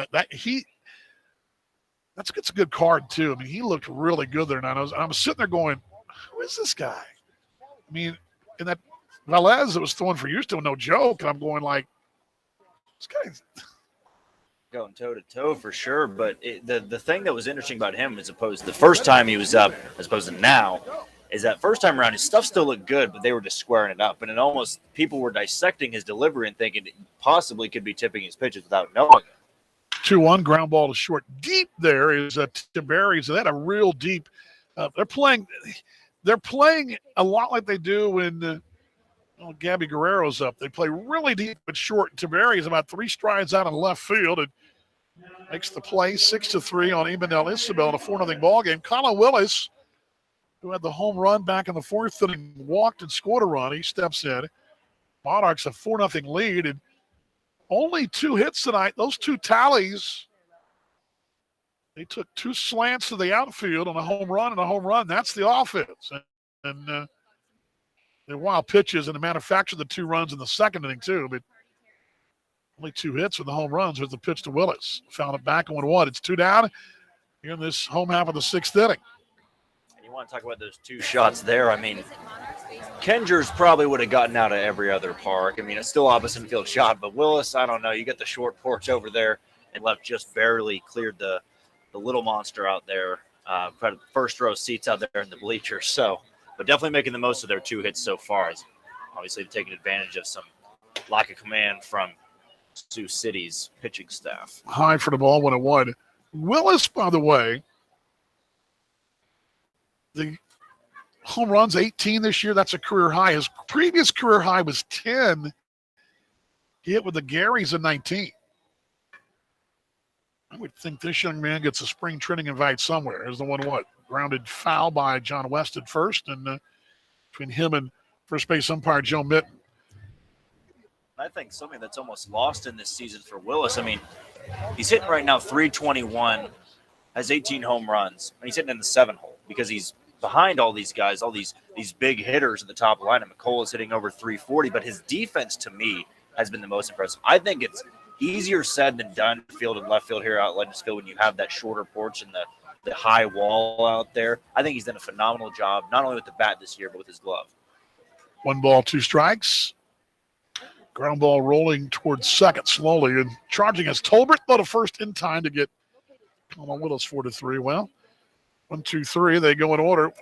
that's a good card too. I mean, he looked really good there. And I was sitting there going, who is this guy? I mean, and that Velez that was throwing for Houston, no joke. And I'm going like, this guy's going toe to toe for sure. But the thing that was interesting about him, as opposed to the first time he was up, as opposed to now, is that first time around his stuff still looked good, but they were just squaring it up, and it almost people were dissecting his delivery and thinking it possibly could be tipping his pitches without knowing it. 2-1 ground ball to short. Deep there is Tiberi. So they had a real deep. They're playing a lot like they do when Gabby Guerrero's up. They play really deep but short. Tiberi is about 3 strides out in left field and makes the play 6-3 on Emmanuel Isabel in a 4-0 ball game. Colin Willis, who had the home run back in the 4th inning, walked and scored a run. He steps in. Monarchs a 4-0 lead, and only 2 hits tonight. Those 2 tallies, they took 2 slants to the outfield on a home run and a home run. That's the offense. And they're wild pitches, and they manufactured the 2 runs in the 2nd inning too. But only 2 hits with the home runs. There's the pitch to Willis. Found it back and 1-1. It's 2 down here in this home half of the 6th inning. And you want to talk about those 2 shots there. I mean, Kenders probably would have gotten out of every other park. I mean, it's still opposite field shot, but Willis, I don't know. You get the short porch over there and left just barely cleared the little monster out there. First row seats out there in the bleachers. So, but definitely making the most of their 2 hits so far. Obviously taking advantage of some lack of command from Sioux City's pitching staff. High for the ball, 1-1. Willis, by the way, the home runs 18 this year. That's a career high. His previous career high was 10. He hit with the Garys in 19. I would think this young man gets a spring training invite somewhere. There's the 1-1. Grounded foul by John West at first, and between him and first base umpire Joe Mitten. I think something that's almost lost in this season for Willis. I mean, he's hitting right now 321, has 18 home runs, and he's hitting in the 7 hole because he's behind all these guys, all these big hitters at the top of the lineup. McCole is hitting over 340, but his defense to me has been the most impressive. I think it's easier said than done, field and left field here out at Legends Field, when you have that shorter porch and the high wall out there. I think he's done a phenomenal job, not only with the bat this year, but with his glove. 1 ball, 2 strikes. Ground ball rolling towards second slowly and charging as Tolbert thought a first in time to get Colin Willis 4-3. Well, 1, 2, 3. They go in order.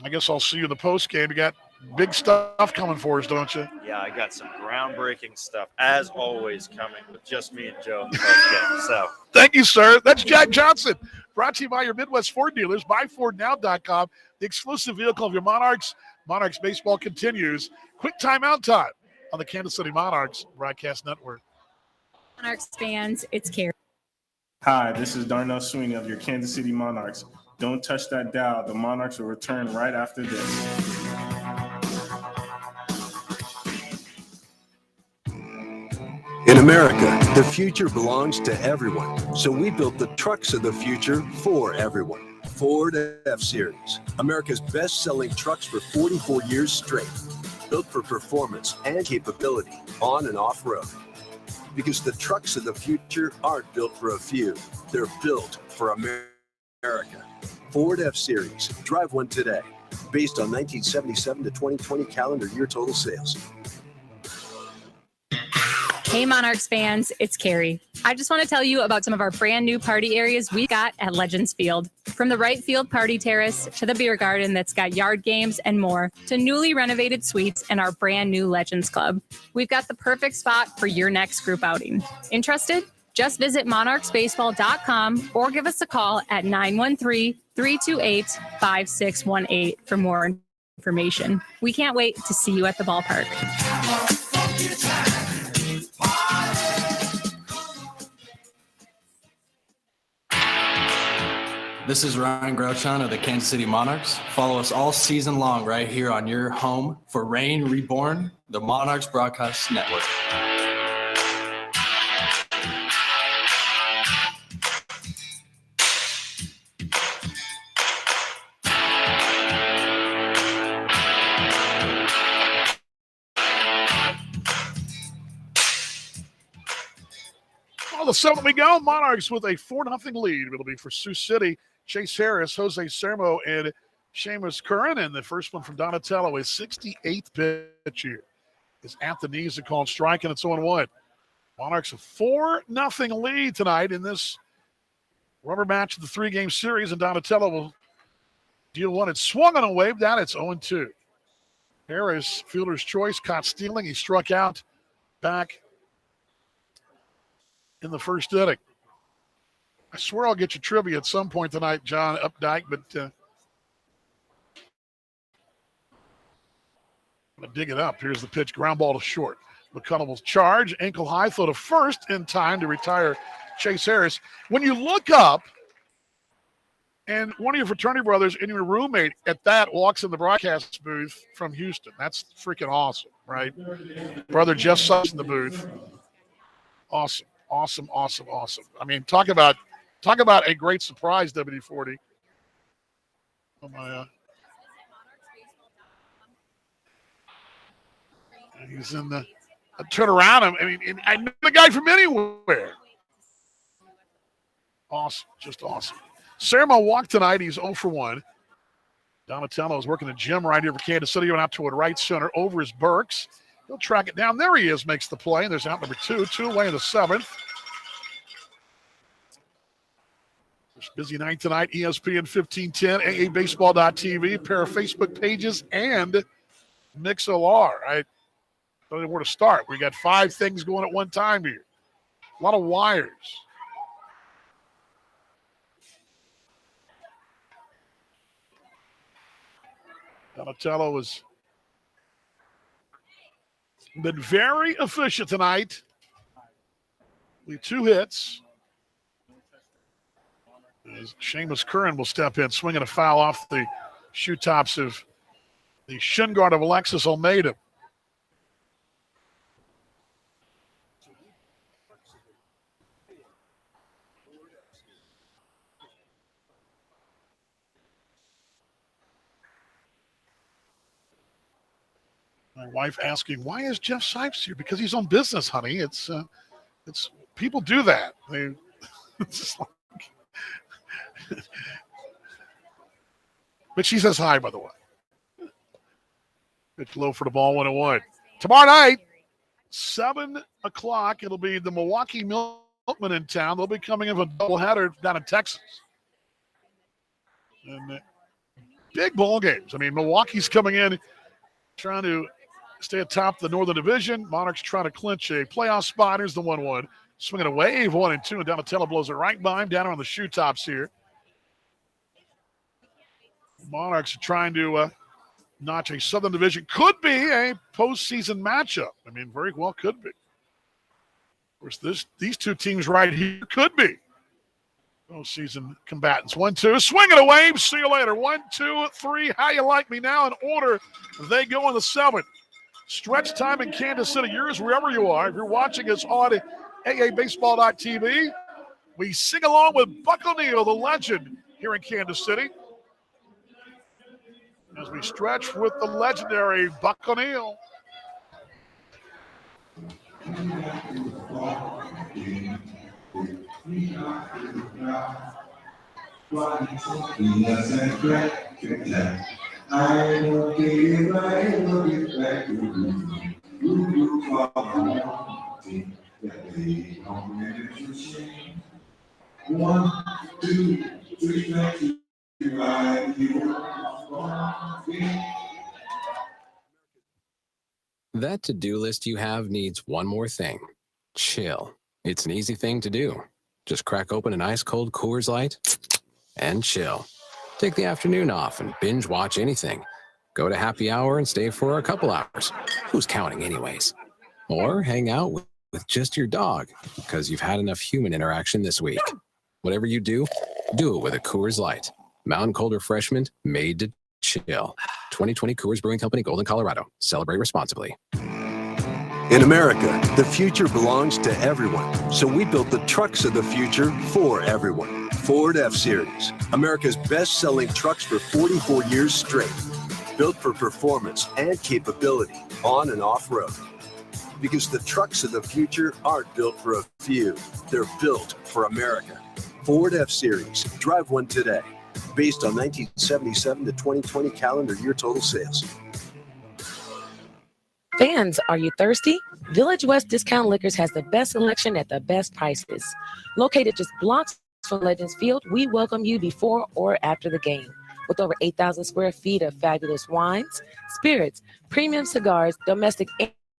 I guess I'll see you in the post game. You got big stuff coming for us, don't you? Yeah, I got some groundbreaking stuff, as always, coming with just me and Joe in the post game. So thank you, sir. That's Jack Johnson, brought to you by your Midwest Ford dealers, buyfordnow.com, the exclusive vehicle of your Monarchs. Monarchs baseball continues. Quick timeout time on the Kansas City Monarchs Broadcast Network. Monarchs fans, it's Carrie. Hi, this is Darnell Sweeney of your Kansas City Monarchs. Don't touch that dial. The Monarchs will return right after this. In America, the future belongs to everyone. So we built the trucks of the future for everyone. Ford F-Series, America's best-selling trucks for 44 years straight. Built for performance and capability on and off-road. Because the trucks of the future aren't built for a few. They're built for America. Ford F-Series. Drive one today. Based on 1977 to 2020 calendar year total sales. Hey Monarchs fans, it's Carrie. I just want to tell you about some of our brand new party areas we got at Legends Field. From the right field party terrace to the beer garden that's got yard games and more, to newly renovated suites and our brand new Legends Club. We've got the perfect spot for your next group outing. Interested? Just visit monarchsbaseball.com or give us a call at 913-328-5618 for more information. We can't wait to see you at the ballpark. This is Ryan Grouchon of the Kansas City Monarchs. Follow us all season long right here on your home for Reign Reborn, the Monarchs Broadcast Network. Well, the 7th we go. Monarchs with a 4-0 lead. It'll be for Sioux City. Chase Harris, Jose Sermo, and Seamus Curran. And the first one from Donatello, his 68th pitch here. Is at the knees, a called strike, and it's 0-1. Monarchs a 4-0 lead tonight in this rubber match of the 3-game series, and Donatello will deal one. It's swung on a wave down. It's 0-2. Harris, fielder's choice, caught stealing. He struck out back in the first inning. I swear I'll get you trivia at some point tonight, John Updike, but I'm going to dig it up. Here's the pitch, ground ball to short. McCullum will charge, ankle high, throw to first in time to retire Chase Harris. When you look up and one of your fraternity brothers and your roommate at that walks in the broadcast booth from Houston, that's freaking awesome, right? Brother Jeff Sykes in the booth. Awesome. Awesome. I mean, talk about a great surprise, WD-40. Oh my, he's in the turn around him. I mean, I know the guy from anywhere. Awesome, just awesome. Sermo walked tonight. He's 0 for 1. Donatello is working the gym right here for Kansas City. Going out toward right center over his Burks. He'll track it down. There he is, makes the play. And there's out number 2 away in the 7th. It's a busy night tonight. ESPN 1510, AABaseball.tv, pair of Facebook pages, and MixLR. I don't know where to start. We got 5 things going at one time here. A lot of wires. Donatello has been very efficient tonight. With 2 hits. As Seamus Curran will step in, swinging a foul off the shoe tops of the shin guard of Alexis Almeida. My wife asking, why is Jeff Sipes here? Because he's on business, honey. It's people do that. It's just like, but she says hi, by the way. It's low for the ball, 1-1. Tomorrow night, 7 o'clock, it'll be the Milwaukee Milkmen in town. They'll be coming in for a doubleheader down in Texas. And big ball games. I mean, Milwaukee's coming in trying to stay atop the Northern Division. Monarchs trying to clinch a playoff spot. Here's the 1-1. Swinging a wave, 1-2, and Donatello blows it right by him down on the shoe tops here. Monarchs are trying to notch a Southern Division. Could be a postseason matchup. I mean, very well could be. Of course, these 2 teams right here could be postseason combatants. 1-2, swing it away. See you later. 1, 2, 3. How you like me now? In order, they go in the 7th. Stretch time in Kansas City. Yours wherever you are. If you're watching us on AABaseball.tv, we sing along with Buck O'Neil, the legend, here in Kansas City. As we stretch with the legendary Buck O'Neil. One, two, three, That to-do list you have needs one more thing. Chill. It's an easy thing to do. Just crack open an ice-cold Coors Light and chill. Take the afternoon off and binge watch anything. Go to happy hour and stay for a couple hours. Who's counting anyways? Or hang out with just your dog because you've had enough human interaction this week. Whatever you do, Do it with a Coors Light. Mountain Cold Refreshment made to chill. 2020 Coors Brewing Company, Golden, Colorado. Celebrate responsibly. In America, the future belongs to everyone. So we built the trucks of the future for everyone. Ford F-Series, America's best-selling trucks for 44 years straight. Built for performance and capability on and off-road. Because the trucks of the future aren't built for a few. They're built for America. Ford F-Series. Drive one today. Based on 1977 to 2020 calendar year total sales. Fans, are you thirsty? Village West Discount Liquors has the best selection at the best prices. Located just blocks from Legends Field, we welcome you before or after the game. With over 8,000 square feet of fabulous wines, spirits, premium cigars, domestic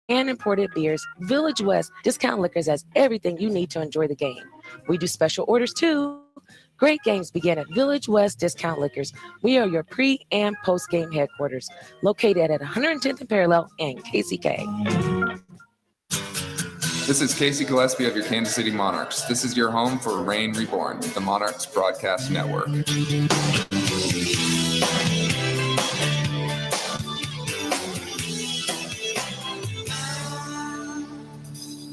and imported beers, Village West Discount Liquors has everything you need to enjoy the game. We do special orders too. Great games begin at Village West Discount Liquors. We are your pre- and post-game headquarters, located at 110th and Parallel and KCK. This is Casey Gillespie of your Kansas City Monarchs. This is your home for Reign Reborn, the Monarchs Broadcast Network.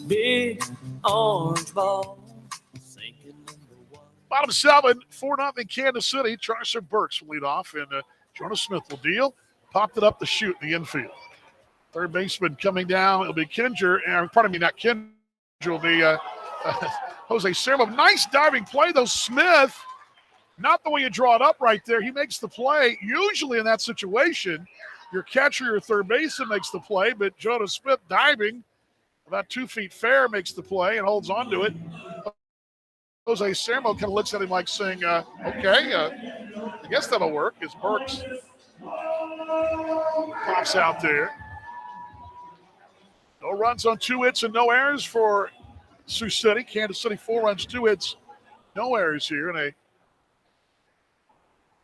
Big orange ball. Bottom 7, 4-0 Kansas City. Charcer Burks will lead off, and Jonas Smith will deal. Popped it up the chute in the infield. Third baseman coming down. It'll be Kinger. Pardon me, not Kinger. It'll be Jose Sermo. Nice diving play, though. Smith, not the way you draw it up right there. He makes the play. Usually in that situation, your catcher or third baseman makes the play, but Jonas Smith diving about 2 feet fair makes the play and holds on to it. Jose Sermo kind of looks at him like saying, okay, I guess that'll work, as Burks pops out there. No runs on 2 hits and no errors for Sioux City. Kansas City 4 runs, 2 hits, no errors here in a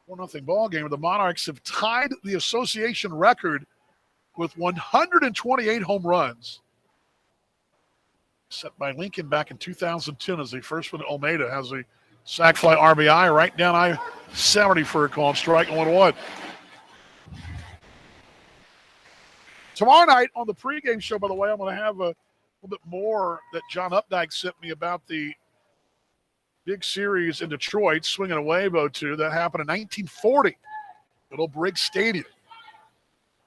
4-0 ball game. The Monarchs have tied the association record with 128 home runs, set by Lincoln back in 2010 as the first one. Almeida has a sac fly RBI right down I-70 for a call, strike 1-1. Tomorrow night on the pregame show, by the way, I'm going to have a little bit more that John Updike sent me about the big series in Detroit, swinging a wave 0-2. That happened in 1940 at Old Briggs Stadium.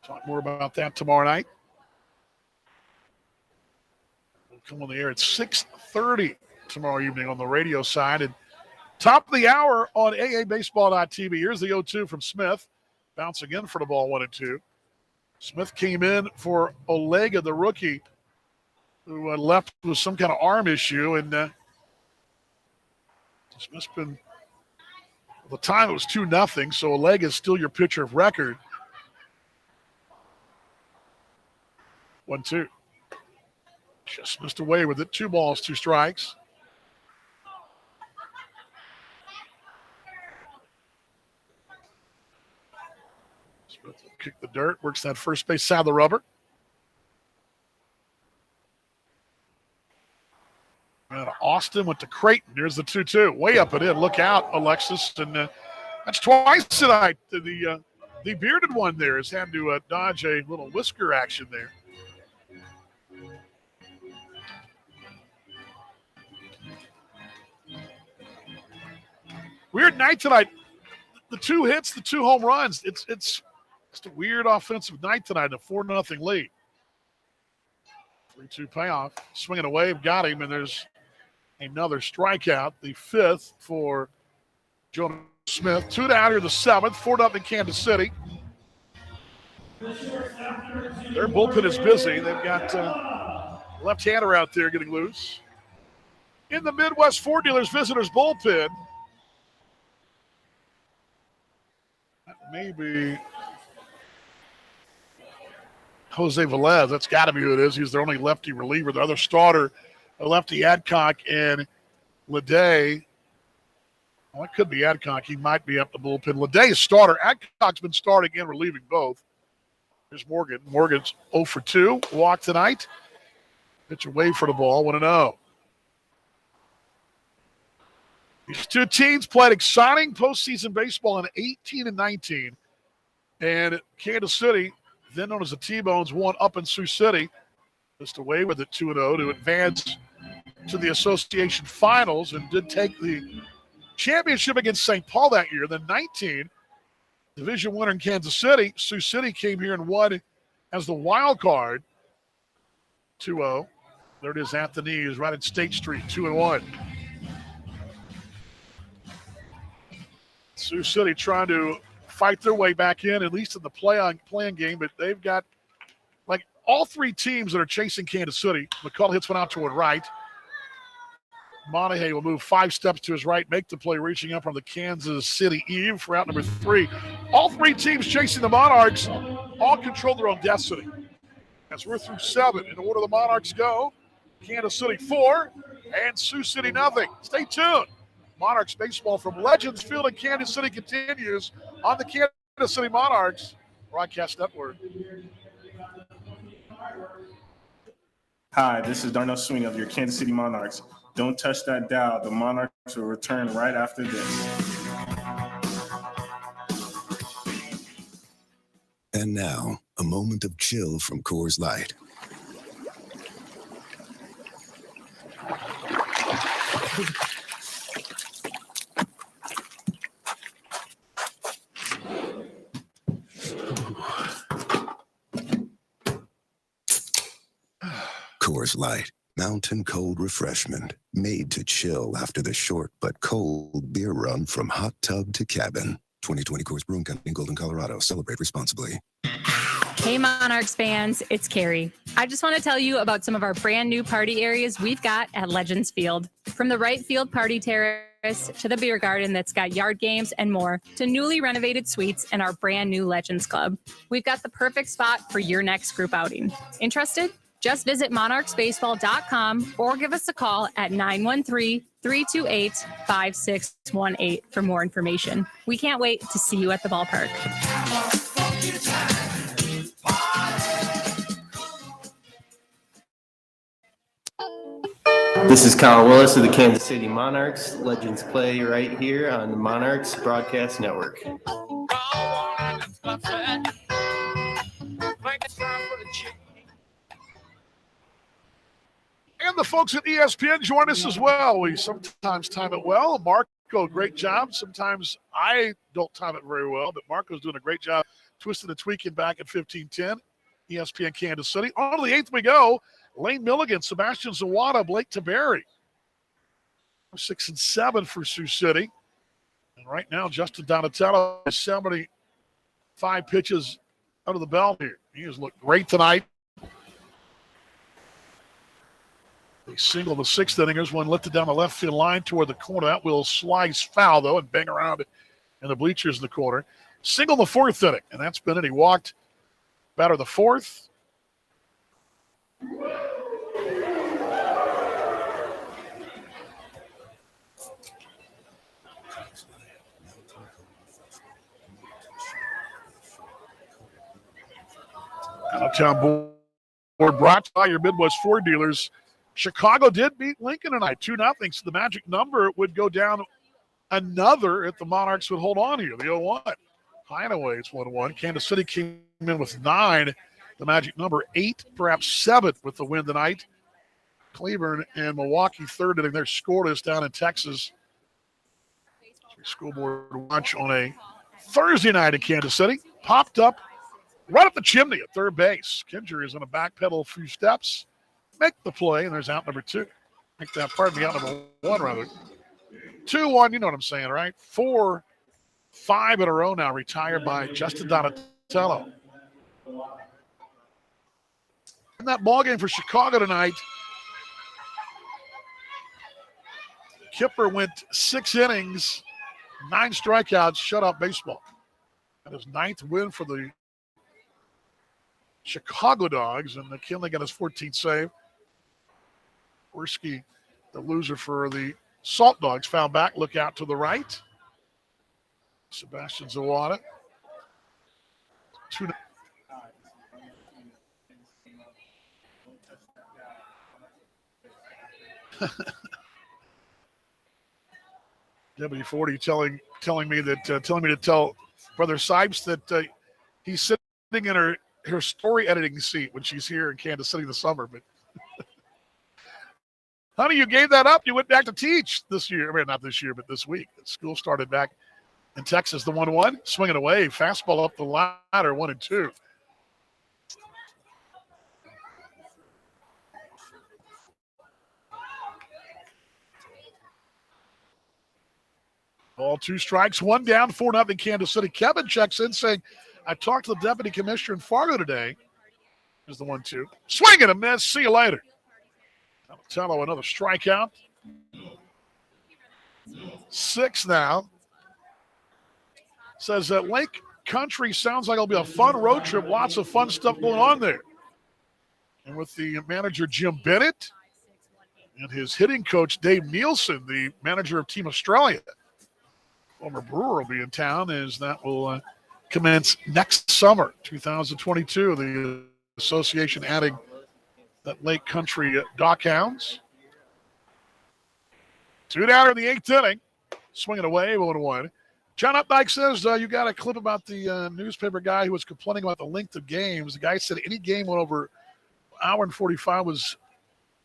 Talk more about that tomorrow night. Come on the air at 6:30 tomorrow evening on the radio side. And top of the hour on AABaseball.tv. Here's the 0-2 from Smith. Bounce again for the ball, 1-2. Smith came in for Olega, the rookie, who left with some kind of arm issue. And Smith's been, at the time it was 2-0, so Olega is still your pitcher of record. 1-2. Just missed away with it. 2 balls, 2 strikes. Smith will kick the dirt, works that first base side of the rubber. And Austin went to Creighton. Here's the 2-2. Way up and in. Look out, Alexis. And that's twice tonight. The bearded one there has had to dodge a little whisker action there. Weird night tonight. The 2 hits, the 2 home runs. It's just a weird offensive night tonight, a 4-0 lead. 3-2 payoff. Swinging away, got him, and there's another strikeout, the 5th for Jonas Smith. 2 down here, the 7th, 4-0 Kansas City. Their bullpen is busy. They've got left-hander out there getting loose. In the Midwest Ford Dealers Visitors bullpen, maybe Jose Velez. That's got to be who it is. He's their only lefty reliever. The other starter, a lefty Adcock and Leday. Well, it could be Adcock. He might be up the bullpen. Leday is starter. Adcock's been starting and relieving both. Here's Morgan. Morgan's 0 for 2. Walk tonight. Pitch away for the ball. 1-0. These two teams played exciting postseason baseball in 18 and 19. And Kansas City, then known as the T-Bones, won up in Sioux City, just away with it 2-0 to advance to the association finals and did take the championship against St. Paul that year. Then 19, division winner in Kansas City. Sioux City came here and won as the wild card 2-0. There it is, Anthony's right at State Street, 2-1. Sioux City trying to fight their way back in, at least in the playing game, but they've got like all three teams that are chasing Kansas City. McCullough hits one out toward right. Monaghan will move 5 steps to his right, make the play, reaching up on the Kansas City Eve for out number 3. All three teams chasing the Monarchs all control their own destiny. As we're through 7, in order the Monarchs go, Kansas City 4 and Sioux City nothing. Stay tuned. Monarchs baseball from Legends Field in Kansas City continues on the Kansas City Monarchs Broadcast Network. Hi, this is Darnell Sweeney of your Kansas City Monarchs. Don't touch that dial. The Monarchs will return right after this. And now, a moment of chill from Coors Light. Coors Light, mountain cold refreshment, made to chill after the short but cold beer run from hot tub to cabin. 2020 Coors Brewing Company, Golden, Colorado. Celebrate responsibly. Hey Monarchs fans, it's Carrie. I just want to tell you about some of our brand new party areas we've got at Legends Field. From the right field party terrace to the beer garden that's got yard games and more, to newly renovated suites and our brand new Legends Club. We've got the perfect spot for your next group outing. Interested? Just visit monarchsbaseball.com or give us a call at 913-328-5618 for more information. We can't wait to see you at the ballpark. This is Kyle Willis of the Kansas City Monarchs. Legends play right here on the Monarchs Broadcast Network. And the folks at ESPN join us as well. We sometimes time it well. Marco, great job. Sometimes I don't time it very well, but Marco's doing a great job twisting and tweaking back at 1510. ESPN Kansas City. On to the 8th we go. Lane Milligan, Sebastian Zawada, Blake Taberry. 6 and 7 for Sioux City. And right now, Justin Donatello is 75 pitches under the belt here. He has looked great tonight. They single the 6th inning. Here's one lifted down the left field line toward the corner. That will slice foul, though, and bang around in the bleachers in the corner. Single the 4th inning, and that's been it. He walked batter the 4th. Out-of-town board brought by your Midwest Ford dealers. Chicago did beat Lincoln tonight, 2-0. So the magic number would go down another if the Monarchs would hold on here. The 0-1. Hideaway, it's 1-1. Kansas City came in with 9. The magic number 8, perhaps 7 with the win tonight. Cleburne and Milwaukee third inning. They're scoreless down in Texas. School board watch on a Thursday night in Kansas City. Popped up right up the chimney at third base. Kinger is going to backpedal a few steps, make the play, and there's out number 2. Make that, pardon me, out number 1 rather. 2-1, you know what I'm saying, right? 4-5 in a row now, retired by Justin Donatello. In that ball game for Chicago tonight, Kipper went 6 innings, 9 strikeouts, shutout baseball. And his 9th win for the Chicago Dogs, and McKinley got his 14th save. Worski, the loser for the Salt Dogs, foul back, look out to the right. Sebastian Zawada. 2. W40 telling me to tell Brother Sipes that he's sitting in her story editing seat when she's here in Kansas City this summer. But honey, you gave that up. You went back to teach this year. I mean, not this year, but this week. School started back in Texas. The 1-1, swinging away, fastball up the ladder, 1-2. Ball 2 strikes, 1 down, 4-0 Kansas City. Kevin checks in saying, I talked to the deputy commissioner in Fargo today. Here's the 1-2. Swing and a miss. See you later. Donatello, another strikeout. 6 now. Says that Lake Country sounds like it'll be a fun road trip. Lots of fun stuff going on there. And with the manager, Jim Bennett, and his hitting coach, Dave Nielsen, the manager of Team Australia. Former Brewer will be in town as that will commence next summer, 2022. The association adding that Lake Country Dockhounds. 2 down in the 8th inning. Swinging away, 1-1. John Updike says you got a clip about the newspaper guy who was complaining about the length of games. The guy said any game went over an hour and 45 was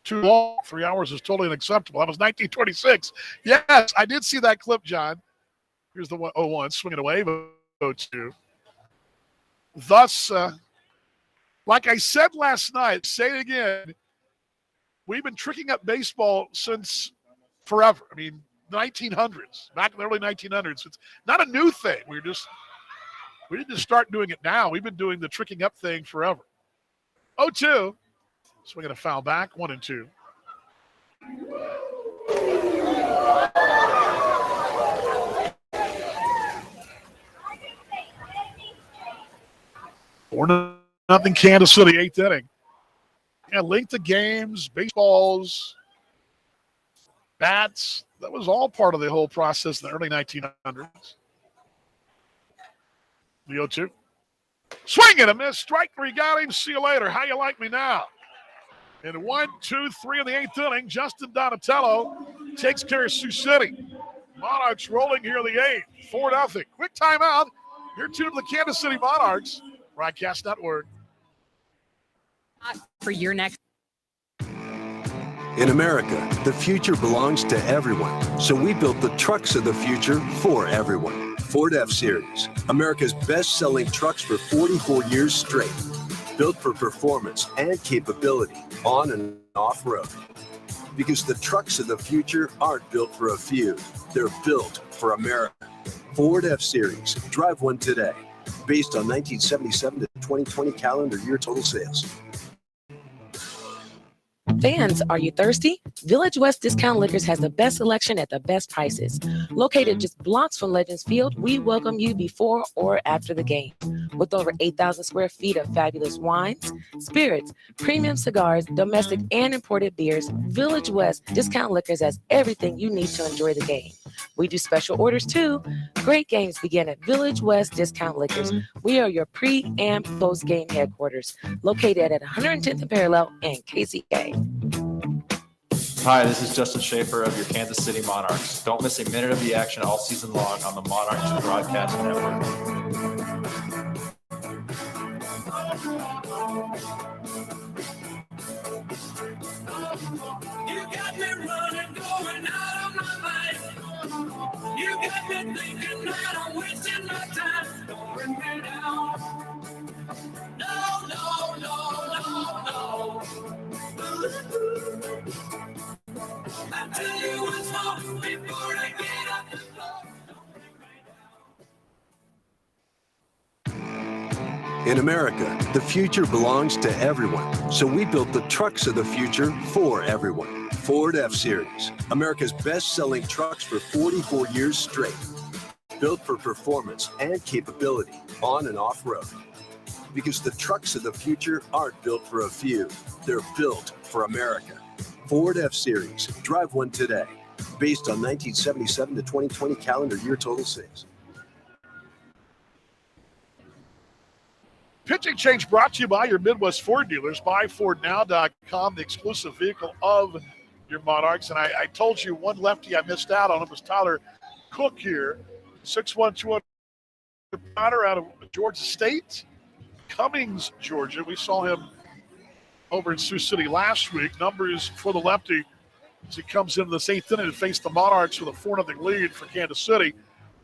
too long. 3 hours is totally unacceptable. That was 1926. Yes, I did see that clip, John. Here's the 0-1, swinging away, 0-2. Thus, like I said last night, say it again, we've been tricking up baseball since forever. I mean, 1900s, back in the early 1900s. It's not a new thing. We didn't just start doing it now. We've been doing the tricking up thing forever. 0-2, swinging a foul back, 1-2. Nothing Kansas City, 8th inning. Yeah, length of games, baseballs, bats. That was all part of the whole process in the early 1900s. The 0-2. Swing and a miss. Strike 3, got him. See you later. How you like me now? And 1, 2, 3 in the 8th inning. Justin Donatello takes care of Sioux City. Monarchs rolling here in the 8th. 4-0. Quick timeout. You're tuned to the Kansas City Monarchs Broadcast Network. For your next. In America, the future belongs to everyone. So we built the trucks of the future for everyone. Ford F-Series, America's best-selling trucks for 44 years straight. Built for performance and capability on and off-road. Because the trucks of the future aren't built for a few. They're built for America. Ford F-Series. Drive one today. Based on 1977 to 2020 calendar year total sales. Fans, are you thirsty? Village West Discount Liquors has the best selection at the best prices. Located just blocks from Legends Field, we welcome you before or after the game. With over 8,000 square feet of fabulous wines, spirits, premium cigars, domestic and imported beers, Village West Discount Liquors has everything you need to enjoy the game. We do special orders too. Great games begin at Village West Discount Liquors. We are your pre- and post-game headquarters, located at 110th and Parallel and KCK. Hi, this is Justin Schaefer of your Kansas City Monarchs. Don't miss a minute of the action all season long on the Monarchs Broadcast Network. You got me running, going out of my mind. You got me thinking that I'm wasting my time. Don't bring me down. No, no, no, no, no. I tell you what's wrong before I get up the floor. In America, the future belongs to everyone. So we built the trucks of the future for everyone. Ford F-Series, America's best-selling trucks for 44 years straight. Built for performance and capability on and off-road. Because the trucks of the future aren't built for a few. They're built for America. Ford F-Series. Drive one today. Based on 1977 to 2020 calendar year total sales. Pitching Change brought to you by your Midwest Ford dealers. BuyFordNow.com, the exclusive vehicle of your Monarchs. And I told you one lefty I missed out on. It was Tyler Cook here, 6'1", 200 pounder out of Georgia State, Cummings, Georgia. We saw him over in Sioux City last week. Numbers for the lefty as he comes into this eighth inning to face the Monarchs with a 4-0 lead for Kansas City.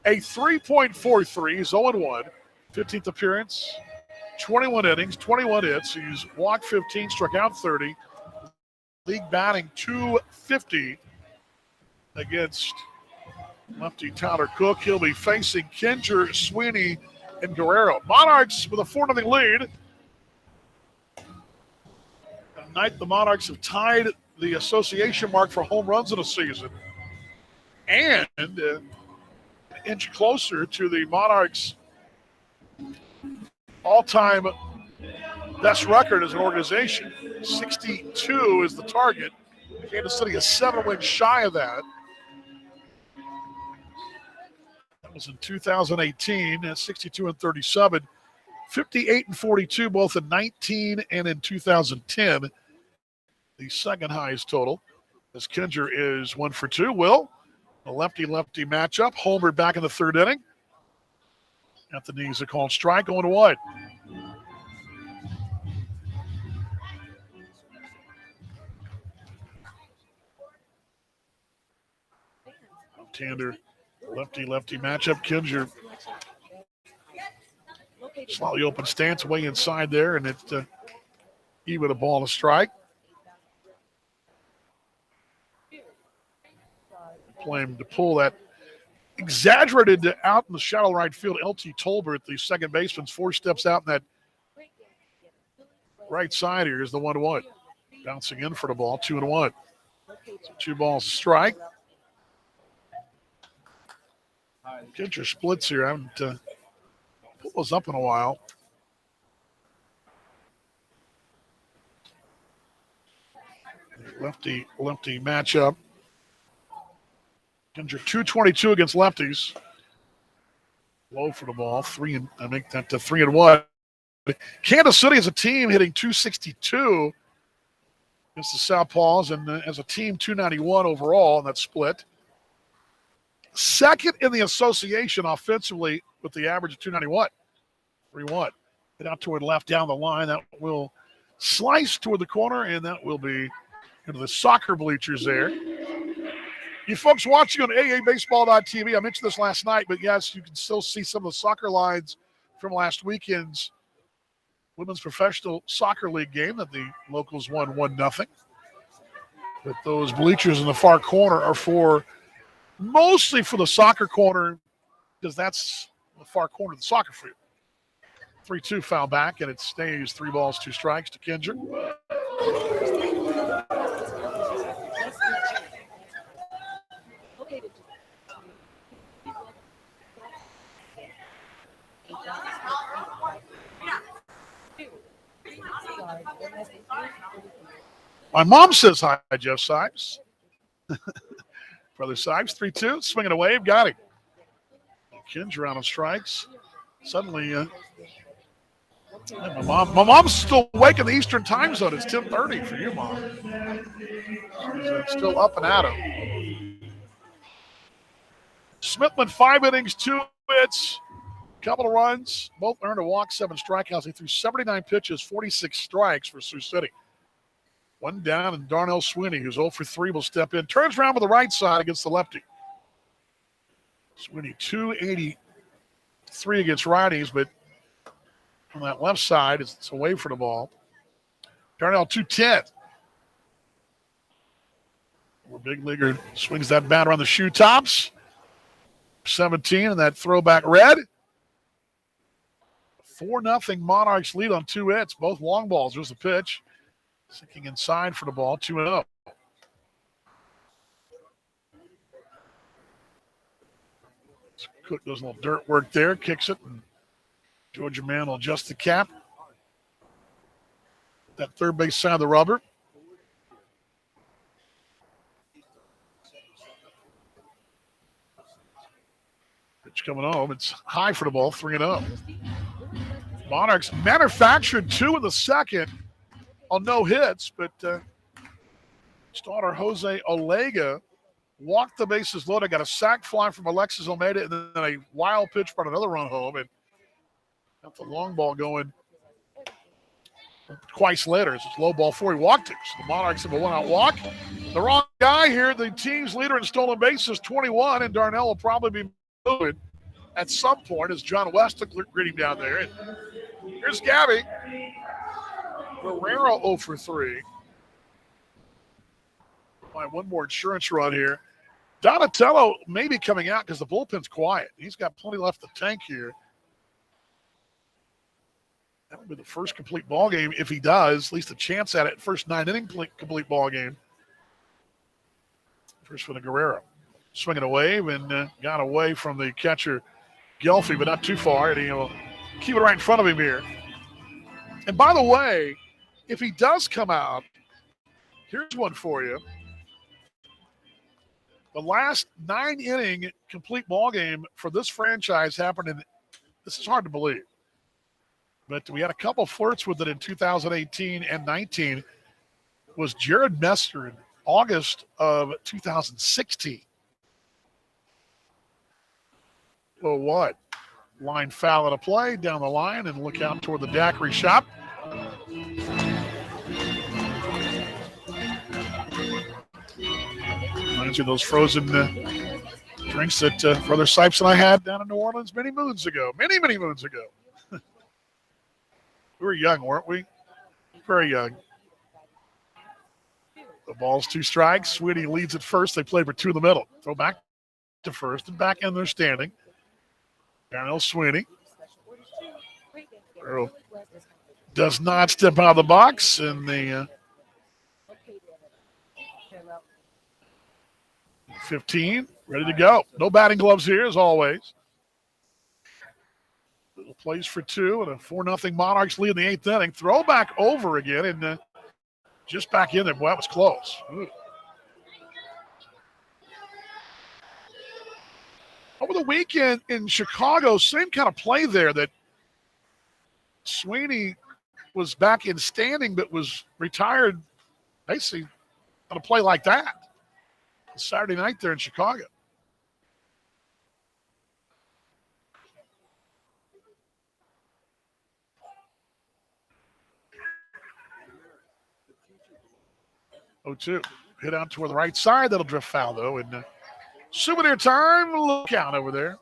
A 3.43, he's 0-1, 15th appearance, 21 innings, 21 hits. He's walked 15, struck out 30. League batting 250 against lefty Tyler Cook. He'll be facing Kinger, Sweeney, and Guerrero. Monarchs with a 4-0 lead. Tonight, the Monarchs have tied the association mark for home runs in a season and an inch closer to the Monarchs' all-time best record as an organization. 62 is the target. Kansas City is 7 wins shy of that. That was in 2018, 62 and 37. 58 and 42, both in 19 and in 2010. The second highest total, as Kinger is 1 for 2. Will, a lefty-lefty matchup. Homer back in the third inning. At the knees, a called strike, 0-1. Left-hander, lefty-lefty matchup. Kinger, slightly open stance, way inside there, and it even a ball to strike. Playing to pull that exaggerated out in the shallow right field. L.T. Tolbert, the second baseman, 4 steps out in that right side here is the 1-1. Bouncing in for the ball, 2-1. So 2 balls to strike. Kinger splits here. I haven't pulled those up in a while. Lefty matchup. Kinger 222 against lefties. Low for the ball. I make that to 3-1. Kansas City as a team hitting 262 against the Southpaws, and as a team 291 overall in that split. Second in the association offensively with the average of 291. 3-1. Get out toward left down the line. That will slice toward the corner, and that will be into the soccer bleachers there. You folks watching on AABaseball.tv, I mentioned this last night, but yes, you can still see some of the soccer lines from last weekend's Women's Professional Soccer League game that the locals won 1-0. But those bleachers in the far corner are mostly for the soccer corner, because that's the far corner of the soccer field. 3-2 foul back, and it stays 3 balls, 2 strikes to Kinger. My mom says hi, Jeff Sipes. Brother Sipes, 3-2, swinging a wave, got him. Kinger out on strikes. Suddenly, my mom's still awake in the Eastern time zone. It's 10:30 for you, Mom. She's still up and at him. Smithman, 5 innings, 2 hits, couple of runs, both earned a walk, 7 strikeouts. He threw 79 pitches, 46 strikes for Sioux City. 1 down, and Darnell Sweeney, who's 0 for 3, will step in. Turns around with the right side against the lefty. Sweeney, 283 against righties, but on that left side, it's away for the ball. Darnell, 210. Our big leaguer swings that bat around the shoe tops. 17 and that throwback red. 4-0 Monarchs lead on 2 hits, both long balls. There's the pitch. Sinking inside for the ball, 2-0. Cook does a little dirt work there, kicks it, and Georgia man will adjust the cap. That third base side of the rubber. Pitch coming home. It's high for the ball, 3-0. Monarchs manufactured 2 in the second on no hits, but starter Jose Olega walked the bases loaded, got a sac fly from Alexis Almeida, and then a wild pitch brought another run home, and got the long ball going twice later. It's a low ball 4. He walked it. So the Monarchs have a 1-out walk. The wrong guy here, the team's leader in stolen bases, 21, and Darnell will probably be moving at some point as John West took greet him down there. And here's Gabby. Guerrero 0 for 3. Find one more insurance run here. Donatello may be coming out because the bullpen's quiet. He's got plenty left to tank here. That would be the first complete ball game if he does, at least a chance at it. First 9-inning complete ball game. First for the Guerrero. Swinging a wave and got away from the catcher Gelfie, but not too far. And he'll keep it right in front of him here. And by the way, if he does come out, here's one for you. The last 9-inning complete ball game for this franchise happened in, this is hard to believe, but we had a couple flirts with it in 2018 and 19, was Jared Messer in August of 2016. Well, what? Line foul at a play down the line and look out toward the daiquiri shop. Reminds you of those frozen drinks that Brother Sipes and I had down in New Orleans many moons ago. Many moons ago. We were young, weren't we? Very young. The ball's 2 strikes. Sweeney leads at first. They play for 2 in the middle. Throw back to first and back in there standing. Darnell Sweeney. Earl does not step out of the box, and the 15 ready to go. No batting gloves here as always. Little plays for 2 and a 4-0 Monarchs lead in the 8th inning. Throw back over again and just back in there. Boy, that was close. Ooh. Over the weekend in Chicago, same kind of play there that Sweeney was back in standing but was retired basically on a play like that. Saturday night there in Chicago. Oh, 2. Hit out toward the right side. That'll drift foul, though. And souvenir time. Look out over there.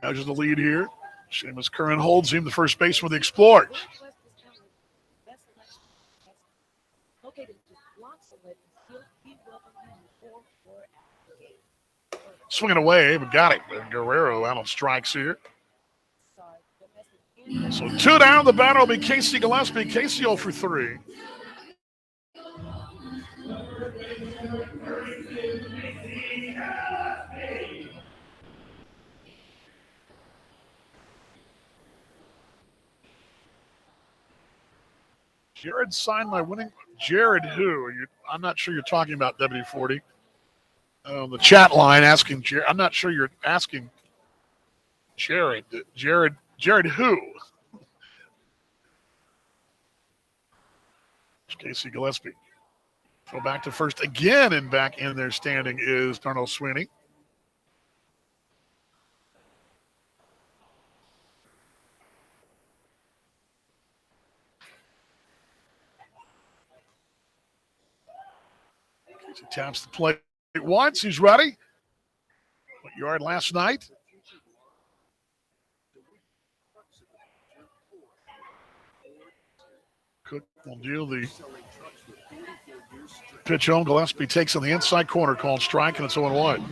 Measures the lead here. Seamus Curran holds him, the first baseman of the Explorers. Swinging away, but got it. And Guerrero out on strikes here. So 2 down. The batter will be Casey Gillespie. Casey 0 for 3. Jared signed my winning. Jared who? I'm not sure you're talking about W40. The chat line asking Jared. I'm not sure you're asking Jared. Jared who? It's Casey Gillespie. Go back to first again, and back in there standing is Darnell Sweeney. He taps the plate once. He's ready. What yard last night? Cook will deal the pitch home. Gillespie takes on the inside corner, called strike, and it's 0-1.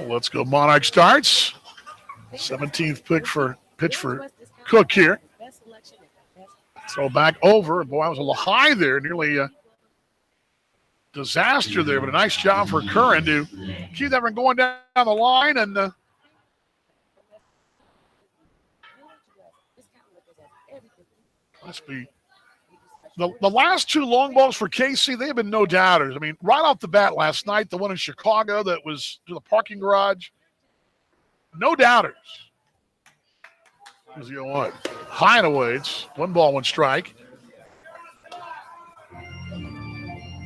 Let's go. Monarch starts. 17th pitch for Cook here. Throw back over. Boy, I was a little high there. Nearly disaster there, but a nice job for Curran to keep that one going down the line. And must be the last two long balls for KC. They have been no doubters. I mean, right off the bat last night, the one in Chicago that was to the parking garage, no doubters. Here's the 0-1. High and away. It's 1 ball, 1 strike.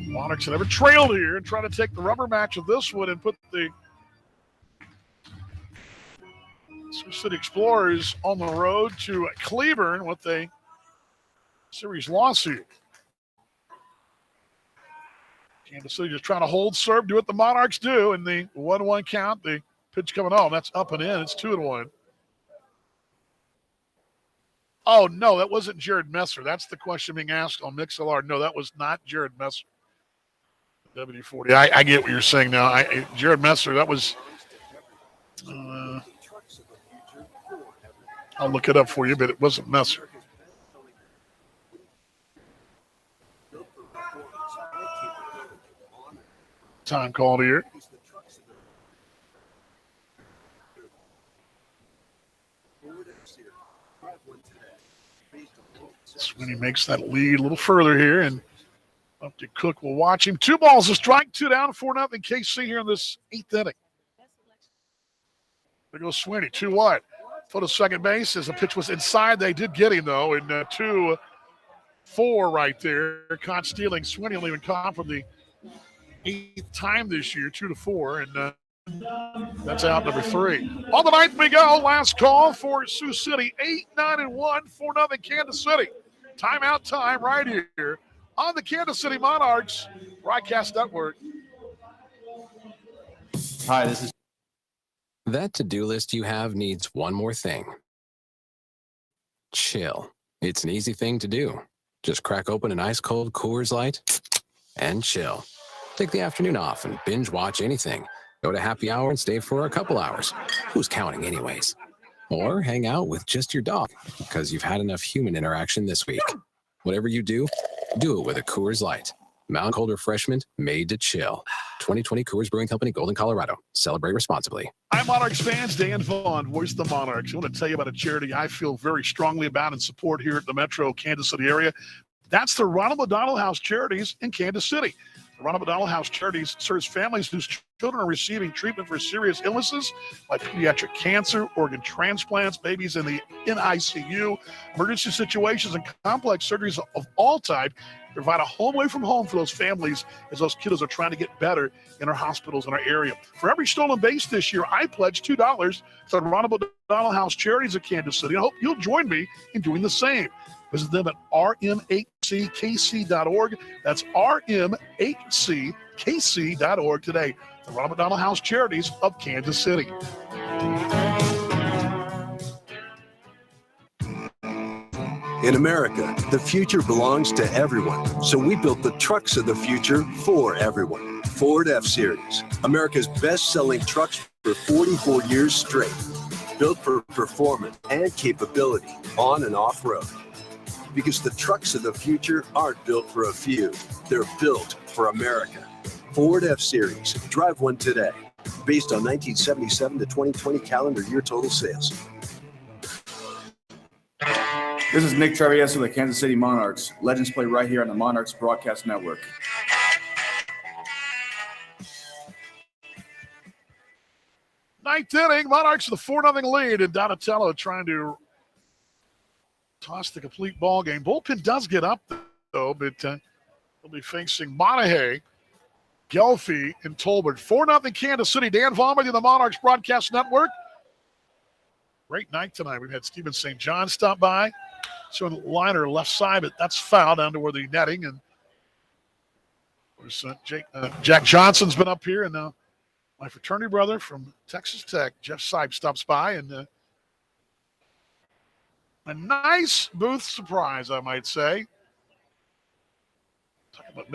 Monarchs have never trailed here and try to take the rubber match of this one and put the Sioux City Explorers on the road to Cleburne with a series lawsuit. Kansas City just trying to hold serve, do what the Monarchs do, and the 1-1 count. The pitch coming on. That's up and in. It's 2-1. Oh, no, that wasn't Jared Messer. That's the question being asked on MixLR. No, that was not Jared Messer. WD-40. I get what you're saying now. Jared Messer, that was I'll look it up for you, but it wasn't Messer. Time called here. Sweeney makes that lead a little further here, and up to Cook will watch him. 2 balls, a strike, 2 down, 4-0 KC here in this 8th inning. There goes Sweeney, 2 wide. Foot of second base as the pitch was inside. They did get him, though, in 2-4 right there. Caught stealing. Sweeney only even caught for the 8th time this year, 2-4, and that's out number 3. On the 9th we go. Last call for Sioux City. 8-9-1, 4-0 Kansas City. Timeout time right here on the Kansas City Monarchs Broadcast Network. Hi, this is. That to-do list you have needs one more thing. Chill. It's an easy thing to do. Just crack open an ice-cold Coors Light and chill. Take the afternoon off and binge watch anything. Go to happy hour and stay for a couple hours. Who's counting anyways? Or hang out with just your dog because you've had enough human interaction this week. Whatever you do it with a Coors Light. Mountain Cold Refreshment made to chill. 2020 Coors Brewing Company, Golden, Colorado. Celebrate responsibly. Hi, Monarchs fans. Dan Vaughn, voice of the Monarchs. I want to tell you about a charity I feel very strongly about and support here at the Metro Kansas City area. That's the Ronald McDonald House Charities in Kansas City. The Ronald McDonald House Charities serves families whose children are receiving treatment for serious illnesses like pediatric cancer, organ transplants, babies in the NICU, emergency situations, and complex surgeries of all type. Provide a home away from home for those families as those kiddos are trying to get better in our hospitals in our area. For every stolen base this year, I pledge $2 to the Ronald McDonald House Charities of Kansas City. I hope you'll join me in doing the same. Visit them at rmhckc.org. That's rmhckc.org today. The Ronald McDonald House Charities of Kansas City. In America, the future belongs to everyone. So we built the trucks of the future for everyone. Ford F-Series, America's best-selling trucks for 44 years straight. Built for performance and capability on and off-road. Because the trucks of the future aren't built for a few. They're built for America. Ford F-Series. Drive one today. Based on 1977 to 2020 calendar year total sales. This is Nick Traviesa of the Kansas City Monarchs. Legends play right here on the Monarchs Broadcast Network. Ninth inning, Monarchs with a 4-0 lead, and Donatello trying to toss the complete ball game. Bullpen does get up, though, but they'll be facing Monahey, Gelfie, and Tolbert. 4-0 Kansas City. Dan Vaughn with you, the Monarchs Broadcast Network. Great night tonight. We've had Stephen St. John stop by. So in liner left side, but that's foul down to where the netting. And Jack Johnson's been up here, and now my fraternity brother from Texas Tech, Jeff Sipe, stops by, and a nice booth surprise, I might say. Talking about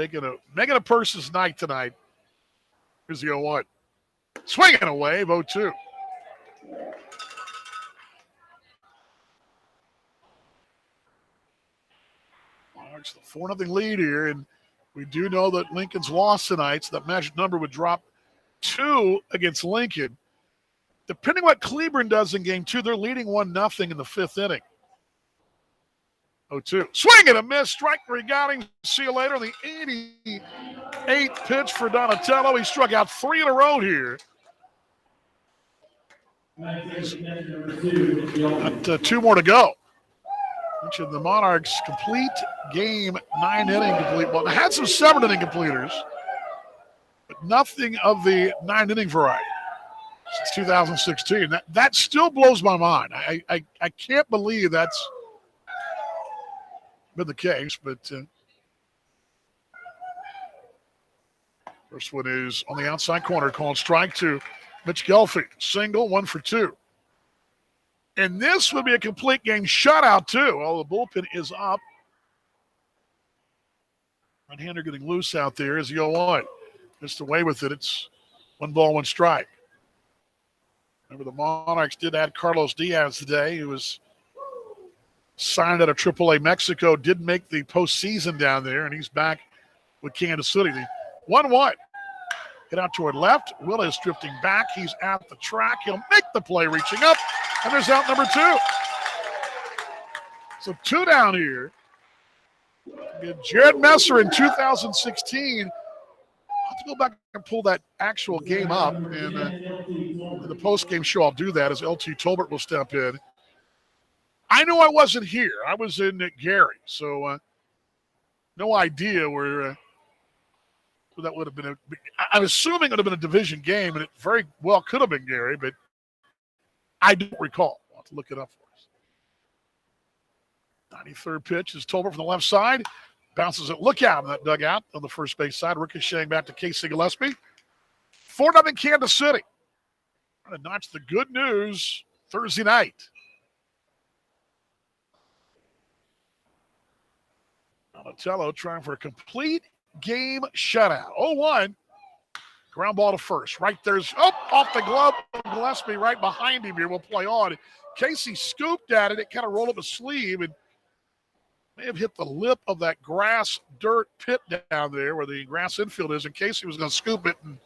making a person's night tonight. Here's the 0-1. Swinging away, 0-2. Monarchs the 4-0 lead here, and We do know that Lincoln's lost tonight, so that magic number would drop 2 against Lincoln. Depending what Cleburne does in game 2, they're leading 1-0 in the 5th inning. 0-2. Swing and a miss. Strike where he got him. See you later. The 88th pitch for Donatello. He struck out 3 in a row here. Got 2 more to go. Mentioned the Monarchs complete game 9-inning complete. Well, they had some 7-inning completers, but nothing of the 9-inning variety since 2016. That still blows my mind. I can't believe that's been the case, but first one is on the outside corner, called strike to Mitch Gelfie. Single, 1 for 2. And this would be a complete game shutout, too. Well, the bullpen is up. Right-hander getting loose out there as the 0-1. Just away with it. It's 1 ball, 1 strike. Remember, the Monarchs did add Carlos Diaz today, who was signed out of AAA Mexico, did make the postseason down there, and he's back with Kansas City. The 1-1. Hit out toward left. Willis drifting back. He's at the track. He'll make the play reaching up, and there's out number 2. So 2 down here. Jared Messer in 2016. I'll have to go back and pull that actual game up, and in the post-game show I'll do that as LT Tolbert will step in. I know I wasn't here. I was in Gary, so no idea where that would have been. I'm assuming it would have been a division game, and it very well could have been Gary, but I don't recall. I'll have to look it up for us. 93rd pitch is Tolbert from the left side. Bounces it. Look out in that dugout on the first base side. Ricocheting back to Casey Gillespie. 4-0 Kansas City. Trying to notch the good news Thursday night. Donatello trying for a complete game shutout. 0-1. Ground ball to first. Right there's off the glove of Gillespie right behind him here. Will play on. Casey scooped at it. It kind of rolled up his sleeve and may have hit the lip of that grass dirt pit down there where the grass infield is. And Casey was going to scoop it. And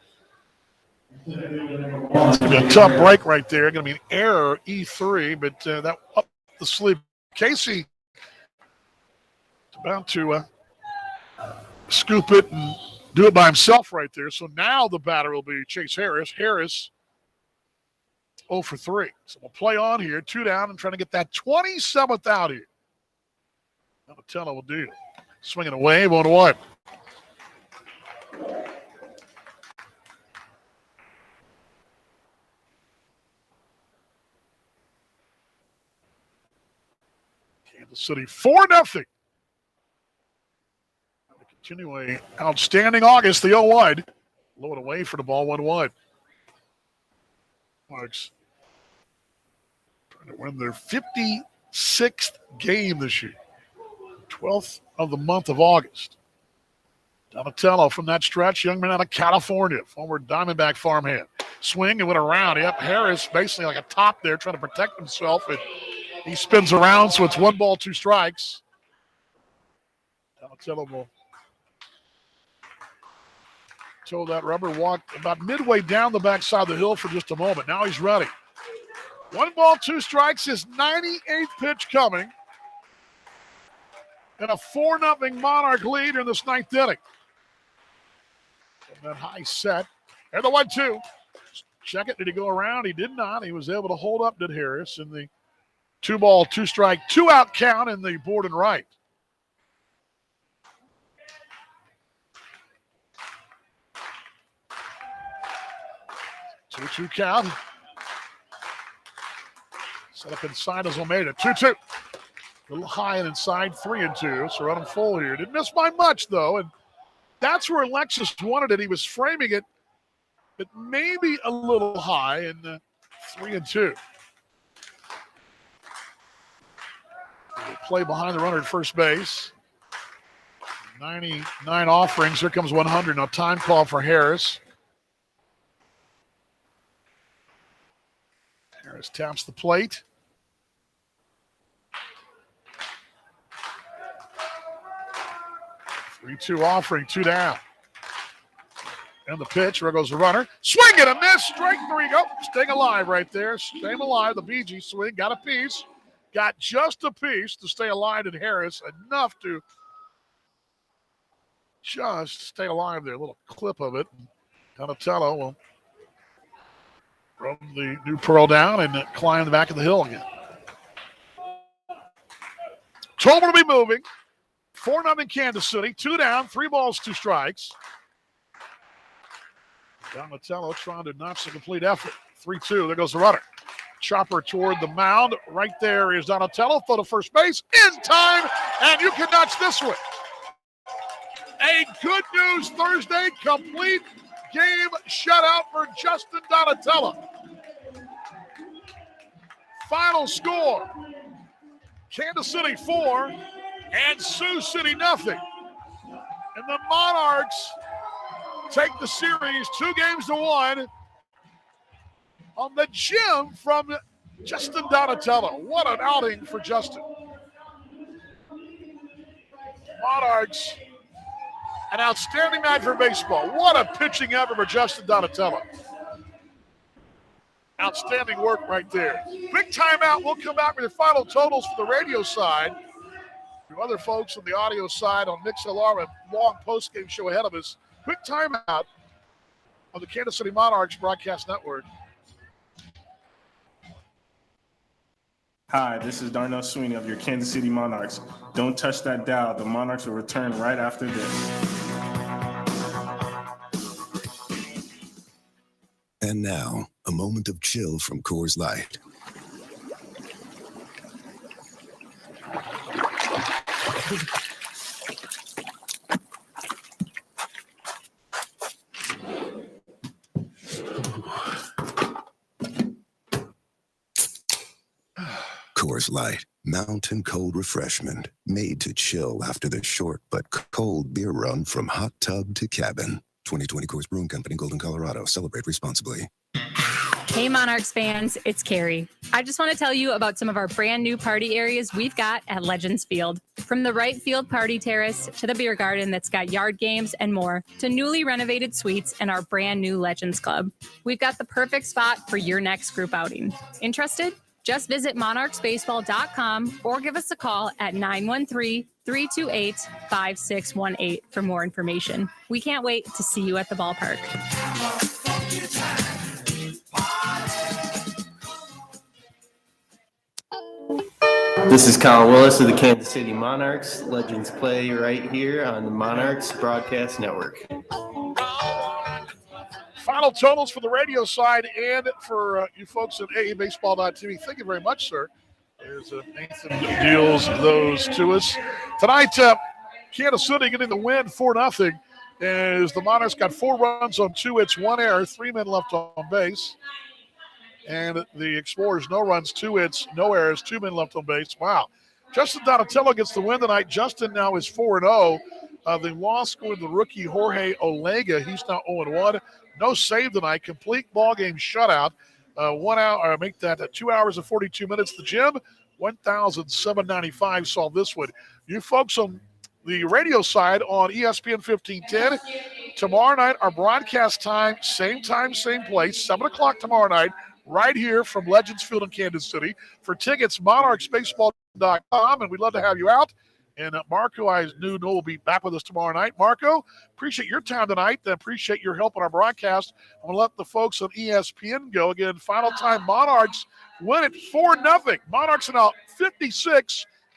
it's going to be a tough break right there. Going to be an error, E3, but that up the sleeve. Casey about to scoop it and do it by himself right there. So now the batter will be Chase Harris. Harris 0 for 3. So we'll play on here. 2 down and trying to get that 27th out here. Donatello will do. Swinging away, 1-1. Kansas City 4-0. Continue outstanding August, the 0-1. Low and away for the ball, 1-1. Marks trying to win their 56th game this year. 12th of the month of August. Donatello from that stretch, young man out of California, former Diamondback farmhand. Swing and went around. Yep, Harris basically like a top there trying to protect himself, and he spins around, so it's 1 ball, 2 strikes. Donatello will toe that rubber, walked about midway down the backside of the hill for just a moment. Now he's ready. 1 ball, 2 strikes, his 98th pitch coming. And a 4-0 Monarch lead in this 9th inning. And that high set. And the 1-2. Check it. Did he go around? He did not. He was able to hold up, did Harris, in the 2 ball, 2 strike, 2 out count in the board and right. Two count. Set up inside as Almeida. 2-2. A little high and inside, 3-2. So run him full here. Didn't miss by much, though. And that's where Alexis wanted it. He was framing it, but maybe a little high, and 3-2. Play behind the runner at first base. 99 offerings. Here comes 100. Now time call for Harris. Harris taps the plate. 3-2 offering, 2 down. And the pitch, where goes the runner. Swing and a miss, strike 3. Go, staying alive right there. Staying alive, the BG swing, got a piece. Got just a piece to stay alive in Harris, enough to just stay alive there. A little clip of it. Donatello will rub the new pearl down and climb the back of the hill again. Total to be moving. 4-0 Kansas City. 2 down, 3 balls, 2 strikes. Donatello trying to notch the complete effort. 3-2. There goes the runner. Chopper toward the mound. Right there is Donatello. Throw to first base. In time. And you can notch this one. A good news Thursday. Complete game shutout for Justin Donatello. Final score. Kansas City 4 and Sioux City nothing. And the Monarchs take the series 2-1 on the gym from Justin Donatello. What an outing for Justin. Monarchs, an outstanding night for baseball. What a pitching effort for Justin Donatello. Outstanding work right there. Big timeout. We'll come back with the final totals for the radio side. To other folks on the audio side on MixLR, a long post-game show ahead of us. Quick timeout on the Kansas City Monarchs Broadcast Network. Hi, this is Darnell Sweeney of your Kansas City Monarchs. Don't touch that dial. The Monarchs will return right after this. And now, a moment of chill from Coors Light. Coors Light, mountain cold refreshment, made to chill after the short but cold beer run from hot tub to cabin. 2020 Coors Brewing Company, Golden, Colorado. Celebrate responsibly. Hey Monarchs fans, it's Carrie. I just want to tell you about some of our brand new party areas we've got at Legends Field. From the right field party terrace to the beer garden that's got yard games and more, to newly renovated suites and our brand new Legends Club. We've got the perfect spot for your next group outing. Interested? Just visit monarchsbaseball.com or give us a call at 913-328-5618 for more information. We can't wait to see you at the ballpark. This is Colin Willis of the Kansas City Monarchs. Legends play right here on the Monarchs Broadcast Network. Final totals for the radio side and for you folks at AABaseball.tv. Thank you very much, sir. There's Nathan deals those to us. Tonight, Kansas City getting the win 4-0 as the Monarchs got 4 runs on 2 hits, 1 error, 3 men left on base. And the Explorers, no runs, 2 hits, no errors, 2 men left on base. Wow. Justin Donatello gets the win tonight. Justin now is 4-0. The loss scored the rookie Jorge Olega. He's now 0-1. No save tonight. Complete ball game shutout. 1 hour, make that 2 hours and 42 minutes. The gym, 1,795 saw this one. You folks on the radio side on ESPN 1510. Tomorrow night, our broadcast time, same place, 7 o'clock tomorrow night, right here from Legends Field in Kansas City. For tickets, monarchsbaseball.com, and we'd love to have you out. And Marco, I knew will be back with us tomorrow night. Marco, appreciate your time tonight. Appreciate your help on our broadcast. I'm going to let the folks on ESPN go. Again, final time, Monarchs win it 4-0. Monarchs are now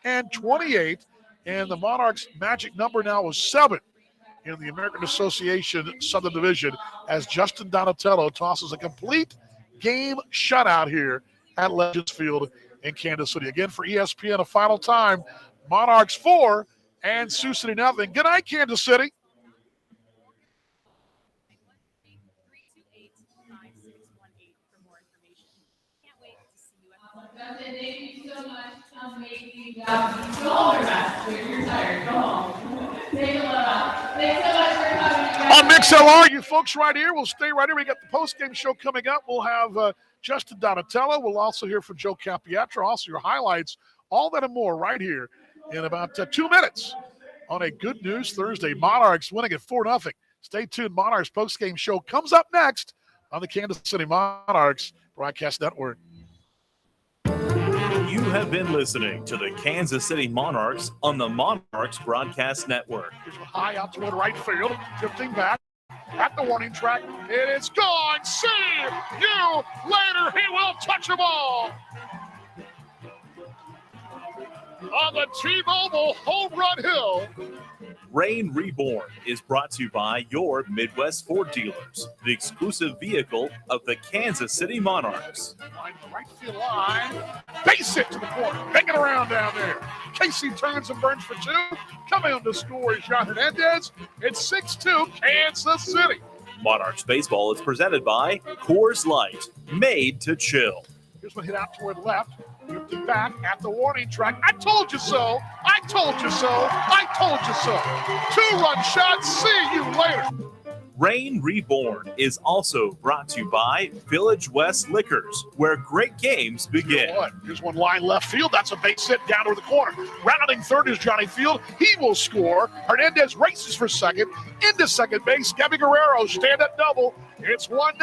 56-28, and the Monarchs' magic number now is 7 in the American Association Southern Division as Justin Donatello tosses a complete game shutout here at Legends Field in Kansas City. Again, for ESPN, a final time, Monarchs 4 and Sioux City nothing. Good night, Kansas City. Thank you so much. Amazing job. Go home, you're tired. Go home. Take a look. Thanks so much for coming. On MixLR, you folks right here. We'll stay right here. We got the post-game show coming up. We'll have Justin Donatello. We'll also hear from Joe Capietro. Also your highlights, all that and more right here in about 2 minutes on a Good News Thursday. Monarchs winning at 4-0. Stay tuned. Monarchs postgame show comes up next on the Kansas City Monarchs Broadcast Network. You have been listening to the Kansas City Monarchs on the Monarchs Broadcast Network. High out toward right field, drifting back at the warning track. It is gone. See you later. He will touch the ball. On the T-Mobile Home Run Hill. Rain Reborn is brought to you by your Midwest Ford dealers, the exclusive vehicle of the Kansas City Monarchs. Line to right field line. Base hit to the corner. Hang it around down there. Casey turns and burns for two. Coming on to score is John Hernandez. It's 6-2 Kansas City. Monarchs baseball is presented by Coors Light, made to chill. Here's one hit out toward left. Drifting back at the warning track. I told you so. I told you so. I told you so. 2-run shot. See you later. Rain Reborn is also brought to you by Village West Liquors, where great games begin. Here's one line left field. That's a base hit down to the corner. Rounding third is Johnny Field. He will score. Hernandez races for second. Into second base. Gabby Guerrero stand at double. It's 1-0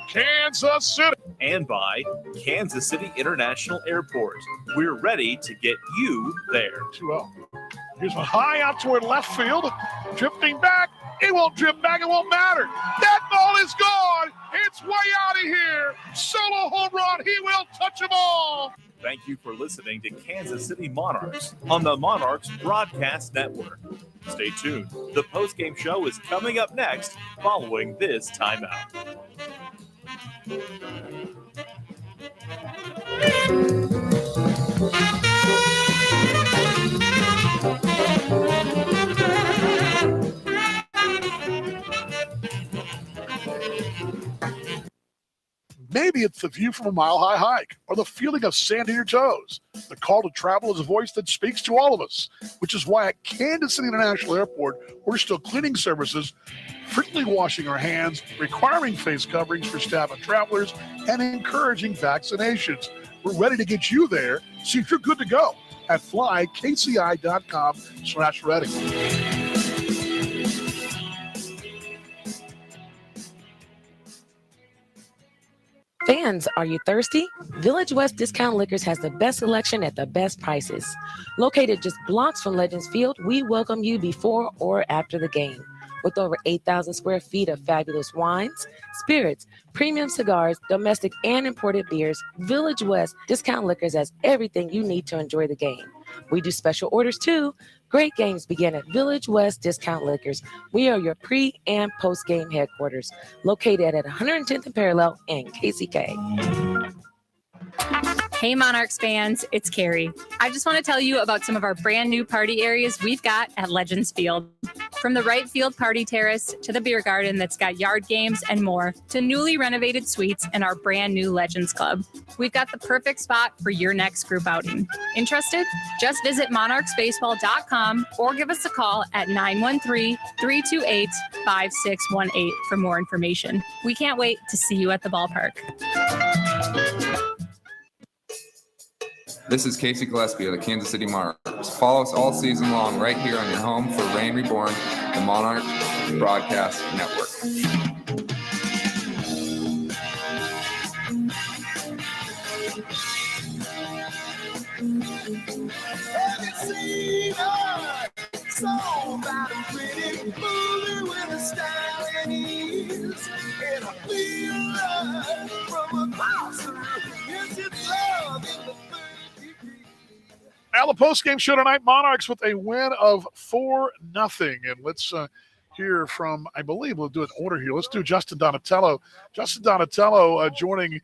Kansas City. And by Kansas City International Airport. We're ready to get you there. 2-0. Here's one high out toward left field. Drifting back. It won't drift back. It won't matter. That ball is gone. It's way out of here. Solo home run. He will touch them all. Thank you for listening to Kansas City Monarchs on the Monarchs Broadcast Network. Stay tuned. The postgame show is coming up next following this timeout. Maybe it's the view from a mile-high hike or the feeling of sand in your toes. The call to travel is a voice that speaks to all of us, which is why at Kansas City International Airport, we're still cleaning services, frequently washing our hands, requiring face coverings for staff and travelers, and encouraging vaccinations. We're ready to get you there. See if you're good to go at flykci.com/ready. Fans, are you thirsty? Village West Discount Liquors has the best selection at the best prices. Located just blocks from Legends Field, we welcome you before or after the game. With over 8,000 square feet of fabulous wines, spirits, premium cigars, domestic and imported beers, Village West Discount Liquors has everything you need to enjoy the game. We do special orders too. Great games begin at Village West Discount Liquors. We are your pre- and post-game headquarters, located at 110th and Parallel in KCK. Hey Monarchs fans, it's Carrie. I just want to tell you about some of our brand new party areas we've got at Legends Field. From the right field party terrace to the beer garden that's got yard games and more, to newly renovated suites and our brand new Legends Club. We've got the perfect spot for your next group outing. Interested? Just visit monarchsbaseball.com or give us a call at 913-328-5618 for more information. We can't wait to see you at the ballpark. This is Casey Gillespie of the Kansas City Monarchs. Follow us all season long right here on your home for Rain Reborn, the Monarchs Broadcast Network. Now the postgame show tonight, Monarchs with a win of 4-0. And let's hear from, I believe we'll do an order here. Let's do Justin Donatello. Justin Donatello joining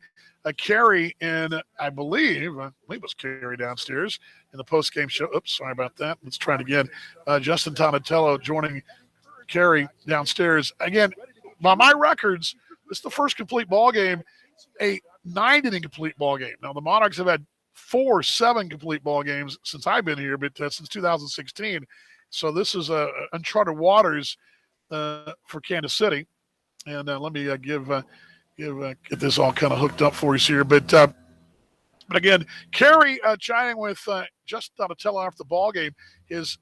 Carrie in, I believe it was Carrie downstairs in the postgame show. Oops, sorry about that. Let's try it again. Justin Donatello joining Carrie downstairs. Again, by my records, this is the first complete ball game, a 9-inning complete ball game. Now the Monarchs have had 4 7-complete ball games since I've been here, but since 2016. So this is uncharted waters for Kansas City. And let me get this all kind of hooked up for us here. But again, Carey chatting with Justin Donatello after the ball game. His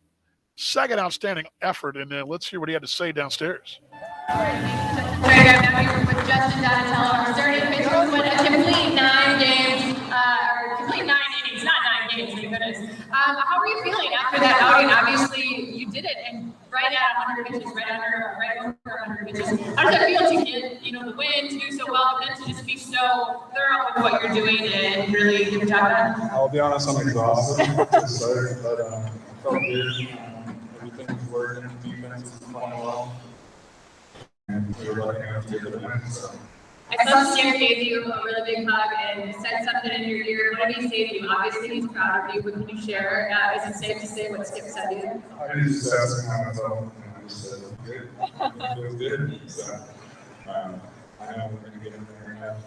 second outstanding effort. And let's hear what he had to say downstairs. With Justin Donatello, our starting pitcher, who went a complete 9 games, or complete 9 innings, not 9 games, thank goodness. How are you feeling after that outing? Obviously, you did it, and right at 100 pitches, right over 100 pitches. How does it feel to get, the win, to do so well, but then to just be so thorough with what you're doing and really get the job done? I'll be honest, I'm exhausted to start, but I felt good. Everything was working, defense was playing well. And we were lucky enough to get the win. So. I saw Sam gave you a really big hug and said something in your ear. What did he say to you? Obviously, he's proud of you, but can you share? Is it safe to say what Skip said to you? I just asked him how I felt, and I just said, good. It was good. So, I know we're going to get in there and have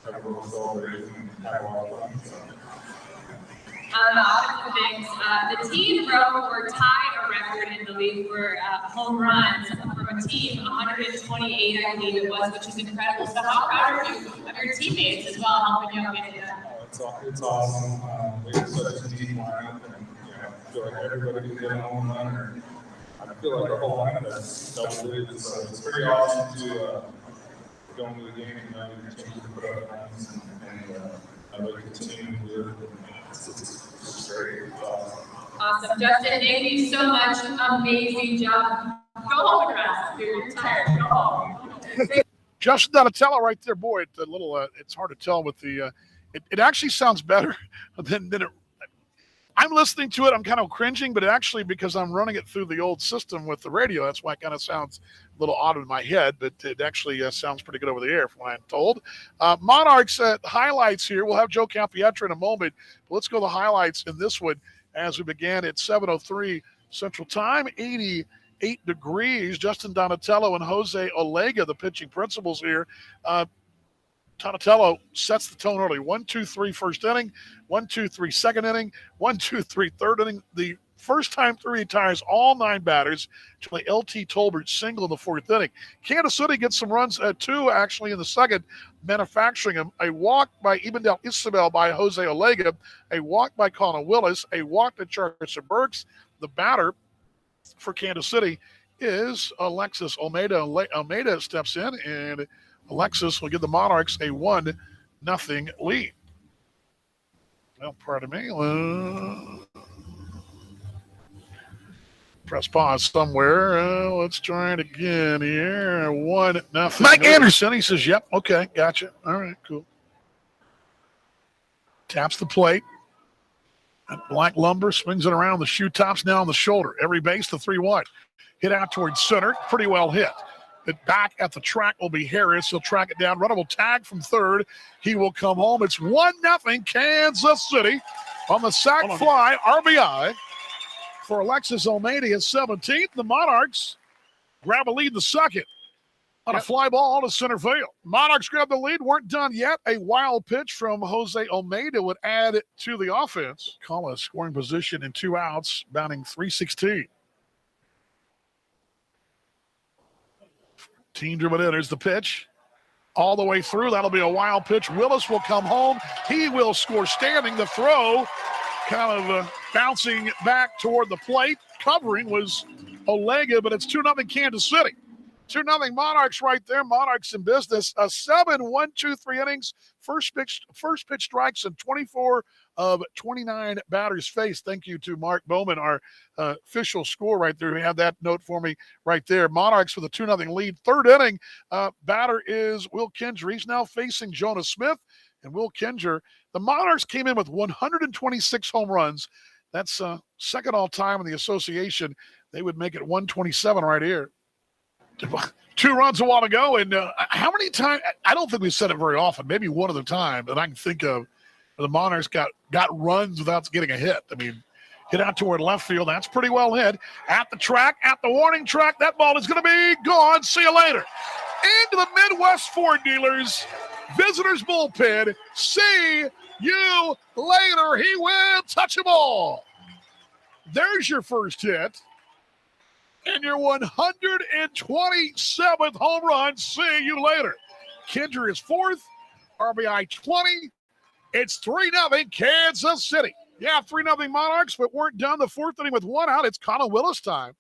a little celebration and have a lot of fun. So. Offensive things. The team broke or tied a record in the league for home runs from a team, 128, I believe it was, which is incredible. So how proud are you of your teammates as well, helping you get it done? It's awesome. We have such a deep lineup, and I feel like everybody can get a home run. Or I feel like our whole lineup is double digits, so it's pretty awesome to go into the game and know you continue to put up runs, and I like the team to do it. It's great. It's awesome. Awesome. Justin, thank you so much. Amazing job. Go home and rest. You're tired. Go home. Justin Donatello right there. Boy, it's a little, it's hard to tell with the, it actually sounds better than it. I'm listening to it. I'm kind of cringing, but it actually, because I'm running it through the old system with the radio, that's why it kind of sounds a little odd in my head, but it actually sounds pretty good over the air from what I'm told. Monarchs highlights here. We'll have Joe Campietra in a moment, but let's go to the highlights in this one as we began at 7:03 Central Time, 88 degrees. Justin Donatello and Jose Olega, the pitching principals here. Donatello sets the tone early. 1-2-3 first inning, 1-2-3 second inning, 1-2-3 third inning. The first time through, he ties all 9 batters. Actually, LT Tolbert single in the 4th inning. Kansas City gets some runs at 2 actually in the second, manufacturing him. A walk by Ebendel Isabel by Jose Olega, a walk by Connor Willis, a walk to Charles Burks. The batter for Kansas City is Alexis Almeida. Almeida steps in, and Alexis will give the Monarchs a 1-0 lead. Well, pardon me. Press pause somewhere. Let's try it again here. 1-0. Mike Anderson, he says, yep, okay, gotcha. All right, cool. Taps the plate. That black lumber swings it around the shoe tops, now on the shoulder. Every base, the 3-1. Hit out towards center. Pretty well hit. But back at the track will be Harris. He'll track it down. Runner will tag from third. He will come home. It's 1-0 Kansas City on the sac fly. RBI for Alexis Almeida, his 17th. The Monarchs grab a lead in the second on a fly ball to center field. Monarchs grab the lead. Weren't done yet. A wild pitch from Jose Almeida would add to the offense. Call scoring position in 2 outs, bounding 316. Team driven in. There's the pitch. All the way through. That'll be a wild pitch. Willis will come home. He will score standing. The throw kind of bouncing back toward the plate. Covering was Olega, but it's 2-0 Kansas City. 2-0 Monarchs right there. Monarchs in business. A 7-1-2-3 innings. First pitch strikes and 24 of 29 batters faced. Thank you to Mark Bowman, our official score right there. You have that note for me right there. Monarchs with a 2-0 lead. Third inning, batter is Will Kinger. He's now facing Jonas Smith and Will Kinger. The Monarchs came in with 126 home runs. That's second all time in the association. They would make it 127 right here. 2 runs a while ago, and how many times? I don't think we said it very often. Maybe one other time that I can think of. The Monarchs got runs without getting a hit. I mean, hit out toward left field. That's pretty well hit. At the track, at the warning track, that ball is going to be gone. See you later. Into the Midwest Ford Dealers visitors bullpen. See you later. He will touch them all. There's your first hit. And your 127th home run. See you later. Kinder is 4th. RBI 20. It's 3-0 Kansas City. Yeah, 3-0 Monarchs, but weren't done the fourth inning with one out. It's Colin Willis time.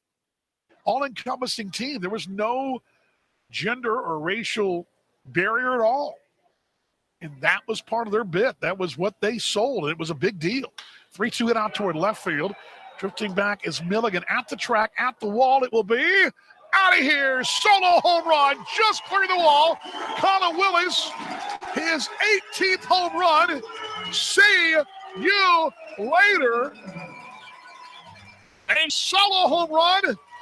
All-encompassing team. There was no gender or racial barrier at all. And that was part of their bit. That was what they sold. It was a big deal. 3-2 hit out toward left field. Drifting back is Milligan at the track, at the wall. It will be out of here. Solo home run, just clearing the wall. Colin Willis, his 18th home run. See you later. A solo home run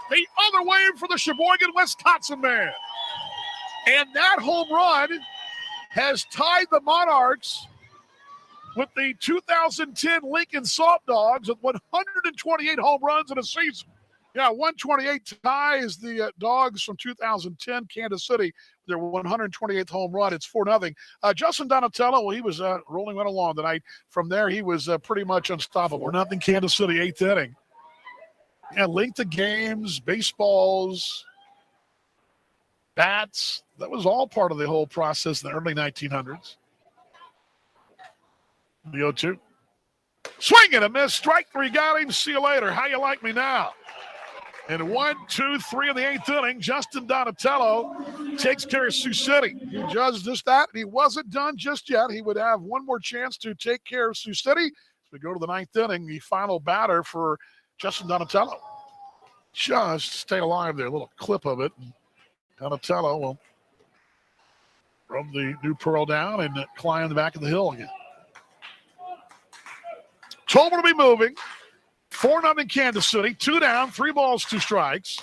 the other way for the Sheboygan, Wisconsin man. And that home run has tied the Monarchs with the 2010 Lincoln Salt Dogs with 128 home runs in a season. Yeah, 128 ties the Dogs from 2010 Kansas City. Their 128th home run. It's 4-0. Justin Donatello, well, he was rolling right along tonight. From there, he was pretty much unstoppable. 4-0 Kansas City, 8th inning. Yeah, length of games, baseballs, bats. That was all part of the whole process in the early 1900s. The 0-2. Swing and a miss. Strike three. Got him. See you later. How you like me now? And 1, 2, 3 in the 8th inning. Justin Donatello takes care of Sioux City. He does just that. And he wasn't done just yet. He would have one more chance to take care of Sioux City. As we go to the 9th inning, the final batter for Justin Donatello. Just stay alive there. A little clip of it. Donatello will rub the new pearl down and climb the back of the hill again. Told to be moving. 4-0 Kansas City. 2 down, 3 balls, 2 strikes.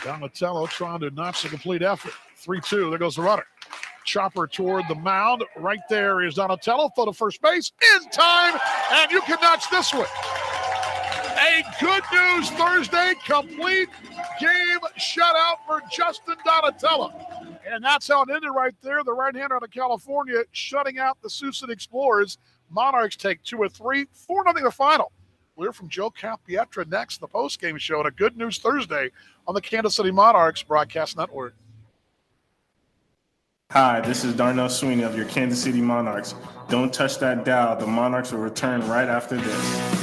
Donatello trying to notch the complete effort. 3-2. There goes the runner. Chopper toward the mound. Right there is Donatello. Throw to first base. In time. And you can notch this one. A good news Thursday. Complete game shutout for Justin Donatello. And that's how it ended right there. The right-hander out of California shutting out the Sioux City Explorers. Monarchs take 2 of 3, 4-0 the final. We'll hear from Joe Campietra next, the post-game show, and a Good News Thursday on the Kansas City Monarchs Broadcast Network. Hi, this is Darnell Sweeney of your Kansas City Monarchs. Don't touch that dial. The Monarchs will return right after this.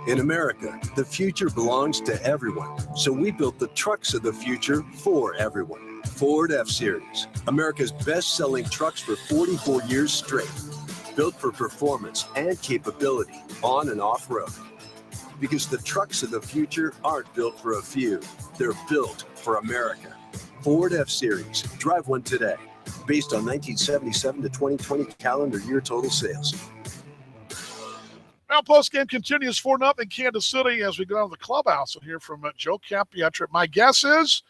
In America, the future belongs to everyone. So we built the trucks of the future for everyone. Ford F-Series, America's best-selling trucks for 44 years straight. Built for performance and capability on and off-road. Because the trucks of the future aren't built for a few. They're built for America. Ford F-Series. Drive one today. Based on 1977 to 2020 calendar year total sales. Now, post-game continues 4-0 Kansas City as we go to the clubhouse and hear from Joe Campietra. My guess is,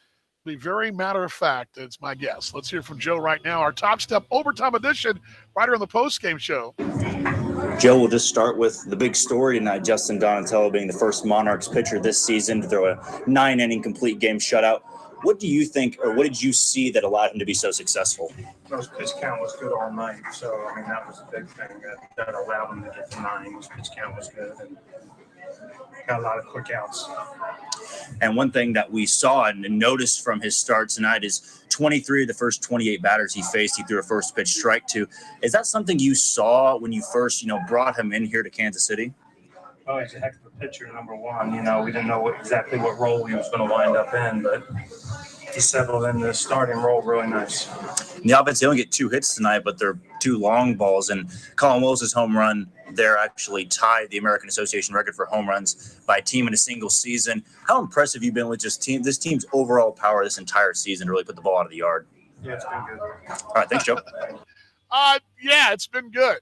be very matter of fact, it's my guess. Let's hear from Joe right now. Our Top Step Overtime edition right here on the post-game show. Joe, we'll just start with the big story tonight. Justin Donatello being the first Monarchs pitcher this season to throw a 9-inning complete game shutout. What do you think, or what did you see that allowed him to be so successful? His pitch count was good all night, so I mean that was a big thing that allowed him to get to 9. His pitch count was good and got a lot of quick outs. And one thing that we saw and noticed from his start tonight is 23 of the first 28 batters he faced, he threw a first pitch strike to. Is that something you saw when you first, brought him in here to Kansas City? Oh, he's a heck of a pitcher, number one. We didn't know exactly what role he was going to wind up in, but he settled in the starting role really nice. The offense, they only get 2 hits tonight, but they're 2 long balls. And Colin Willis' home run there actually tied the American Association record for home runs by a team in a single season. How impressive have you been with this team's overall power this entire season to really put the ball out of the yard? Yeah, it's been good. All right, thanks, Joe. Yeah, it's been good.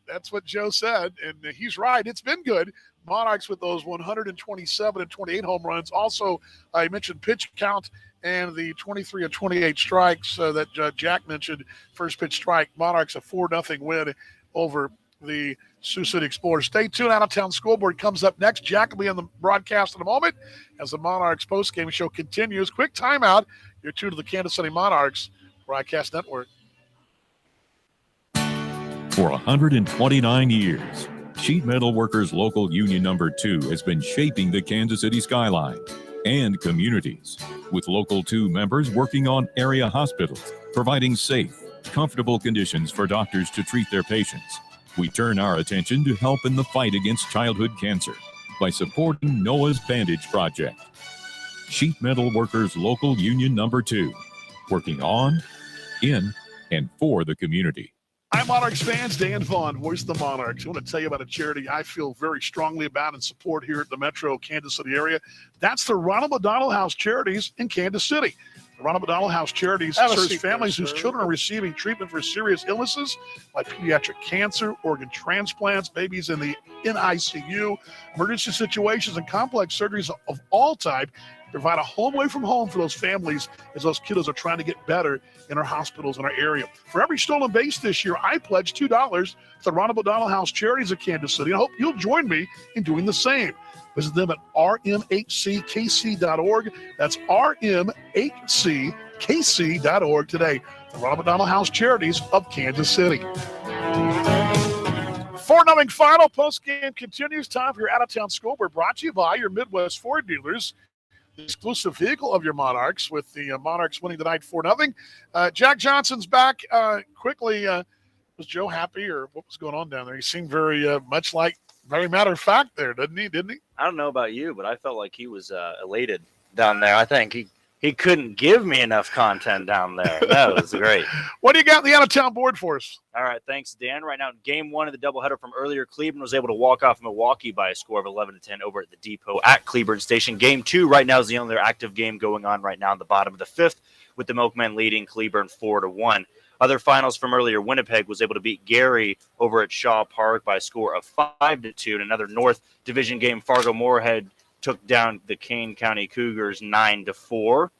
That's what Joe said, and he's right. It's been good. Monarchs with those 127 and 28 home runs. Also, I mentioned pitch count and the 23 and 28 strikes that Jack mentioned, first pitch strike. Monarchs a 4-0 win over the Sioux City Explorers. Stay tuned. Out of Town Scoreboard comes up next. Jack will be on the broadcast in a moment as the Monarchs postgame show continues. Quick timeout. You're tuned to the Kansas City Monarchs Broadcast Network. For 129 years, Sheet Metal Workers Local Union Number 2 has been shaping the Kansas City skyline and communities, with Local 2 members working on area hospitals, providing safe, comfortable conditions for doctors to treat their patients. We turn our attention to help in the fight against childhood cancer by supporting Noah's Bandage Project. Sheet Metal Workers Local Union Number 2, working on, in, and for the community. Hi, Monarchs fans. Dan Vaughn, voice of the Monarchs. I want to tell you about a charity I feel very strongly about and support here at the Metro Kansas City area. That's the Ronald McDonald House Charities in Kansas City. The Ronald McDonald House Charities serves families whose children are receiving treatment for serious illnesses like pediatric cancer, organ transplants, babies in the NICU, emergency situations, and complex surgeries of all type. Provide a home away from home for those families as those kiddos are trying to get better in our hospitals in our area. For every stolen base this year, I pledge $2 to the Ronald McDonald House Charities of Kansas City. I hope you'll join me in doing the same. Visit them at rmhckc.org. That's rmhckc.org today. The Ronald McDonald House Charities of Kansas City. 4-0 final. Post-game continues. Time for your out-of-town scoreboard, brought to you by your Midwest Ford dealers. The exclusive vehicle of your Monarchs, with the Monarchs winning tonight 4-0. Jack Johnson's back. Quickly, was Joe happy, or what was going on down there? He seemed very much like very matter of fact there, didn't he? I don't know about you, but I felt like he was elated down there. I think he couldn't give me enough content down there. That was great. What do you got on the out-of-town board for us? All right, thanks, Dan. Right now, game one of the doubleheader from earlier, Cleveland was able to walk off Milwaukee by a score of 11-10 over at the Depot at Cleburne Station. Game two right now is the only active game going on right now in the bottom of the fifth, with the Milkmen leading Cleburne 4-1. Other finals from earlier, Winnipeg was able to beat Gary over at Shaw Park by a score of 5-2. In another North Division game, Fargo-Moorhead took down the Kane County Cougars 9-4.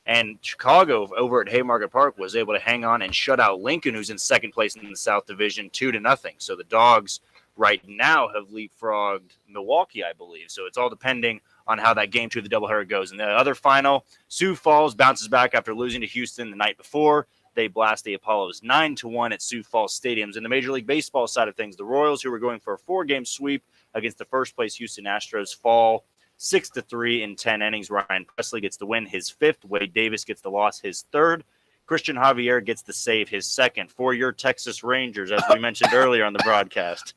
And Chicago over at Haymarket Park was able to hang on and shut out Lincoln, who's in second place in the South Division, 2-0. So the Dogs right now have leapfrogged Milwaukee, I believe. So it's all depending on how that game two of the doubleheader goes. And the other final, Sioux Falls bounces back after losing to Houston the night before. They blast the Apollos 9-1 at Sioux Falls Stadiums. In the Major League Baseball side of things, the Royals, who were going for a 4-game sweep against the first-place Houston Astros, fall 6-3 in 10 innings. Ryan Presley gets the win, his fifth. Wade Davis gets the loss, his third. Christian Javier gets the save, his second. For your Texas Rangers, as we mentioned earlier on the broadcast.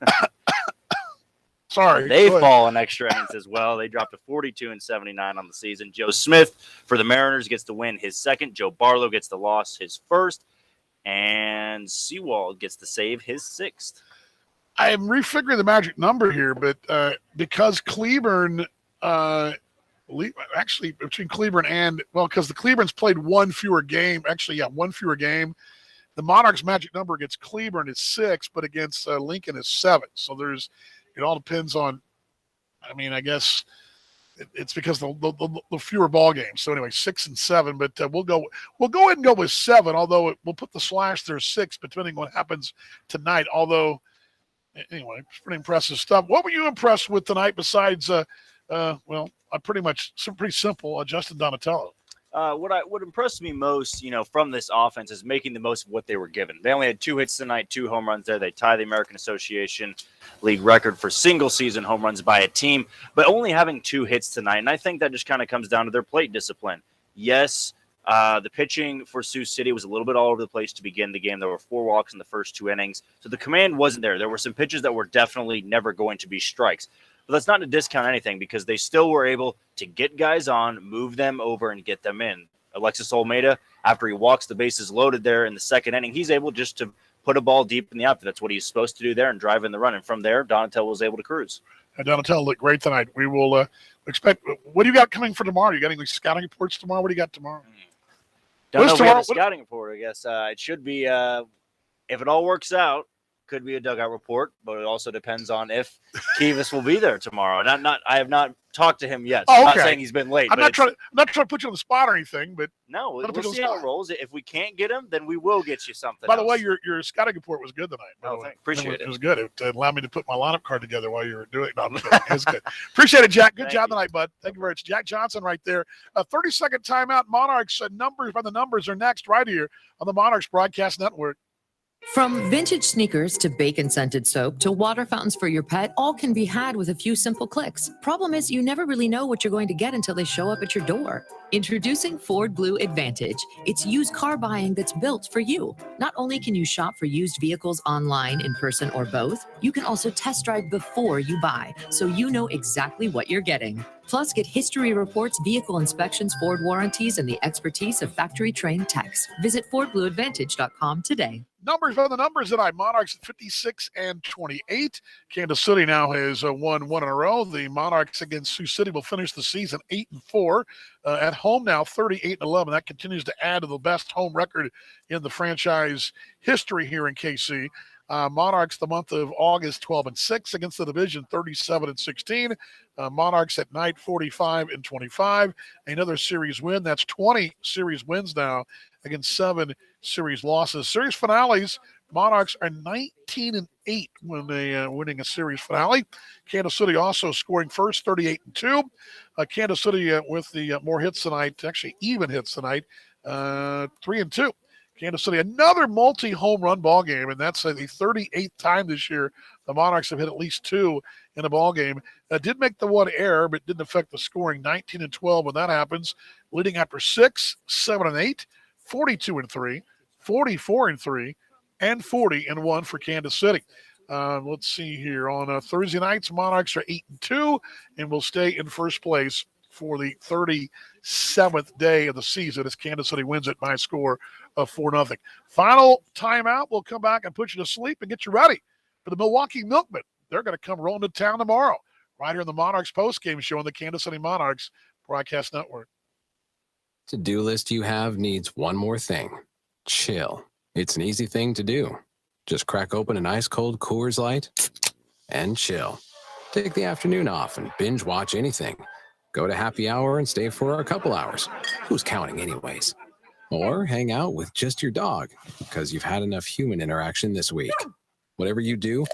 Sorry. They fall in extra innings as well. They dropped to 42-79 on the season. Joe Smith for the Mariners gets the win, his second. Joe Barlow gets the loss, his first. And Seawald gets the save, his sixth. I am refiguring the magic number here, but because Cleburne, actually between Cleburne and, because the Cleburne's played one fewer game. The Monarchs' magic number against Cleburne is 6, but against Lincoln is 7. So it all depends on, I guess it's because the fewer ball games. So anyway, 6 and 7, but we'll go ahead and go with 7, although we'll put the slash there 6, depending on what happens tonight. Although, anyway, it's pretty impressive stuff. What were you impressed with tonight besides, pretty simple, Justin Donatello? What impressed me most, from this offense is making the most of what they were given. They only had 2 hits tonight, 2 home runs there. They tie the American Association League record for single-season home runs by a team, but only having 2 hits tonight. And I think that just kind of comes down to their plate discipline. Yes, the pitching for Sioux City was a little bit all over the place to begin the game. There were 4 walks in the first 2 innings, so the command wasn't there. There were some pitches that were definitely never going to be strikes. But that's not to discount anything, because they still were able to get guys on, move them over, and get them in. Alexis Olmeda, after he walks the bases loaded there in the second inning, he's able just to put a ball deep in the outfield. That's what he's supposed to do there and drive in the run. And from there, Donatello was able to cruise. Donatello looked great tonight. We will expect – what do you got coming for tomorrow? You got any scouting reports tomorrow? What do you got tomorrow? Don't know if we have a scouting report, I guess. It should be, if it all works out, could be a dugout report, but it also depends on if Kivas will be there tomorrow. I have not talked to him yet. So I'm not saying he's been late. I'm not trying to put you on the spot or anything, but no, we'll see how it rolls. If we can't get him, then we will get you something. By the way, your scouting report was good tonight. Oh, appreciate it. It was good. It allowed me to put my lineup card together while you were doing it. No, it was good. Appreciate it, Jack. Good job tonight, bud. Thank you very much. Jack Johnson right there. A 30-second timeout. Monarchs numbers by the numbers are next right here on the Monarchs Broadcast Network. From vintage sneakers to bacon-scented soap to water fountains for your pet, all can be had with a few simple clicks. Problem is, you never really know what you're going to get until they show up at your door. Introducing Ford Blue Advantage. It's used car buying that's built for you. Not only can you shop for used vehicles online, in person, or both, you can also test drive before you buy, so you know exactly what you're getting. Plus, get history reports, vehicle inspections, Ford warranties, and the expertise of factory-trained techs. Visit FordBlueAdvantage.com today. Numbers on the numbers tonight. Monarchs at 56-28. Kansas City now has won one in a row. The Monarchs against Sioux City will finish the season 8-4. At home now, 38-11. That continues to add to the best home record in the franchise history here in KC. Monarchs the month of August 12-6 against the division 37-16. Monarchs at night 45-25. Another series win. That's 20 series wins now against 7 series losses. Series finales, Monarchs are 19-8 when they winning a series finale. Kansas City also scoring first, 38-2. Kansas City with the more hits tonight, actually even hits tonight, 3-2. Kansas City, another multi-home run ball game, and that's the 38th time this year the Monarchs have hit at least 2 in a ball game. Did make the one error, but didn't affect the scoring. 19-12 when that happens. Leading after 6, 7-8, 42-3, 44-3, and 40-1 for Kansas City. Let's see here. On Thursday nights, Monarchs are 8-2 and will stay in first place for the 37th day of the season as Kansas City wins it by a score of 4-0. Final timeout. We'll come back and put you to sleep and get you ready for the Milwaukee Milkmen. They're going to come rolling to town tomorrow, right here on the Monarchs postgame show on the Kansas City Monarchs Broadcast Network. To-do list you have needs one more thing. Chill. It's an easy thing to do. Just crack open an ice cold Coors Light and chill. Take the afternoon off and binge watch anything. Go to happy hour and stay for a couple hours. Who's counting anyways? Or hang out with just your dog because you've had enough human interaction this week. Whatever you do,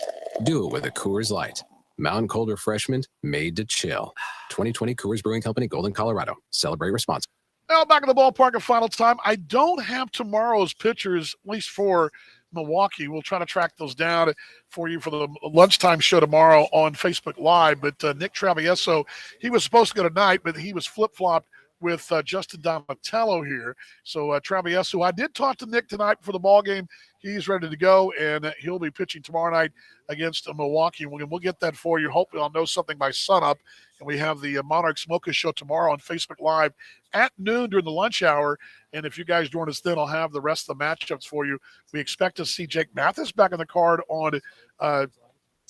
do it with a Coors Light. Mountain cold refreshment made to chill. 2020 Coors Brewing Company, Golden, Colorado. Celebrate responsibly. Now back in the ballpark at final time. I don't have tomorrow's pitchers, at least for Milwaukee. We'll try to track those down for you for the lunchtime show tomorrow on Facebook Live. But Nick Travieso, he was supposed to go tonight, but he was flip-flopped with Justin Donatello here. So Travieso, I did talk to Nick tonight for the ball game. He's ready to go, and he'll be pitching tomorrow night against Milwaukee. We'll get that for you. Hopefully I'll know something by sunup. And we have the Monarchs Mocha Show tomorrow on Facebook Live at noon during the lunch hour. And if you guys join us then, I'll have the rest of the matchups for you. We expect to see Jake Mathis back on the card on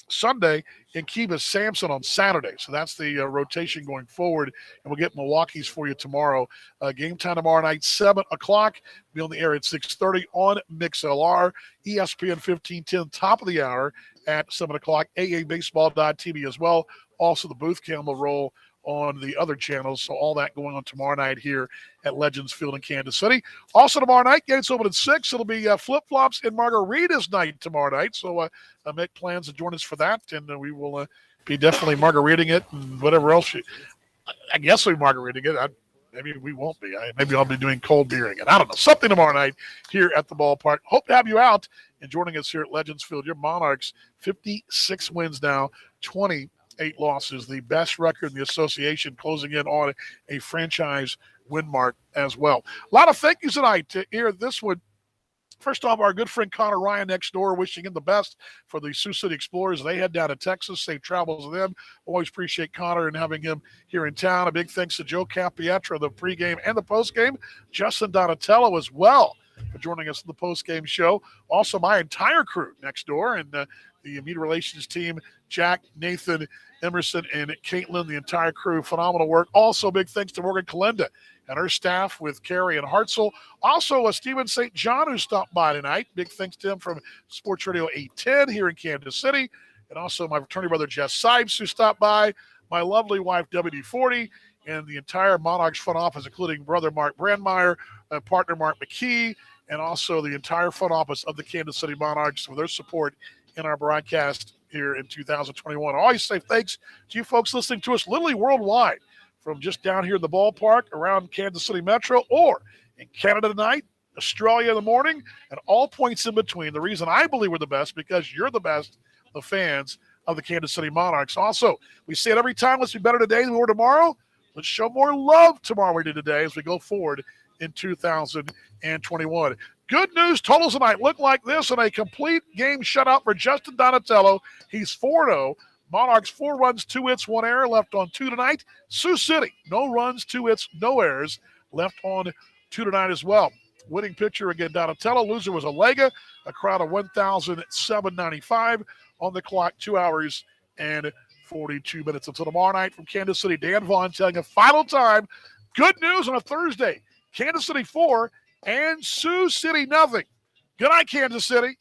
Sunday and Kivas Sampson on Saturday. So that's the rotation going forward. And we'll get Milwaukee's for you tomorrow. Game time tomorrow night, 7 o'clock. Be on the air at 6:30 on MixLR, ESPN 1510, top of the hour at 7 o'clock, AABaseball.tv as well. Also, the Booth Cam will roll on the other channels. So all that going on tomorrow night here at Legends Field in Kansas City. Also tomorrow night, gates open at 6. It'll be flip-flops and margaritas night tomorrow night. So make plans to join us for that, and we will be definitely margariting it and whatever else. I guess we'll be margariting it. Maybe we won't be. Maybe I'll be doing cold beering it. I don't know. Something tomorrow night here at the ballpark. Hope to have you out and joining us here at Legends Field. Your Monarchs, 56 wins now, 28 losses, the best record in the association, closing in on a franchise win mark as well. A lot of thank yous tonight to hear this one. First off, our good friend Connor Ryan next door, wishing him the best for the Sioux City Explorers. They head down to Texas. Safe travels to them. Always appreciate Connor and having him here in town. A big thanks to Joe Capietro, the pregame and the postgame. Justin Donatello as well for joining us in the postgame show. Also, my entire crew next door and the media relations team, Jack, Nathan, Emerson, and Caitlin, the entire crew. Phenomenal work. Also, big thanks to Morgan Kalenda and her staff with Carrie and Hartzell. Also, Stephen St. John, who stopped by tonight. Big thanks to him from Sports Radio 810 here in Kansas City. And also my fraternity brother, Jess Sipes, who stopped by. My lovely wife, WD-40, and the entire Monarchs front office, including brother Mark Brandmeier, partner Mark McKee, and also the entire front office of the Kansas City Monarchs for their support in our broadcast here in 2021. I always say thanks to you folks listening to us literally worldwide, from just down here in the ballpark, around Kansas City Metro, or in Canada tonight, Australia in the morning, and all points in between. The reason I believe we're the best, because you're the best, the fans of the Kansas City Monarchs. Also, we say it every time, let's be better today than we were tomorrow. Let's show more love tomorrow we did today as we go forward in 2021. Good news, totals tonight look like this in a complete game shutout for Justin Donatello. He's 4-0. Monarchs 4 runs, 2 hits, 1 error left on 2 tonight. Sioux City, no runs, 2 hits, no errors left on 2 tonight as well. Winning pitcher again, Donatello. Loser was Alega, a crowd of 1,795 on the clock, 2 hours and 42 minutes until tomorrow night from Kansas City. Dan Vaughn telling a final time. Good news on a Thursday. Kansas City 4 and Sioux City nothing. Good night, Kansas City.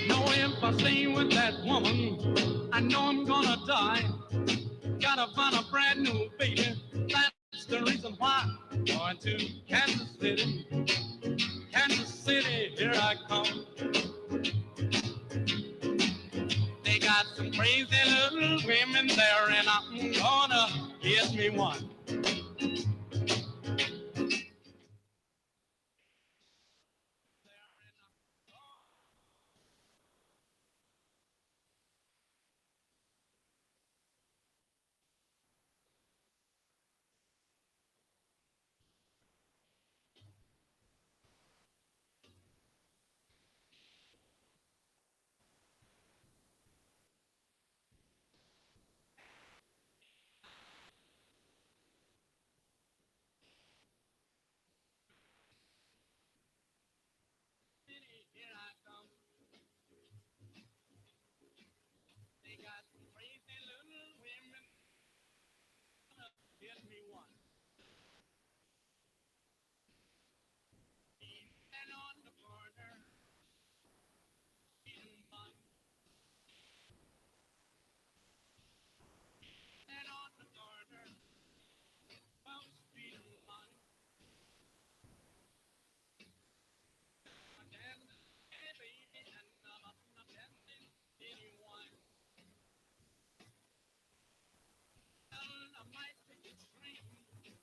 Know if I stay with that woman, I know I'm gonna die. Gotta find a brand new baby. That's the reason why I'm going to Kansas City. Kansas City, here I come. They got some crazy little women there, and I'm gonna get me one.